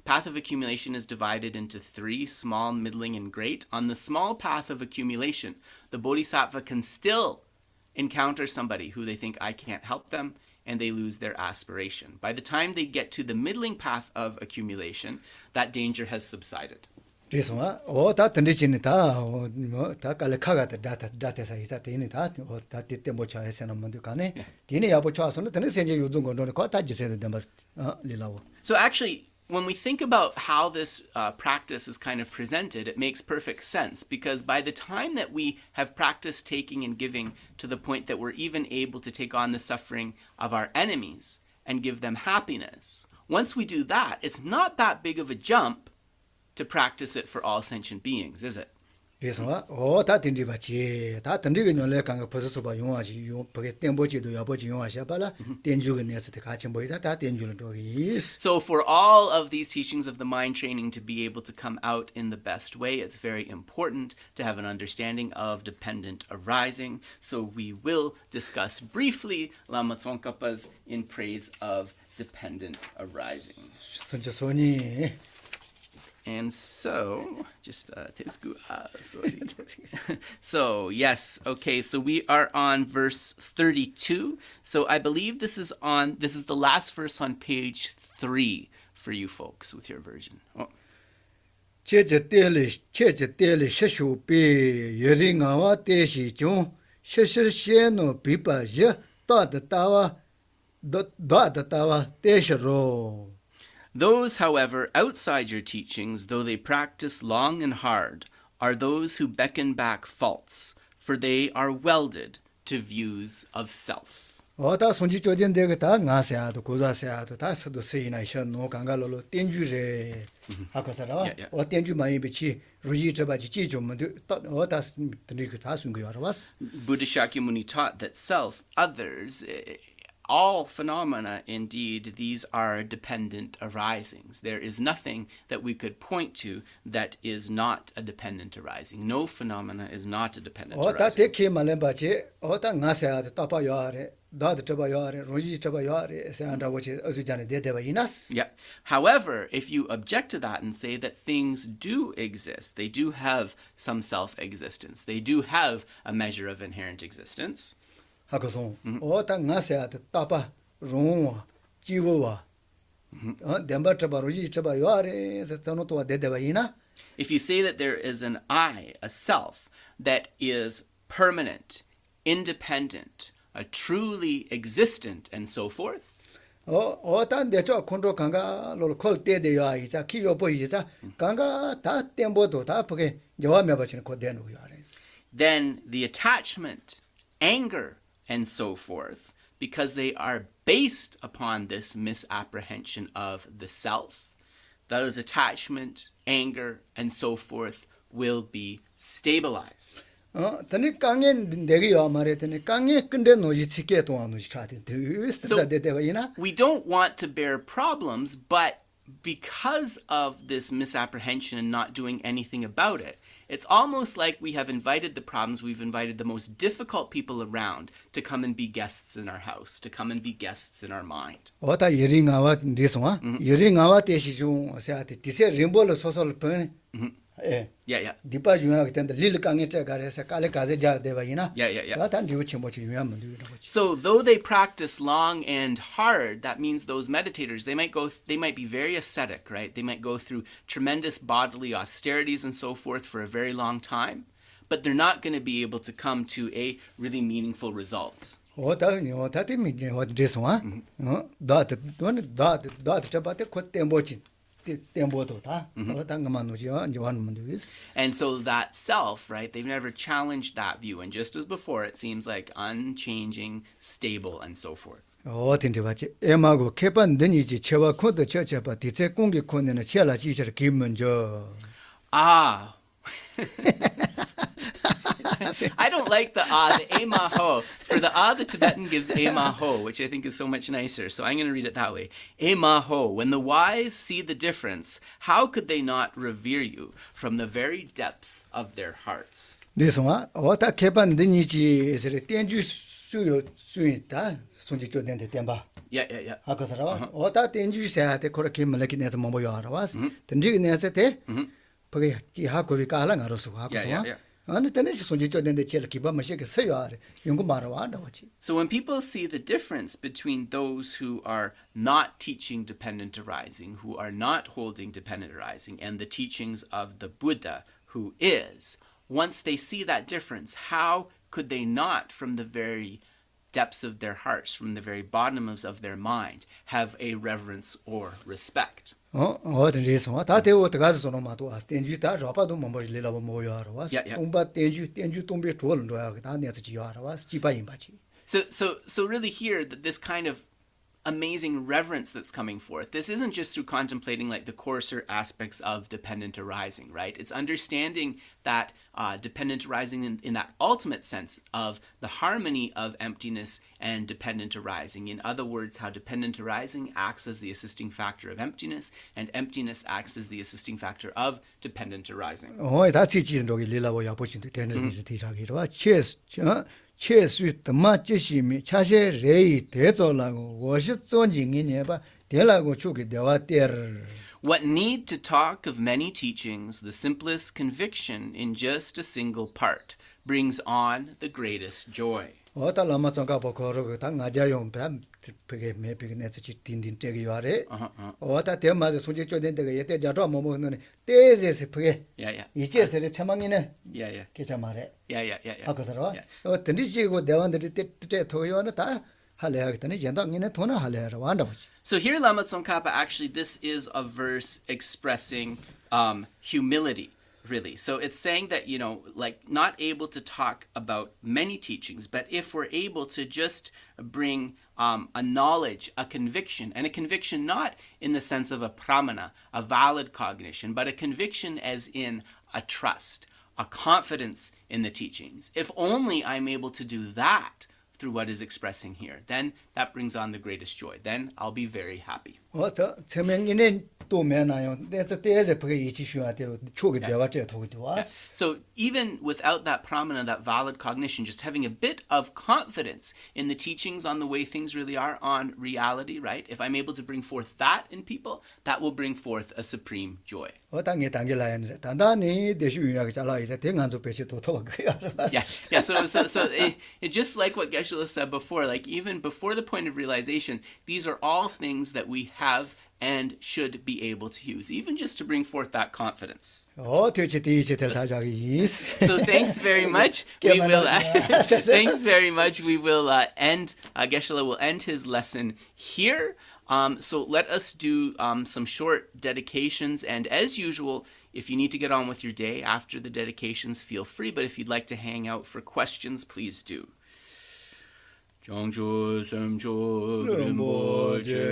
path of accumulation is divided into 3, small, middling, and great. On the small path of accumulation, the bodhisattva can still encounter somebody who they think, I can't help them, and they lose their aspiration. By the time they get to the middling path of accumulation, that danger has subsided. This one, oh, that and in it, oh, Takalakaga, data is that in it, or that did the Mocha and Monducane. Dini Apochas on the Tennessee, you don't go to the cottage, you said they must Lila. So actually, when we think about how this practice is kind of presented, it makes perfect sense, because by the time that we have practiced taking and giving to the point that we're even able to take on the suffering of our enemies and give them happiness, once we do that, it's not that big of a jump to practice it for all sentient beings, is it? This one, oh, that in the Vachi, that and you like possess by you forget Tembochi do your body, Shabala, then you can answer the catching boys that then you is. So for all of these teachings of the mind training to be able to come out in the best way, it's very important to have an understanding of dependent arising. So we will discuss briefly Lama Tsongkhapa's in praise of dependent arising. And so, just sorry. So, yes, okay, so we are on verse 32. So I believe this is the last verse on page 3 for you folks with your version. Oh. Those, however, outside your teachings, though they practice long and hard, are those who beckon back faults, for they are welded to views of self. So those, Buddha Shakyamuni taught that self, others, all phenomena, indeed, these are dependent arisings. There is nothing that we could point to that is not a dependent arising. No phenomena is not a dependent arising. Yeah. However, if you object to that and say that things do exist, they do have some self-existence, they do have a measure of inherent existence, if you say that there is an I, a self, that is permanent, independent, truly existent, and so forth, then the attachment, anger, and so forth, because they are based upon this misapprehension of the self, those attachment, anger, and so forth will be stabilized. We don't want to bear problems, but because of this misapprehension and not doing anything about it, it's almost like we have invited the problems, we've invited the most difficult people around to come and be guests in our house, to come and be guests in our mind. Yeah. So though they practice long and hard, that means those meditators, they might be very ascetic, right? They might go through tremendous bodily austerities and so forth for a very long time, but they're not going to be able to come to a really meaningful result. And so that self, right, they've never challenged that view, and just as before, it seems like unchanging, stable, and so forth. Ah. I don't like the emaho. For the the Tibetan gives emaho, which I think is so much nicer. So I'm going to read it that way. Emaho, when the wise see the difference, how could they not revere you from the very depths of their hearts? This one, what I kept on the Nichi is a tenju Yeah. What that tenju said, the Korakim Malakin as a Moboyara was, the Jignazete. 아니 때는 손지 쫓는데 제일 기반 마시게 서요아래 연구 말아 안다 같이. So when people see the difference between those who are not teaching dependent arising, who are not holding dependent arising, and the teachings of the Buddha, who is, once they see that difference, how could they not, from the very depths of their hearts, from the very bottoms of their mind, have a reverence or respect? 어떤 리서 다 되고 들어가서 손을 마도 왔어. 된주 다 로바도 뭐 리라고 모여하러 왔어. 동바 된주 동배 조를 줘야 다 내서 지하러 왔어. 지바인 바지. So really here, that this kind of amazing reverence that's coming forth, this isn't just through contemplating like the coarser aspects of dependent arising, right? It's understanding that dependent arising in that ultimate sense of the harmony of emptiness and dependent arising. In other words, how dependent arising acts as the assisting factor of emptiness, and emptiness acts as the assisting factor of dependent arising. 다 지지는 저기 리라고 야 보신도 되는 지 티자기로 체스 체스 더 지심이 차세 레이 대조라고 워시 존징이네 봐 대라고 주게 대와 때 What need to talk of many teachings, the simplest conviction in just a single part brings on the greatest joy. 어다 라마 정가 보고로 다 나자용 뱀 그게 매비게 내서 딘딘 저기 와래 어다 대마저 소지 쪼된 데가 예때 자도 뭐는 때에서 그게 이제서 처망이네 계자 말해 아까서로 어 던지고 대원들이 때 토요는 다 할래야 했더니 연당이네 돈을 할래야 완다 보지. So here Lama Tsongkhapa, actually this is a verse expressing humility, really. So it's saying that, you know, like not able to talk about many teachings, but if we're able to just bring a knowledge, a conviction, and a conviction not in the sense of a pramana, a valid cognition, but a conviction as in a trust, a confidence in the teachings. If only I'm able to do that through what is expressing here, then that brings on the greatest joy. Then I'll be very happy. 저 처명이네 또 매나요. 그래서 때에서 그게 이치슈야 되고 초기 대화 때 도기도 왔어. So even without that pramana, that valid cognition, just having a bit of confidence in the teachings on the way things really are, on reality, right? If I'm able to bring forth that in people, that will bring forth a supreme joy. 당게 라인을 단단히 대시 유약이 잘라 이제 대간조 배시 또 그야. Yeah. So it just like what Geshe said before, like even before the point of realization, these are all things that we have and should be able to use, even just to bring forth that confidence. So thanks very much. We will thanks very much. We will end. Geshe will end his lesson here. So let us do some short dedications, and as usual, if you need to get on with your day after the dedications, feel free. But if you'd like to hang out for questions, please do. Jangjo semjo rinpoche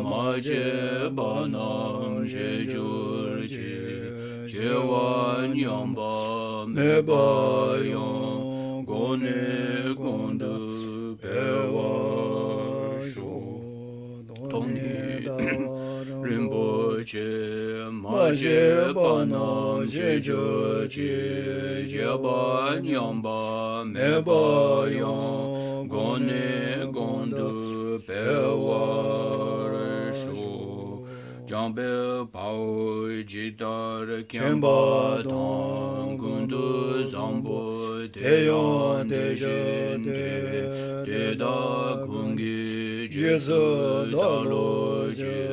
maje banam jejur je jewan yamba meba yang gone gondu pewa sho doni rinpoche maje banam jejur je jewan yamba meba yang Gone gondu pewar shu jambe pao jidar kemba dang gundu zambo deyon dejen de da kungi jesu dalo je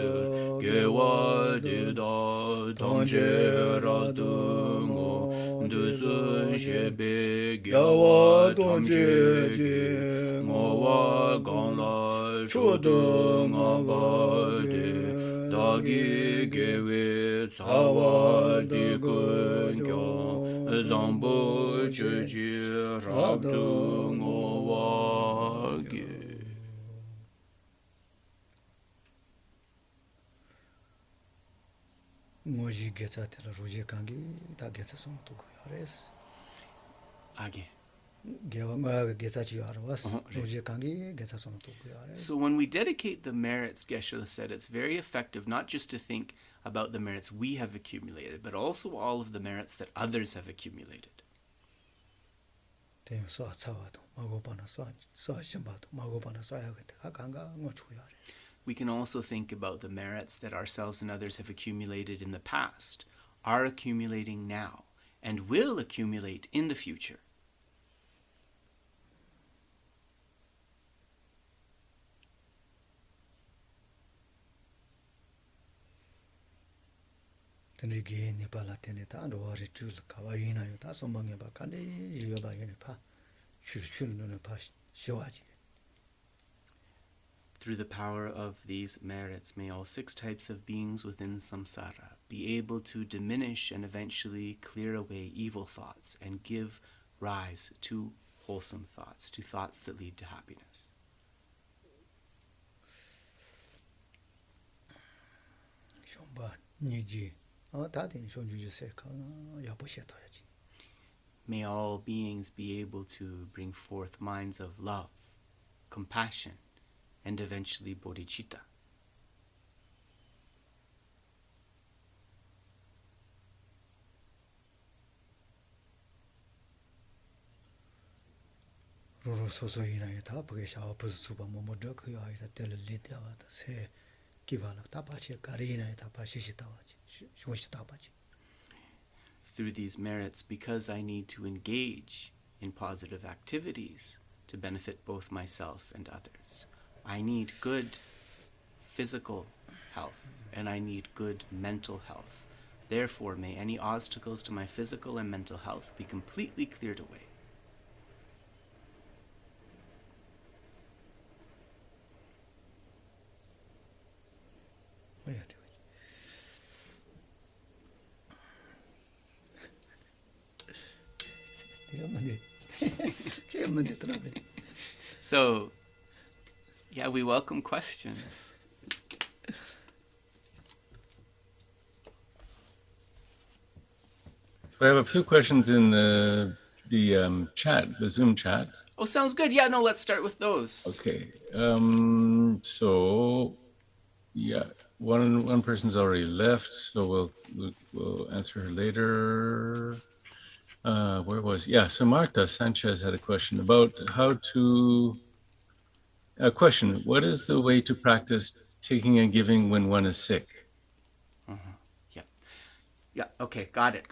gewa de da dangje radungo dusun shebe gewa dangje ngowa gangla chodo ngaba de dagi gewe tsawa di kunkyo zambo chechi rabdu ngowa ge. 뭐지 게사들 로제 관계 다 게사 송도 그야레스 아게. So when we dedicate the merits, Geshe said, it's very effective not just to think about the merits we have accumulated, but also all of the merits that others have accumulated. We can also think about the merits that ourselves and others have accumulated in the past, are accumulating now, and will accumulate in the future. Through the power of these merits, may all 6 types of beings within samsara be able to diminish and eventually clear away evil thoughts and give rise to wholesome thoughts, to thoughts that lead to happiness. May all beings be able to bring forth minds of love, compassion, and eventually bodhichitta. Through these merits, because I need to engage in positive activities to benefit both myself and others, I need good physical health and I need good mental health. Therefore, may any obstacles to my physical and mental health be completely cleared away. So, yeah, we welcome questions. So I have a few questions in the chat, the Zoom chat. Oh, sounds good. Yeah, no, let's start with those. Okay. So yeah, one person's already left, so we'll answer her later. Where was so Marta Sanchez had a question about how to. A question: what is the way to practice taking and giving when one is sick? Yeah. Okay. Got it.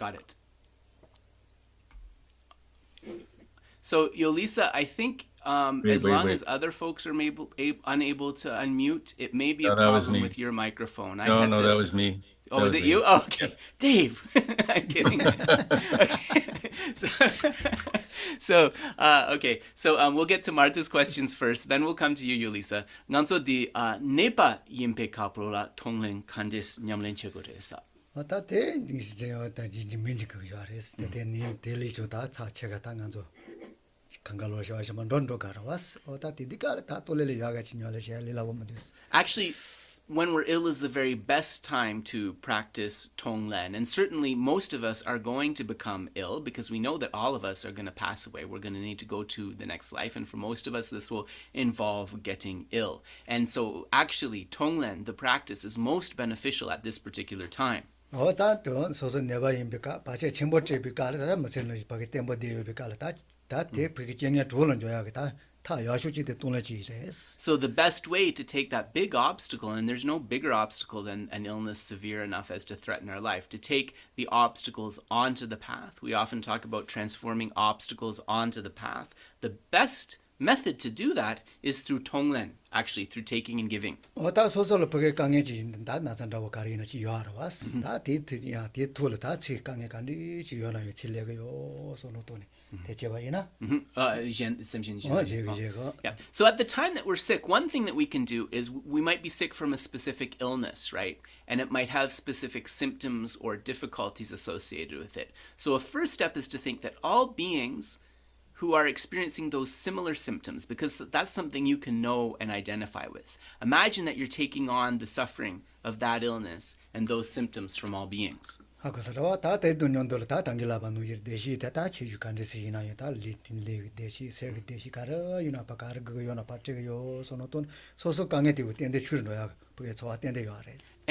So, Yolisa, I think as long as other folks are unable to unmute, it may be a problem with your microphone. No, that was me. Oh, is it you? Oh, okay. Yeah. Dave. I'm kidding. Okay. So we'll get to Marta's questions first, then we'll come to you, Yolisa. Nganso di nepa yimpe kaprola tonglen kandis nyamlen chegoresa. Actually, when we're ill is the very best time to practice Tonglen. And certainly most of us are going to become ill because we know that all of us are going to pass away. We're going to need to go to the next life. And for most of us, this will involve getting ill. And so actually, Tonglen, the practice, is most beneficial at this particular time. So the best way to take that big obstacle, and there's no bigger obstacle than an illness severe enough as to threaten our life, to take the obstacles onto the path. We often talk about transforming obstacles onto the path. The best method to do that is through Tonglen, actually, through taking and giving. Yeah. So at the time that we're sick, one thing that we can do is we might be sick from a specific illness, right? And it might have specific symptoms or difficulties associated with it. So a first step is to think that all beings who are experiencing those similar symptoms, because that's something you can know and identify with. Imagine that you're taking on the suffering of that illness and those symptoms from all beings. And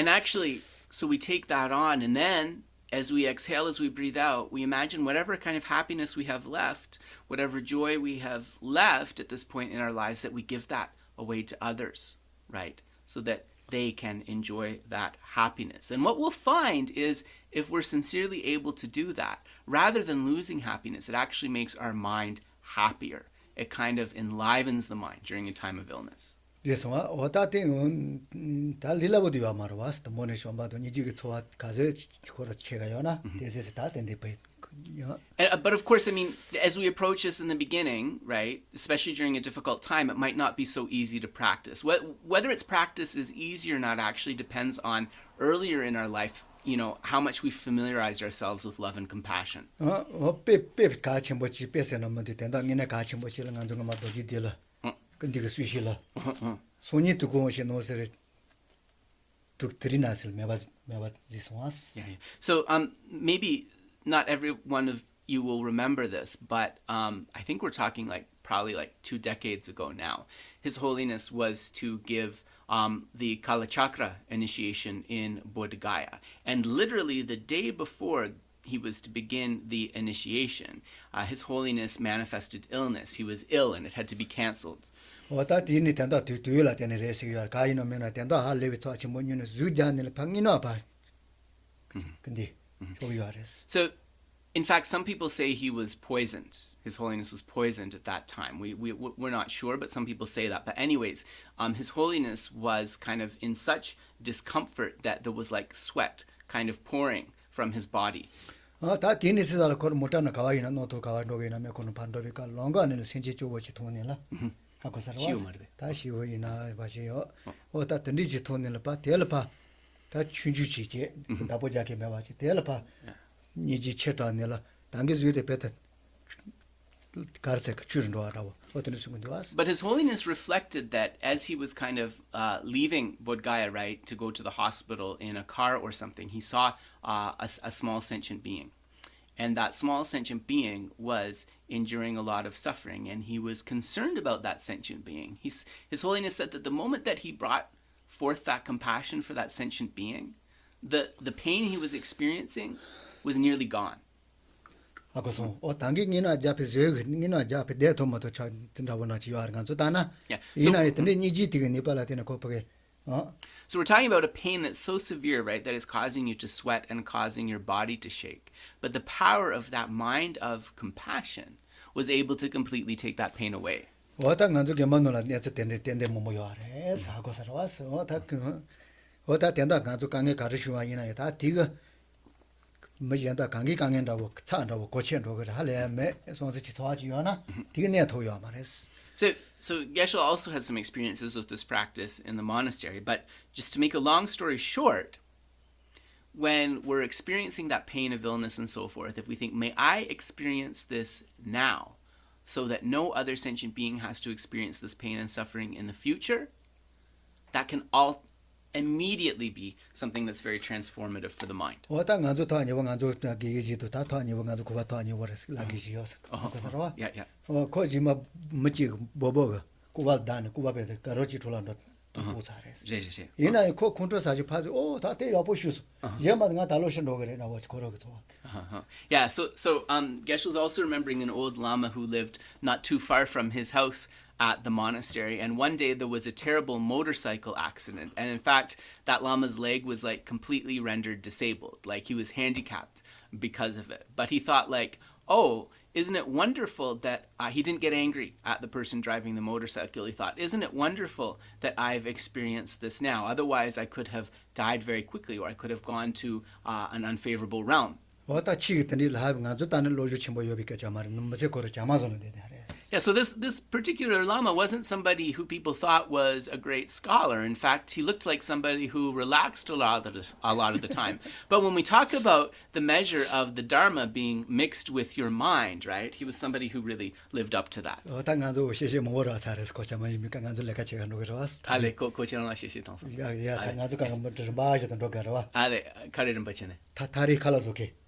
actually, so we take that on, and then as we exhale, as we breathe out, we imagine whatever kind of happiness we have left, whatever joy we have left at this point in our lives, that we give that away to others, right? So that they can enjoy that happiness. And what we'll find is if we're sincerely able to do that, rather than losing happiness, it actually makes our mind happier. It kind of enlivens the mind during a time of illness. 그래서 어따땡은 달릴라고도 말로 왔어. 뭐네 좀 봐도 니지게 좋아 가서 거라 체가요나. 대세서 다 된대 봐. But of course, I mean, as we approach this in the beginning, right, especially during a difficult time, it might not be so easy to practice. Whether its practice is easy or not actually depends on earlier in our life, you know, how much we familiarize ourselves with love and compassion. 빼 같이 뭐지 빼서는 뭐 된다. 니네 같이 뭐지를 간중가 맞도 지딜라. 근데 그 수시라. 손이 두고 오신 옷을 뚝 드리나슬 매바 지송았어. Yeah. So maybe not every one of you will remember this, but I think we're talking like probably like 2 decades ago now. His Holiness was to give the Kalachakra initiation in Bodh Gaya. And literally the day before he was to begin the initiation, His Holiness manifested illness. He was ill and it had to be cancelled. 어따 디니 된다 두유라 되는 레시가 가이노면은 된다 할레비 좋아치 뭐니는 주잔을 방이나 봐. 근데 So, in fact, some people say he was poisoned. His Holiness was poisoned at that time. We're not sure, but some people say that. But anyways, His Holiness was kind of in such discomfort that there was like sweat kind of pouring from his body. 다 디니스달 걸 못하는 가와이나 노토 가와노게나 메코는 반도비가 롱가는 생체 쪽으로 돈이라. 하고 살아. 다시 오이나 봐시요. 어따 던디지 돈을 봐. 대ল파 다 춘주지지 나보자게 매와지 대ল파 니지 쳇다네라 당게 주의대 베트 가르세가 줄은도 알아와 어떤 순간도 왔어. But His Holiness reflected that as he was kind of leaving Bodh Gaya, right, to go to the hospital in a car or something, he saw a small sentient being. And that small sentient being was enduring a lot of suffering, and he was concerned about that sentient being. His Holiness said that the moment that he brought forth that compassion for that sentient being, the pain he was experiencing was nearly gone. 아고서 당기니나 잡에 저기니나 잡에 대토마도 차 된다고나 지와르간 저다나 이나 했더니 니지 되게 네발라테나 코프게 So we're talking about a pain that's so severe, right, that is causing you to sweat and causing your body to shake. But the power of that mind of compassion was able to completely take that pain away. 어따 간주게 만노라 내서 된데 뭐요아래 사고 살아 왔어 어따 된다 간주 강에 가르치와 이나 다 디가 뭐지한다 강기 강연다고 차한다고 고치한다고 그래 할래매 손스치 소화지요나 디가 내 토요 말했어. So Geshe also had some experiences with this practice in the monastery, but just to make a long story short, when we're experiencing that pain of illness and so forth, if we think, may I experience this now so that no other sentient being has to experience this pain and suffering in the future, that can all immediately be something that's very transformative for the mind. Yeah. Yeah, so Geshe was also remembering an old Lama who lived not too far from his house at the monastery, and one day there was a terrible motorcycle accident, and in fact that Lama's leg was like completely rendered disabled, like he was handicapped because of it. But he thought like, oh, isn't it wonderful that he didn't get angry at the person driving the motorcycle. He thought, isn't it wonderful that I've experienced this now? Otherwise I could have died very quickly, or I could have gone to an unfavorable realm. Yeah, so this particular Lama wasn't somebody who people thought was a great scholar. In fact, he looked like somebody who relaxed a lot of the time. But when we talk about the measure of the Dharma being mixed with your mind, right, he was somebody who really lived up to that.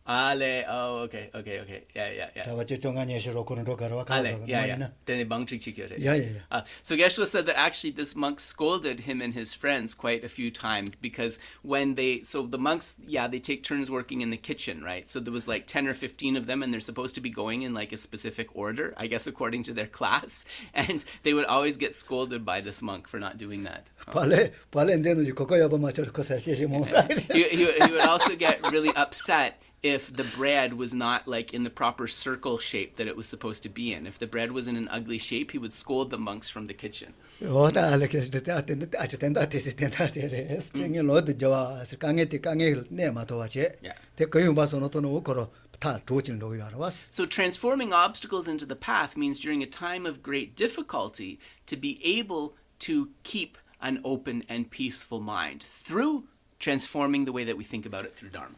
Ale, oh, okay. Yeah. 다와 정한 예시로 그런 로가로 Ale, 가서 yeah. Then the bangchik chikyore. Yeah. So Geshe said that actually this monk scolded him and his friends quite a few times because the monks, they take turns working in the kitchen, right? So there was like 10 or 15 of them and they're supposed to be going in like a specific order, I guess according to their class. And they would always get scolded by this monk for not doing that. 발렌데는 거거야 보면 저렇게 사실이 뭐 He would also get really upset if the bread was not like in the proper circle shape that it was supposed to be in. If the bread was in an ugly shape, he would scold the monks from the kitchen. 오다 알레케스 때 아주 된다 스트링이 로드 좋아 강에 내마도 와제 대 거기 봐서는 또 오거로 다 조진 로요 알아봤어. So transforming obstacles into the path means during a time of great difficulty to be able to keep an open and peaceful mind through transforming the way that we think about it through Dharma.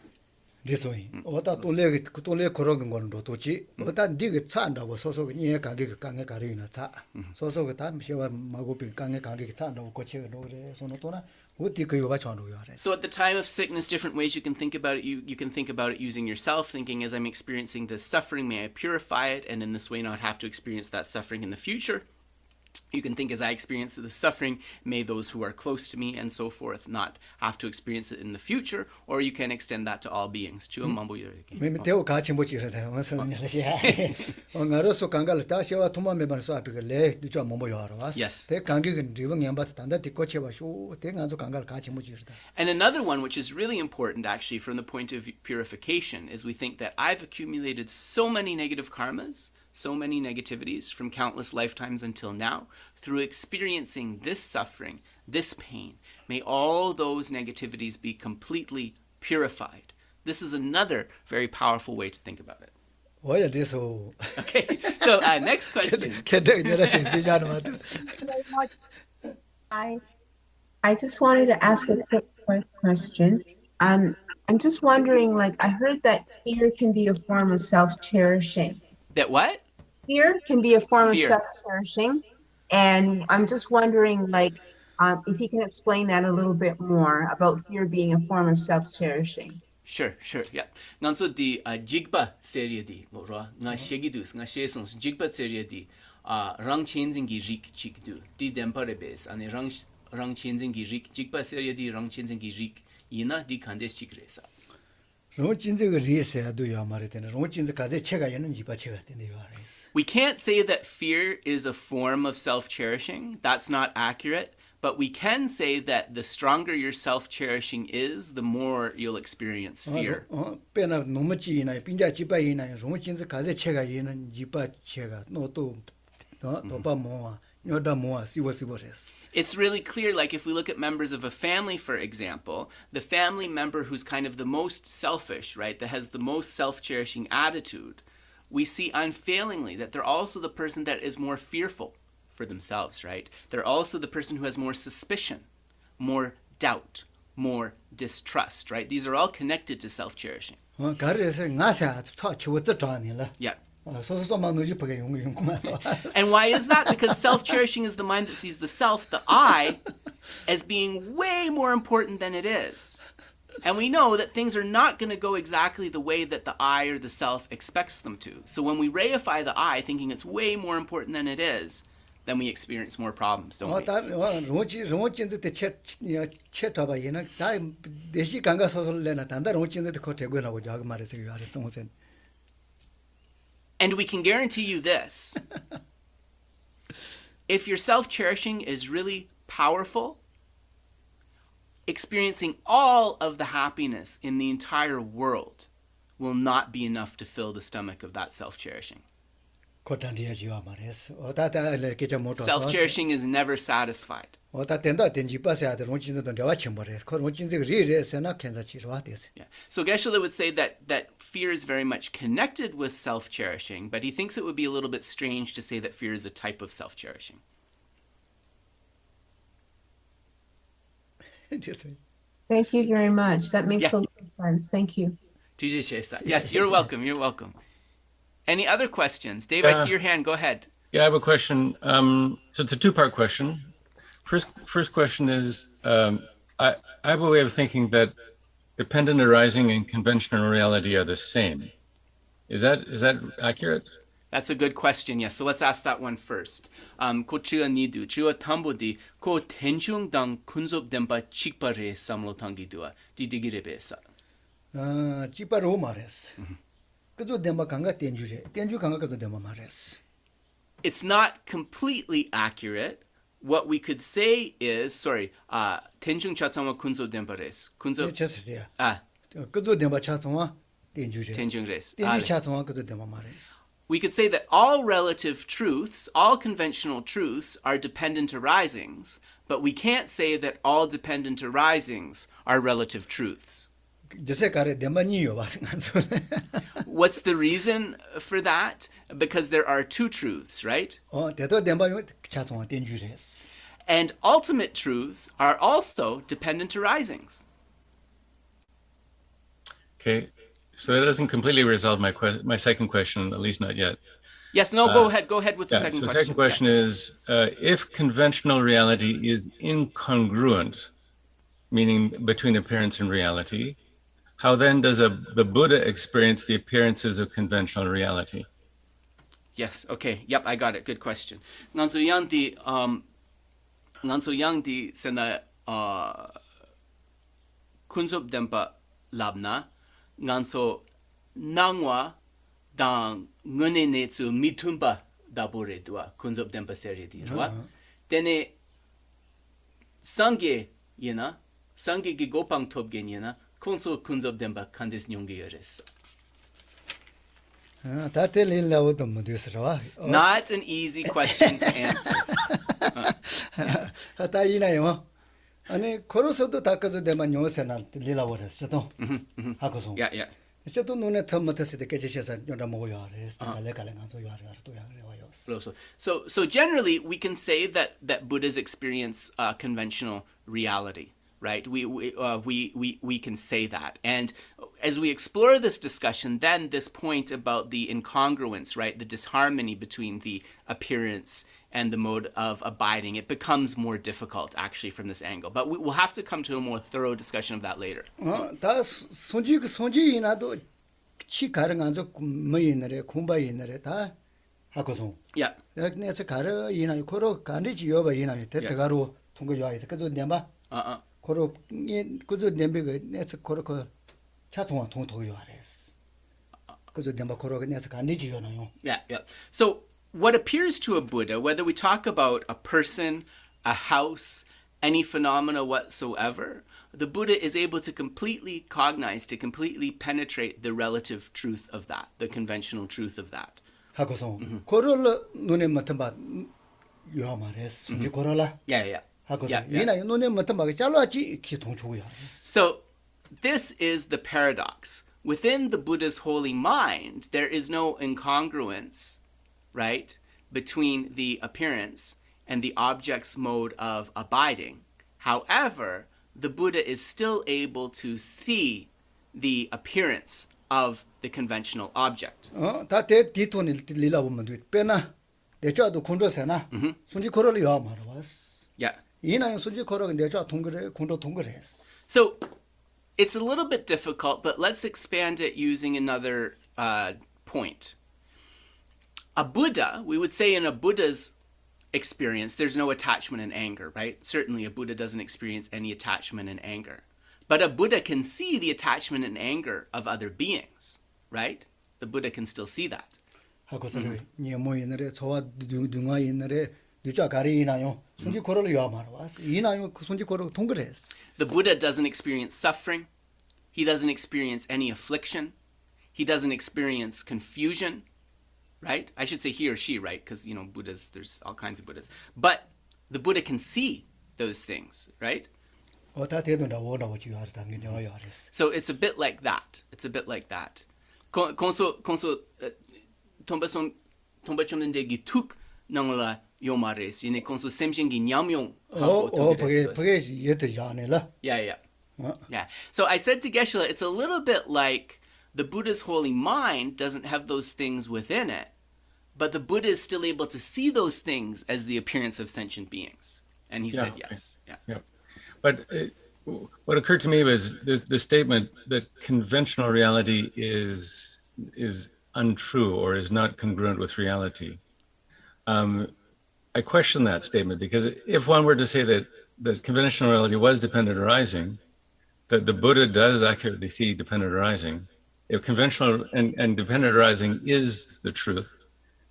리소이 오다 돌레 그런 거는 로도지 오다 네가 차한다고 소소 니 가게 강에 가리나 차 소소 다 시와 마고비 강에 가게 차한다고 고치고 그래 소노도나 어디 그거 봐줘요 알아. So at the time of sickness, different ways you can think about it. You can think about it using yourself, thinking as I'm experiencing this suffering, may I purify it, and in this way not have to experience that suffering in the future. You can think as I experience the suffering, may those who are close to me and so forth not have to experience it in the future, or you can extend that to all beings. 매매 대우 같이 못 지르다. 무슨 일이지? 나로서 강가를 다시와 토마메반서 앞에 레 누저 뭐뭐 하러 왔어. Yes. 대 강기는 리븐 양바트 단다 뒤꼬치 봐쇼. 대간서 강가를 같이 못 지르다. And another one which is really important actually from the point of purification is we think that I've accumulated so many negative karmas, so many negativities from countless lifetimes until now. Through experiencing this suffering, this pain, may all those negativities be completely purified. This is another very powerful way to think about it. 뭐야 돼서. Okay, so next question. I just wanted to ask a quick question. I'm just wondering, like, I heard that fear can be a form of self-cherishing. That what? Fear can be a form Fear. of self-cherishing. And I'm just wondering, like, if you can explain that a little bit more about fear being a form of self-cherishing. Sure, yeah. Nganso di jigba serie di moro nga shegidus nga shesons jigba serie di rang chenzing gi rik chikdu di dempare bes ane rang chenzing gi rik jigba serie di rang chenzing gi rik ina di kandes chikresa. We can't say that fear is a form of self-cherishing. That's not accurate. But we can say that the stronger your self-cherishing is, the more you'll experience fear. It's really clear, like if we look at members of a family, for example, the family member who's kind of the most selfish, right, that has the most self-cherishing attitude, we see unfailingly that they're also the person that is more fearful for themselves, right? They're also the person who has more suspicion, more doubt, more distrust, right? These are all connected to self-cherishing. Yeah. And why is that? Because self-cherishing is the mind that sees the self, the I, as being way more important than it is. And we know that things are not going to go exactly the way that the I or the self expects them to. So when we reify the I, thinking it's way more important than it is, then we experience more problems, don't we? And we can guarantee you this. If your self-cherishing is really powerful, experiencing all of the happiness in the entire world will not be enough to fill the stomach of that self-cherishing. Self-cherishing is never satisfied. Yeah. So Geshe would say that fear is very much connected with self-cherishing, but he thinks it would be a little bit strange to say that fear is a type of self-cherishing. Thank you very much. That makes a lot of sense. Thank you. Yes, you're welcome. You're welcome. Any other questions? Dave, I see your hand. Go ahead. Yeah, I have a question. So it's a two-part question. First question is, I have a way of thinking that dependent arising and conventional reality are the same. Is that accurate? That's a good question. Yes. So let's ask that one first. Ko chiwa nidu, chiwa tambo di ko tenjung dang kunzop dempa chikpare samlo tangi dua di digire besa. 지바로 말했어. 그저 덴바 강가 덴주제. 덴주 강가 그저 덴바 말했어. It's not completely accurate. What we could say is, tenjung chatsama kunzo dempares. Kunzo, 쳤어요. ah, 그저 덴바 차송아 덴주제. tenjung res. 덴주 차송아 그저 덴바 말했어. We could say that all relative truths, all conventional truths are dependent arisings, but we can't say that all dependent arisings are relative truths. 저세 가래 덴바니요 와서 What's the reason for that? Because there are two truths, right? 대도 덴바요 차송아 덴주제스. And ultimate truths are also dependent arisings. Okay, so that doesn't completely resolve my second question, at least not yet. Yes, no, go ahead with the Yeah, second so the question. second question is, if conventional reality is incongruent, meaning between appearance and reality, how then does the Buddha experience the appearances of conventional reality? Yes, okay. Yep, I got it. Good question. Nganso yang di sena kunzop dempa labna nganso nangwa dang ngone netsu mitumba dabore dua kunzop dempa seri di dua. Dene sangye yena sangye gi gopang tobgen yena konso kunzop dempa kandis nyonge yores. 다텔린라고도 못 되서와. Not an easy question to answer. 다 이나요. 아니 코로서도 다까지 되면 요새나 릴라버렸어도. 하고서. Yeah. 저도 눈에 더 못했을 때 깨지셔서 요라 먹어요. 그래서 갈래갈래 가서 요하려 또 요하려. So generally we can say that Buddhas experience conventional reality, right? We can say that. And as we explore this discussion, then this point about the incongruence, right? The disharmony between the appearance and the mode of abiding, it becomes more difficult actually from this angle. But we'll have to come to a more thorough discussion of that later. 다 손지이나도 치 가능한서 뭐 옛날에 공부 옛날에 다 하고서. Yeah. 내가 가르 이나 코로 간디지요 봐 이나 대가로 통고 요하서 그저 내봐. 코로 그저 냄비가 내서 코로 그 차송아 통통요 하래스. 그저 내봐 코로 내서 간디지요나요. Yeah. So what appears to a Buddha, whether we talk about a person, a house, any phenomena whatsoever, the Buddha is able to completely cognize, to completely penetrate the relative truth of that, the conventional truth of that. 하고서 코로를 눈에 맡은 바 요하 말했어. 이제 코로라. Yeah. 하고서 이나 눈에 맡은 바가 잘라지 기통 주고요. So this is the paradox. Within the Buddha's holy mind, there is no incongruence, right, between the appearance and the object's mode of abiding. However, the Buddha is still able to see the appearance of the conventional object. 다대 디톤을 릴라 보면 돼. 빼나. 내줘도 콘도세나. 손지 코로를 요하 말 왔어. Yeah. 이나 손지 코로가 내줘 동그래 콘도 동그래스. So it's a little bit difficult, but let's expand it using another point. A Buddha, we would say in a Buddha's experience, there's no attachment and anger, right? Certainly a Buddha doesn't experience any attachment and anger. But a Buddha can see the attachment and anger of other beings, right? The Buddha can still see that. 하고서 니모 옛날에 저와 누가 옛날에 누자 가리 이나요. 손지 코로를 요하 말 왔어. 이나요 그 손지 코로 동그래스. The Buddha doesn't experience suffering. He doesn't experience any affliction. He doesn't experience confusion, right? I should say he or she, right? Because, Buddhas, there's all kinds of Buddhas. But the Buddha can see those things, right? 다 대도나 원하고 요하 당연히 요하랬어. So it's a bit like that. Konso tomba chomnende gi tuk nangla yomares. Yine konso semshengi nyamyong hago togeres. 그게 얘도 야네라. Yeah. So I said to Geshe, it's a little bit like the Buddha's holy mind doesn't have those things within it, but the Buddha is still able to see those things as the appearance of sentient beings. And he said yes. Yeah. But what occurred to me was the statement that conventional reality is untrue or is not congruent with reality. I question that statement because if one were to say that conventional reality was dependent arising, that the Buddha does accurately see dependent arising. If conventional and dependent arising is the truth,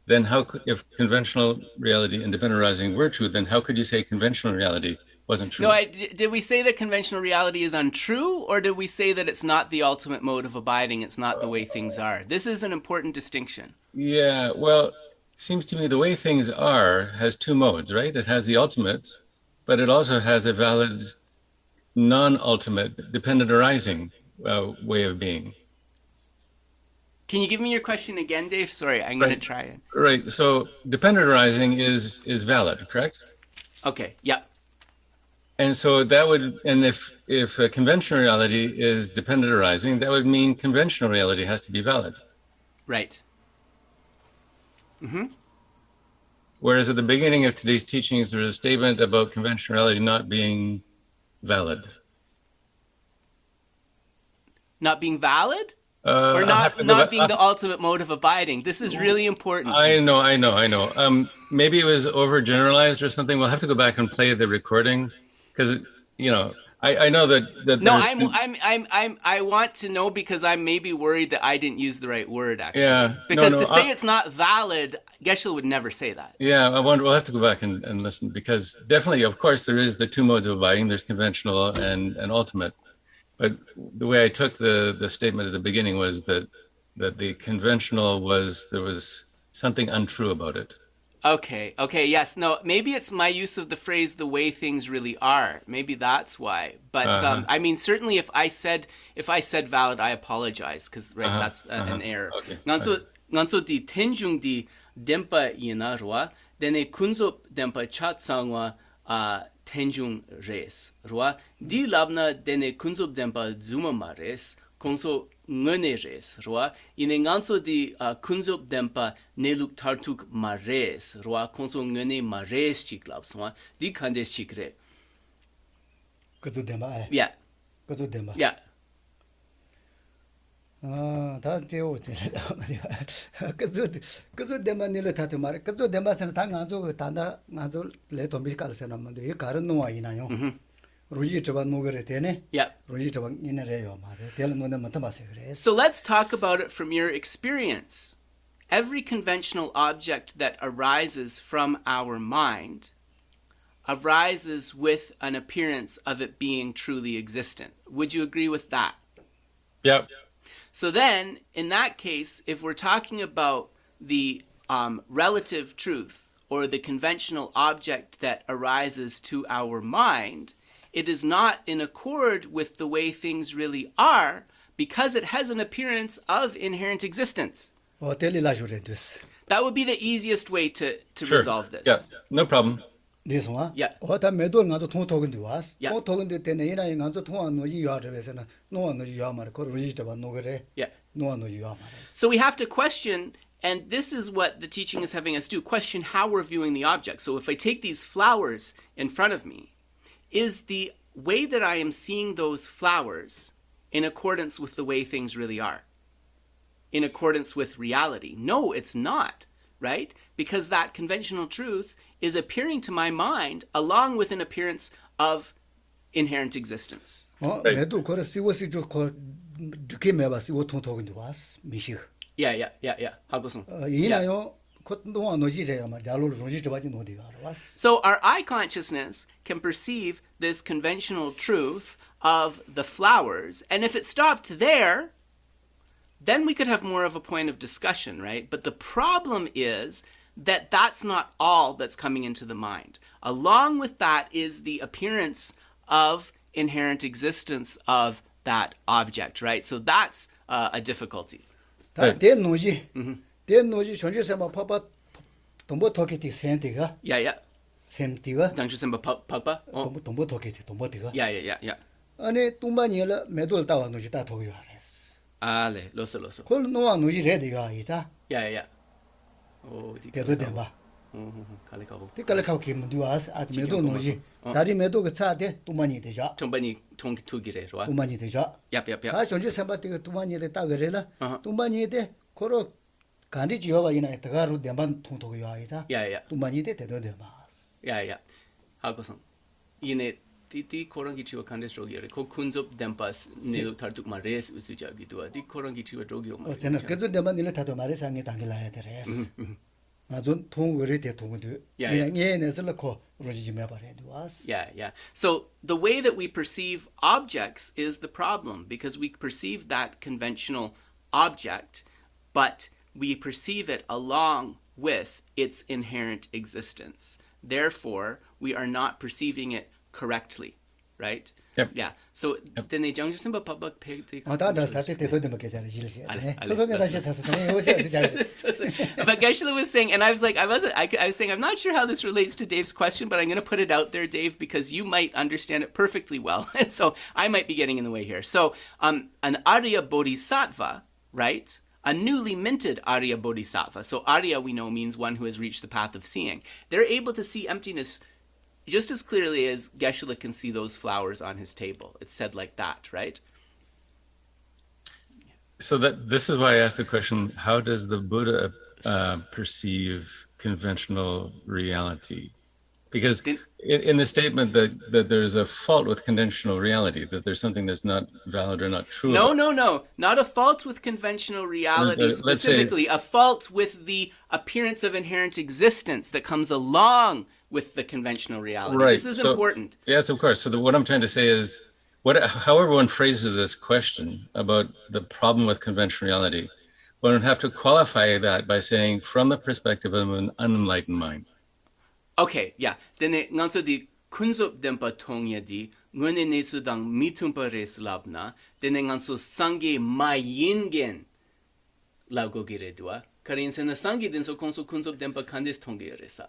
then if conventional reality and dependent arising were true, then how could you say conventional reality wasn't true? No, did we say that conventional reality is untrue, or did we say that it's not the ultimate mode of abiding, it's not the way things are? This is an important distinction. Yeah, well, it seems to me the way things are has two modes, right? It has the ultimate, but it also has a valid non-ultimate dependent arising way of being. Can you give me your question again, Dave? Sorry, I'm going to try it. Right. So dependent arising is valid, correct? Okay. Yeah. And so that would, and if a conventional reality is dependent arising, that would mean conventional reality has to be valid. Right. Mm-hmm. Whereas at the beginning of today's teachings, there's a statement about conventional reality not being valid. Not being valid? Or not being the ultimate mode of abiding. This is really important. I know. Maybe it was overgeneralized or something. We'll have to go back and play the recording because I know that. No, I want to know because I'm maybe worried that I didn't use the right word actually. Yeah. Because to say it's not valid, Geshe would never say that. Yeah, we'll have to go back and listen because definitely, of course, there is the two modes of abiding. There's conventional and ultimate. But the way I took the statement at the beginning was that the conventional there was something untrue about it. Okay, yes. No, maybe it's my use of the phrase "the way things really are." Maybe that's why. But I mean, certainly, if I said valid, I apologize because that's an error. Okay. Nganso di tenjung di dempa yina rwa, dene kunzo dempa chat sangwa tenjung res rwa di labna dene kunzob dempa zuma ma res konso ngene res rwa ine nganso di kunzob dempa neluk tartuk ma res rwa konso ngene ma res chik labswa di kandes chik re 그저 대마. yeah 그저 대마. yeah 다 되어 그저 대만일을 다도 말 그저 대마서는 다 가지고 단다 가지고 레토미 깔세나는데 이 가른 노아 이나요. 로지 저바 노거래 되네. yeah 로지 저바 이네래요 말에. 될 노네 못해 봐서 그래. So let's talk about it from your experience. Every conventional object that arises from our mind arises with an appearance of it being truly existent. Would you agree with that? Yep. So then, in that case, if we're talking about the relative truth or the conventional object that arises to our mind, it is not in accord with the way things really are because it has an appearance of inherent existence. That would be the easiest way to Sure. resolve this. Yeah, no problem. 니송아? Yeah. 어다 매도 가서 통통인데 왔어. Yeah. 통통인데 때는 이나이 가서 통한 노지 요하르에서는 노한 노지 요하마를 거 로지 잡아 노거래. Yeah. 노한 노지 요하마를. So we have to question, and this is what the teaching is having us do, question how we're viewing the object. So if I take these flowers in front of me, is the way that I am seeing those flowers in accordance with the way things really are? In accordance with reality? No, it's not, right? Because that conventional truth is appearing to my mind along with an appearance of inherent existence. 매도 거를 시워시 거 듣게 매봐 시워 통통인데 왔어. 미식. Yeah. 하고선. 이나요 노한 노지래요 말. 자로 로지 잡아지 노디 왔어. So our eye consciousness can perceive this conventional truth of the flowers, and if it stopped there, then we could have more of a point of discussion, right? But the problem is that that's not all that's coming into the mind. Along with that is the appearance of inherent existence of that object, right? So that's a difficulty. 된 노지. 된 노지 전주세마 파파 동보 토끼티 센티가. Yeah. 센티가. 당주sem바 파파? 동보 토끼티 동보티가. Yeah. 아니 뚱바니라 매도를 따와 노지 다 토기 알았어. 로소. 콜 노아 노지 레디가 이자. Yeah. 대도 대봐. 칼리카고. 티깔카고 김두아스 아 메도 노지 다리 메도가 차데 두마니 되자 톰바니 통투기래로. 두마니 되자 얍얍얍. 아 존재 삼바티가 두마니 되다 그래라 어허. 두마니 돼 코로 간디 지어가 이나 다가로 대만 통통이 와이자 야야. 두마니 돼 대도 되마스 야야. 하고선 이네 티 코랑기 치와 칸데스로기래. 코 쿤접 뎀파스 네로 타르뚝마 레스 우수자기도아. 티 코랑기 치와 로기오. 어세나 그저 대만 일을 다도 말에 상에 당길라야 되레스 나존 통거리 대통도 그냥 얘네서 코 로지지 메바레 두아스 Yeah, yeah. So the way that we perceive objects is the problem because we perceive that conventional object, but we perceive it along with its inherent existence. Therefore, we are not perceiving it correctly, right? Yep. Yeah. So then they don't just simple public pay. 아다다 사태 대도 되면 괜찮아 질시 알레, 소소녀라시 사서네 요새 잘 But Geshe was saying, and I was like, I was saying, I'm not sure how this relates to Dave's question, but I'm going to put it out there, Dave, because you might understand it perfectly well. And so I might be getting in the way here. So an Arya Bodhisattva, right? A newly minted Arya Bodhisattva. So Arya, we know, means one who has reached the path of seeing. They're able to see emptiness just as clearly as Geshe can see those flowers on his table. It's said like that, right? So that this is why I asked the question: how does the Buddha perceive conventional reality? Because in the statement that there's a fault with conventional reality, that there's something that's not valid or not true. No, not a fault with conventional reality Let's say- specifically, a fault with the appearance of inherent existence that comes along with the conventional reality. Right. This is So- important. Yes, of course. So what I'm trying to say is, however one phrases this question about the problem with conventional reality, one would have to qualify that by saying from the perspective of an unenlightened mind. Okay, yeah. Then nganso di kunzop dempa tongya di ngone nesu dang mitumpa res labna, then nganso sange mayingen lago gire dua. Karin sena sange den so konso kunzop dempa kandes tongge resa.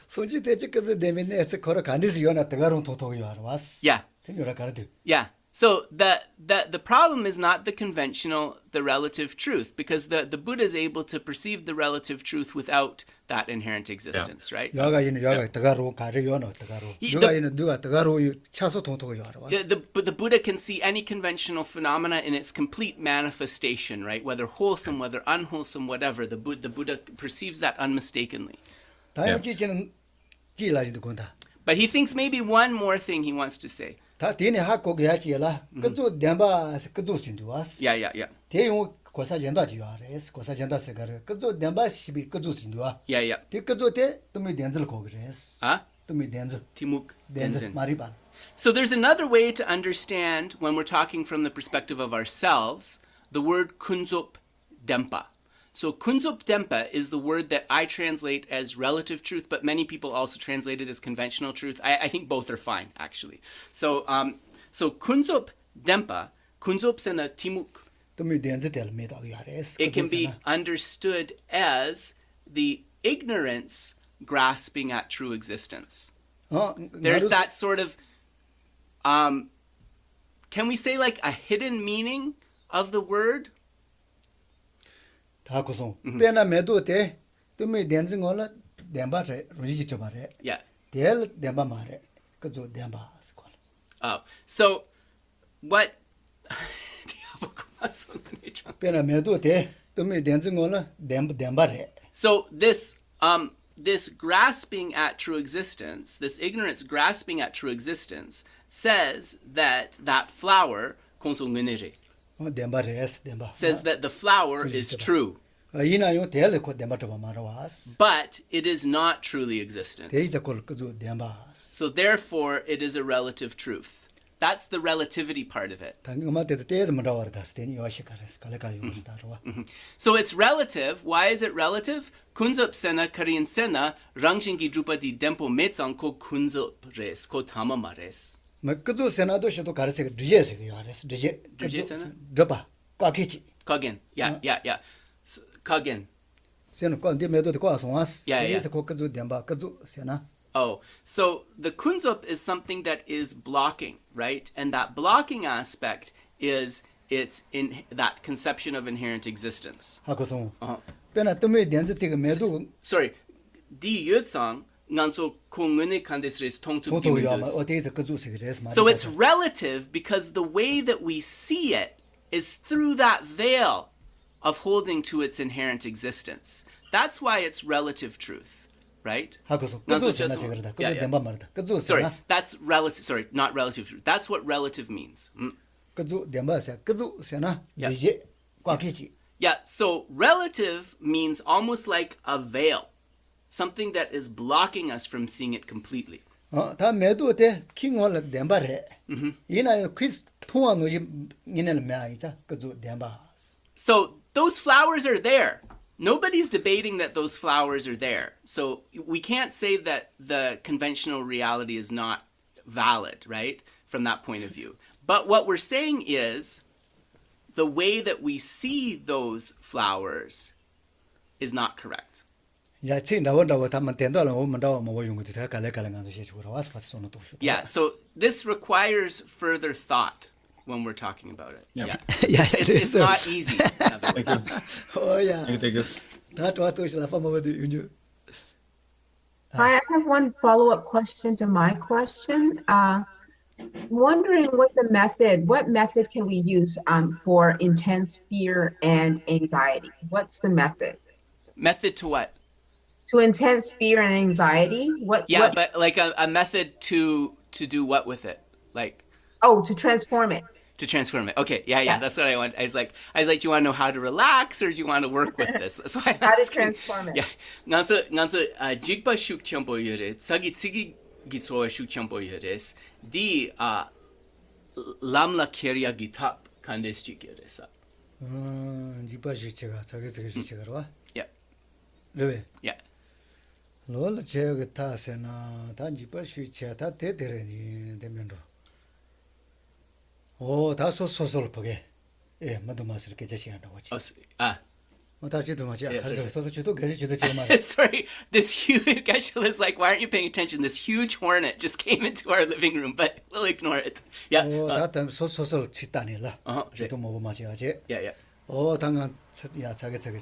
손지 대체 그저 되면네 해서 걸어 간디스 요나 뜨가롱 토토기 와라 왔어 Yeah. 되뇨라 가르드 Yeah. So the problem is not the conventional, the relative truth, because the Buddha is able to perceive the relative truth without that inherent existence, right? 요가 있는 요가 뜨가롱 가르 요나 뜨가롱 요가 있는 누가 뜨가롱 차소 토토기 와라 왔어 The Buddha can see any conventional phenomena in its complete manifestation, right? Whether wholesome, whether unwholesome, whatever. The Buddha perceives that unmistakably. 다음 지지는 지라지도 건다 But he thinks maybe one more thing he wants to say. 다 되네 학고 야지라 그저 덴바 그저 신도 왔어 Yeah. 대용 고사 전다 지와레스 고사 전다 세가르 그저 덴바 시비 그저 신도 와 Yeah. 대 그저 때 또미 덴절 고그레스 Huh? 또미 덴절 Timuk 덴절 Denzin. 마리반 So there's another way to understand when we're talking from the perspective of ourselves, the word kunzop dempa. So kunzop dempa is the word that I translate as relative truth, but many people also translate it as conventional truth. I think both are fine, actually. So kunzop dempa, kunzop sena timuk, 또미 덴절 될 메다기 야레스 it can be understood as the ignorance grasping at true existence. There's that sort of, can we say like a hidden meaning of the word? 다 고송 빼나 매도 때 또미 덴진 걸라 덴바레 루지지 좀 말해 Yeah. 델 덴바 말해 그저 덴바 스콜 Oh, so what? 빼나 매도 때 또미 덴진 걸라 덴바레 So this this grasping at true existence, this ignorance grasping at true existence, says that flower 덴바레스 덴바 says that the flower is true, 이나요 델 코 덴바 좀 말아와스 but it is not truly existent. 대이자 콜 그저 덴바 So therefore, it is a relative truth. That's the relativity part of it. 당금마데도 때에서 말아와다 스테니 요시카레스 칼레카 요르다로와 So it's relative. Why is it relative? Kunzop sena karin sena rangshingi drupa di dempo metsang ko kunzop res ko tamamares. 뭐 그저 세나도 시도 가르세 드제스 요레스 드제 드제 세나? 드바 꽉키치 Kagen. Yeah. Kagen. 세는 ቋ데 매도도 ቋ서 와스 Yeah. 그래서 그 그저 덴바 그저 세나 Oh, so the kunzop is something that is blocking, right? And that blocking aspect is it's in that conception of inherent existence. 하고서 Uh-huh. 배나 뜸에 된즈티가 매도 Sorry, di yutsang nganso kungune kandesres tongtu 도도야 bimendus. 어디에서 그 주식이래서 So it's relative because the way that we see it is through that veil of holding to its inherent existence. That's why it's relative truth, right? 하고서 그 난소 주식이나 죄송- 그러다. Yeah, 그게 yeah. 된바 말이다. 그 Sorry, 주식이나 that's relative. Sorry, not relative truth. That's what relative means. 그주 된바세 그 주식이나 Yeah. 이제 꽉이지. Yeah, so relative means almost like a veil, something that is blocking us from seeing it completely. 다 매도 때 킹월 된바래. 이나 퀴즈 통화 노지 이내를 매이자 그주 된바. So those flowers are there. Nobody's debating that those flowers are there. So we can't say that the conventional reality is not valid, right? From that point of view. But what we're saying is the way that we see those flowers is not correct. 야, 치 나온다고 다만 된다는 오면다고 뭐用것도 다 갈래갈래 가서 시주로 와서 봐서 손을 또. Yeah, so this requires further thought when we're talking about it. Yeah. Yeah. 야, It's not easy, in other words. 어야. Thank you. 다 도와도시라 파먹어도 윤주. I have one follow-up question to my question. Wondering what method can we use for intense fear and anxiety? What's the method? Method to what? To intense fear and anxiety? Yeah, but like a method to do what with it? Like to transform it. to transform it. Okay, yeah, Yeah. that's what I want. I was like, do you want to know how to relax or do you want to work with this? That's why I'm How to asking. transform it. Yeah, nganso jigba shuk champo yore, tsagi tsigi gitso shuk champo yore, di lamla keria gitap kandes chikere sa. 니바시 제가 자기 제가 와. Yeah, 왜? yeah. 롤 제가 타세나 다 니바시 제가 대대래니 되면도. 다 소소설 보게. 예, 모두 맛을 이렇게 제시한다고 하지. 다시 또 맞지. Yeah, 가서 sorry. 소소 주도 계시 주도 제일 말. Sorry, this huge Geshe is like, why aren't you paying attention? This huge hornet just came into our living room, but we'll ignore it. Yeah. 다 소소설 치다니라. Uh-huh, 주도 뭐 맞지 하지. Yeah. 당한 야 자기 저기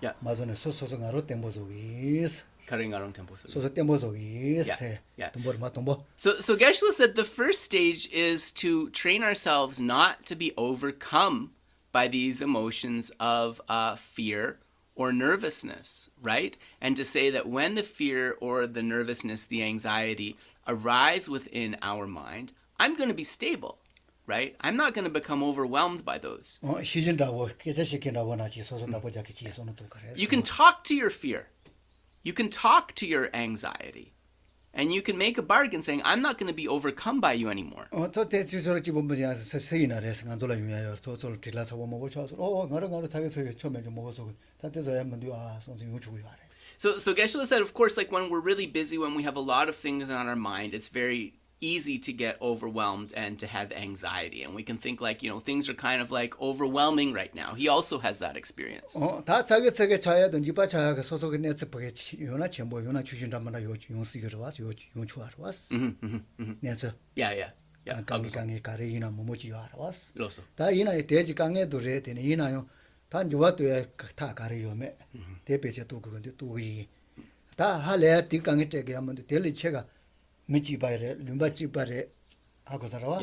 Yeah. 마전에 소소서 가로 템보속이스. Karingarong tempo. 소소 템보속이스. Yeah. 동보. So Geshe said the first stage is to train ourselves not to be overcome by these emotions of fear or nervousness, right? And to say that when the fear or the nervousness, the anxiety arise within our mind, I'm going to be stable, right? I'm not going to become overwhelmed by those. 시즌다고 계제시킨다고 나지 소소다 보자기 지소는 또 그래. You can talk to your fear. You can talk to your anxiety. And you can make a bargain saying, I'm not going to be overcome by you anymore. 저 대주소를 집은 뭐냐 서서히나래서 안 돌아 유야요. 저절 딜라서 뭐 먹을 쳐서 나를 자기서 처음에 좀 먹어서 다때서 한번 선생 유주고 말해. So Geshe said, of course, like when we're really busy, when we have a lot of things on our mind, it's very easy to get overwhelmed and to have anxiety. And we can think like, things are kind of like overwhelming right now. He also has that experience. 다 자기 책에 자야든지 바차가 소속의 네트워크에 요나 전부 요나 주신다면 요 용식으로 와서 요 용추하러 왔어. 네서 Yeah. 강에 가리나 뭐뭐지 하러 왔어. Loso. 다 이나에 대지 강에 도래 되네 이나요. 다 좋아도야 다 가리요매. 대배제 또 그건데 또이 다 할래 뒷강에 째게 하면 될 체가 미치바래 림바치바래 하고 살아와.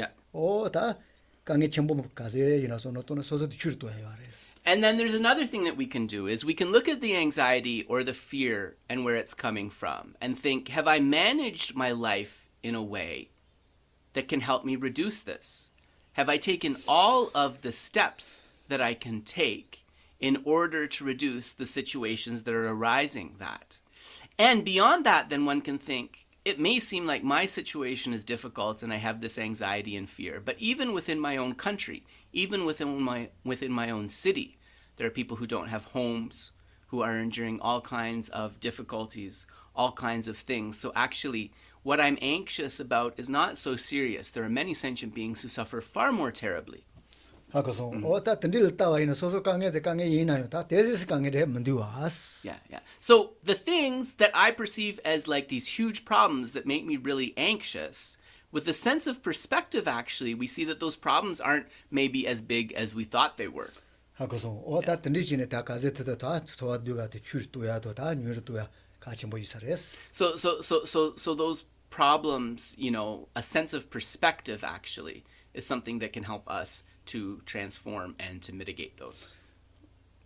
다 강에 전부 가세 이나서 또는 소소도 줄도 해요 알았어. And then there's another thing that we can do is we can look at the anxiety or the fear and where it's coming from and think, have I managed my life in a way that can help me reduce this? Have I taken all of the steps that I can take in order to reduce the situations that are arising that? And beyond that, then one can think, it may seem like my situation is difficult and I have this anxiety and fear, but even within my own country, even within my own city, there are people who don't have homes, who are enduring all kinds of difficulties, all kinds of things. So actually, what I'm anxious about is not so serious. There are many sentient beings who suffer far more terribly. 하고서 다 던질 따와 있는 소소 강에 강에 이나요. 다 대지스 강에 문디와스. Yeah. So the things that I perceive as like these huge problems that make me really anxious, with a sense of perspective, actually, we see that those problems aren't maybe as big as we thought they were. 하고서 어다 던지지네 다 가제트도 다 도와두가 출도야도 다 뉴르도야 같이 뭐 이사레스. So those problems, you know, a sense of perspective actually is something that can help us to transform and to mitigate those.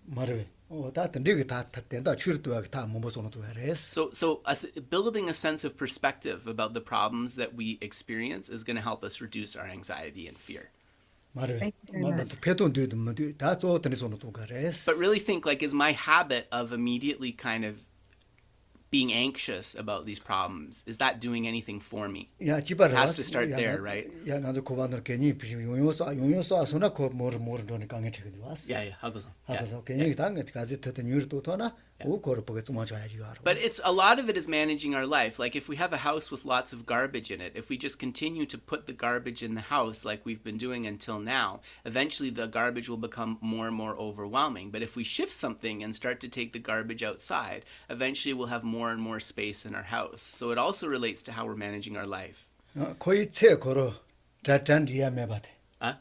말해. 다 던지게 다 된다 출도야 다 뭐뭐서도 해레스. So building a sense of perspective about the problems that we experience is going to help us reduce our anxiety and fear. 말해. Thank you very much. 배도도 뭐다 던지서도 가레스. But really think, like, is my habit of immediately kind of being anxious about these problems, is that doing anything for me? 야, 지바라. Has to start there, right? 야, 나도 고반도 괜히 비심 용요소 아소나 거 뭐를 강에 되게 왔어. Yeah, 하고서. 하고서 괜히 당에 가제트 뉴르도 토나 오 거를 보게 좀 맞아야지 알아. But it's a lot of it is managing our life. Like if we have a house with lots of garbage in it, if we just continue to put the garbage in the house like we've been doing until now, eventually the garbage will become more and more overwhelming. But if we shift something and start to take the garbage outside, eventually we'll have more and more space in our house. So it also relates to how we're managing our life. 거의 체 걸어. 다단디야 메바데. 아?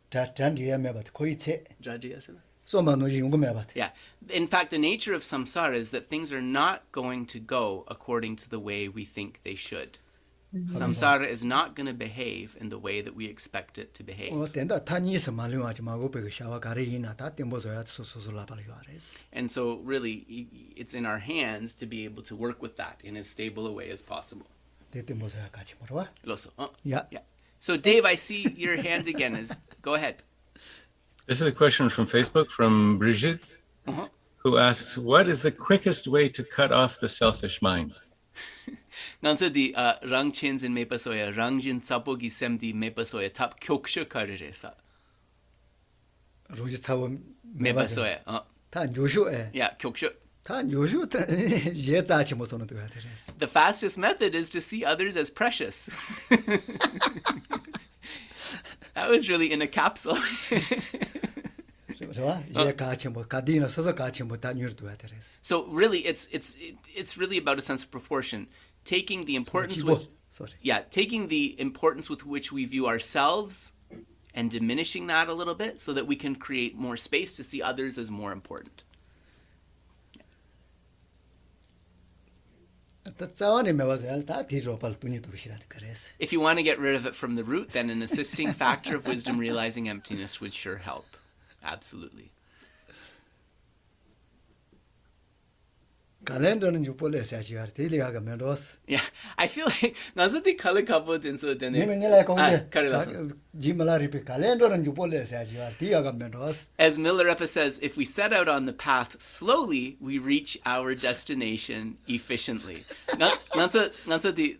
다단디야 메바데. 거의 체. Jajiyasana? 소만노 연구 메바데. Yeah. In fact, the nature of samsara is that things are not going to go according to the way we think they should. Samsara is not going to behave in the way that we expect it to behave. 된다 타니스 말려하지 마고 베그 샤와 가리이나 다 템보서야 소소소라 발요아레스. And so really it's in our hands to be able to work with that in as stable a way as possible. 템보서야 같이 물어봐. Loso. 야. Yeah. So Dave, I see your hands again. Go ahead. This is a question from Facebook from Brigitte, who asks, what is the quickest way to cut off the selfish mind? Nansa di rang chensin mepasoya rangjin tsapogi semdi mepasoya tap kyoksho kareresa. 로지 차고 Mepasoya. 다 요쇼에. Yeah, kyoksho. 다 요쇼 예자치 못서는 도야 되레스. The fastest method is to see others as precious. That was really in a capsule. So really, it's really about a sense of proportion, taking the importance with taking the importance with which we view ourselves and diminishing that a little bit, so that we can create more space to see others as more important. If you want to get rid of it from the root, then an assisting factor of wisdom realizing emptiness would sure help. Absolutely. calendar 유폴레스 아시아 데일리가 면도스. Yeah, I feel like 나서디 칼레 카보든 소데네. 네명이라 공게. 카레라서. 지말라리피 calendar 유폴레스 아시아 디아가 면도스. As Milarepa says, if we set out on the path slowly, we reach our destination efficiently. 나서디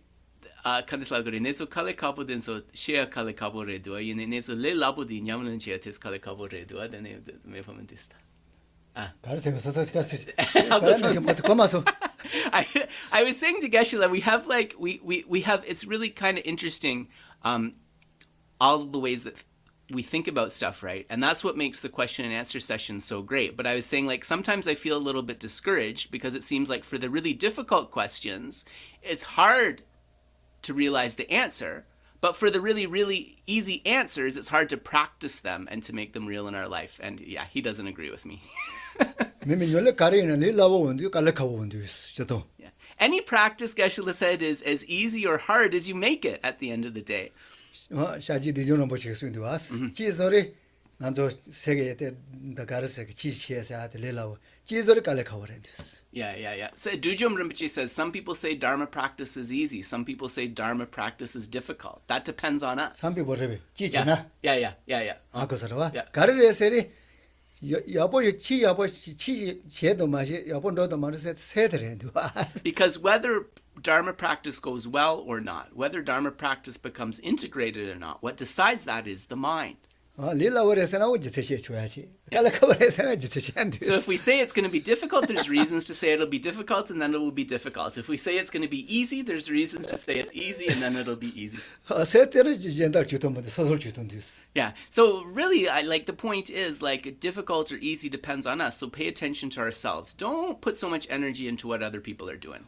kandislagori neso kale kapo denso share kale kapo redua yene neso le labo di nyamlen chia tes kale kapo redua dene me famentista. 가르세가 서서스까지. I was saying to Geshe that we have like we have, it's really kind of interesting all the ways that we think about stuff, right? And that's what makes the question and answer session so great. But I was saying, like, sometimes I feel a little bit discouraged because it seems like for the really difficult questions, it's hard to realize the answer. But for the really, really easy answers, it's hard to practice them and to make them real in our life. And yeah, he doesn't agree with me. Yeah. Any practice, Geshe said, is as easy or hard as you make it at the end of the day. Yeah. So Dujom Rinpoche says, some people say Dharma practice is easy. Some people say Dharma practice is difficult. That depends on us. Some people Yeah. Because whether Dharma practice goes well or not, whether Dharma practice becomes integrated or not, what decides that is the mind. So if we say it's going to be difficult, there's reasons to say it'll be difficult, and then it will be difficult. If we say it's going to be easy, there's reasons to say it's easy, and then it'll be easy. Yeah. So really, the point is, like, difficult or easy depends on us. So pay attention to ourselves. Don't put so much energy into what other people are doing.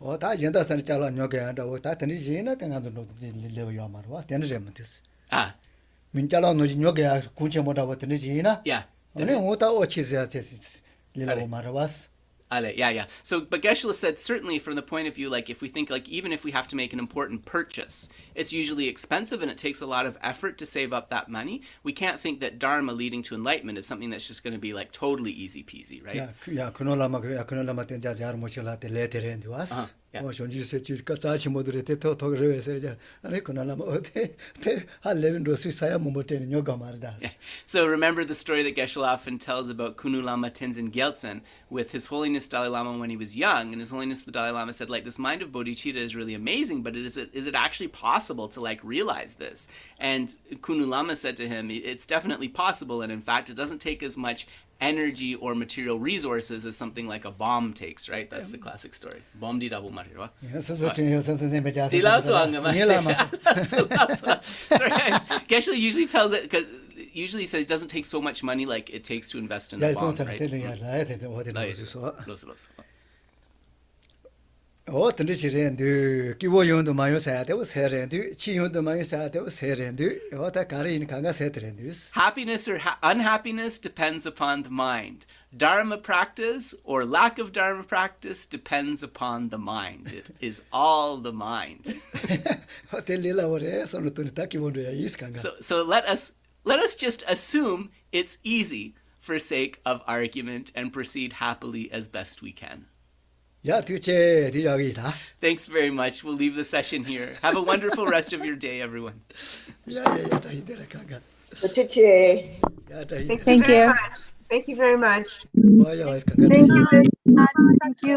Yeah. 아니 오다 오치자 제시 리라고 말아봤어. Yeah. So, but Geshe said certainly from the point of view, like if we think like even if we have to make an important purchase, it's usually expensive and it takes a lot of effort to save up that money. We can't think that Dharma leading to enlightenment is something that's just going to be like totally easy peasy, right? 야 그놈라마 그놈라마 된자자를 모실라테 레테렌드 왔어. 존지세 주가 자치 모드레 테토 토그레세자 아니 그놈라마 어때 할레빈 로스사야 모모테는 요가 말다. So remember the story that Geshe often tells about Kunu Lama Tenzin Gyaltsen with His Holiness Dalai Lama when he was young, and His Holiness the Dalai Lama said, like, this mind of bodhicitta is really amazing, but is it actually possible to like realize this? And Kunu Lama said to him, it's definitely possible, and in fact it doesn't take as much energy or material resources as something like a bomb takes, right? That's the classic story. Bomb di dabu marirwa. Sorry guys, Geshe usually tells it because usually says it doesn't take so much money like it takes to invest in a bomb, right? Happiness or unhappiness depends upon the mind. Dharma practice or lack of Dharma practice depends upon the mind. It is all the mind. So let us just assume it's easy for sake of argument and proceed happily as best we can. Thanks very much. We'll leave the session here. Have a wonderful rest of your day, everyone. Thank Thank you. Thank you very much. Thank you. Thank you.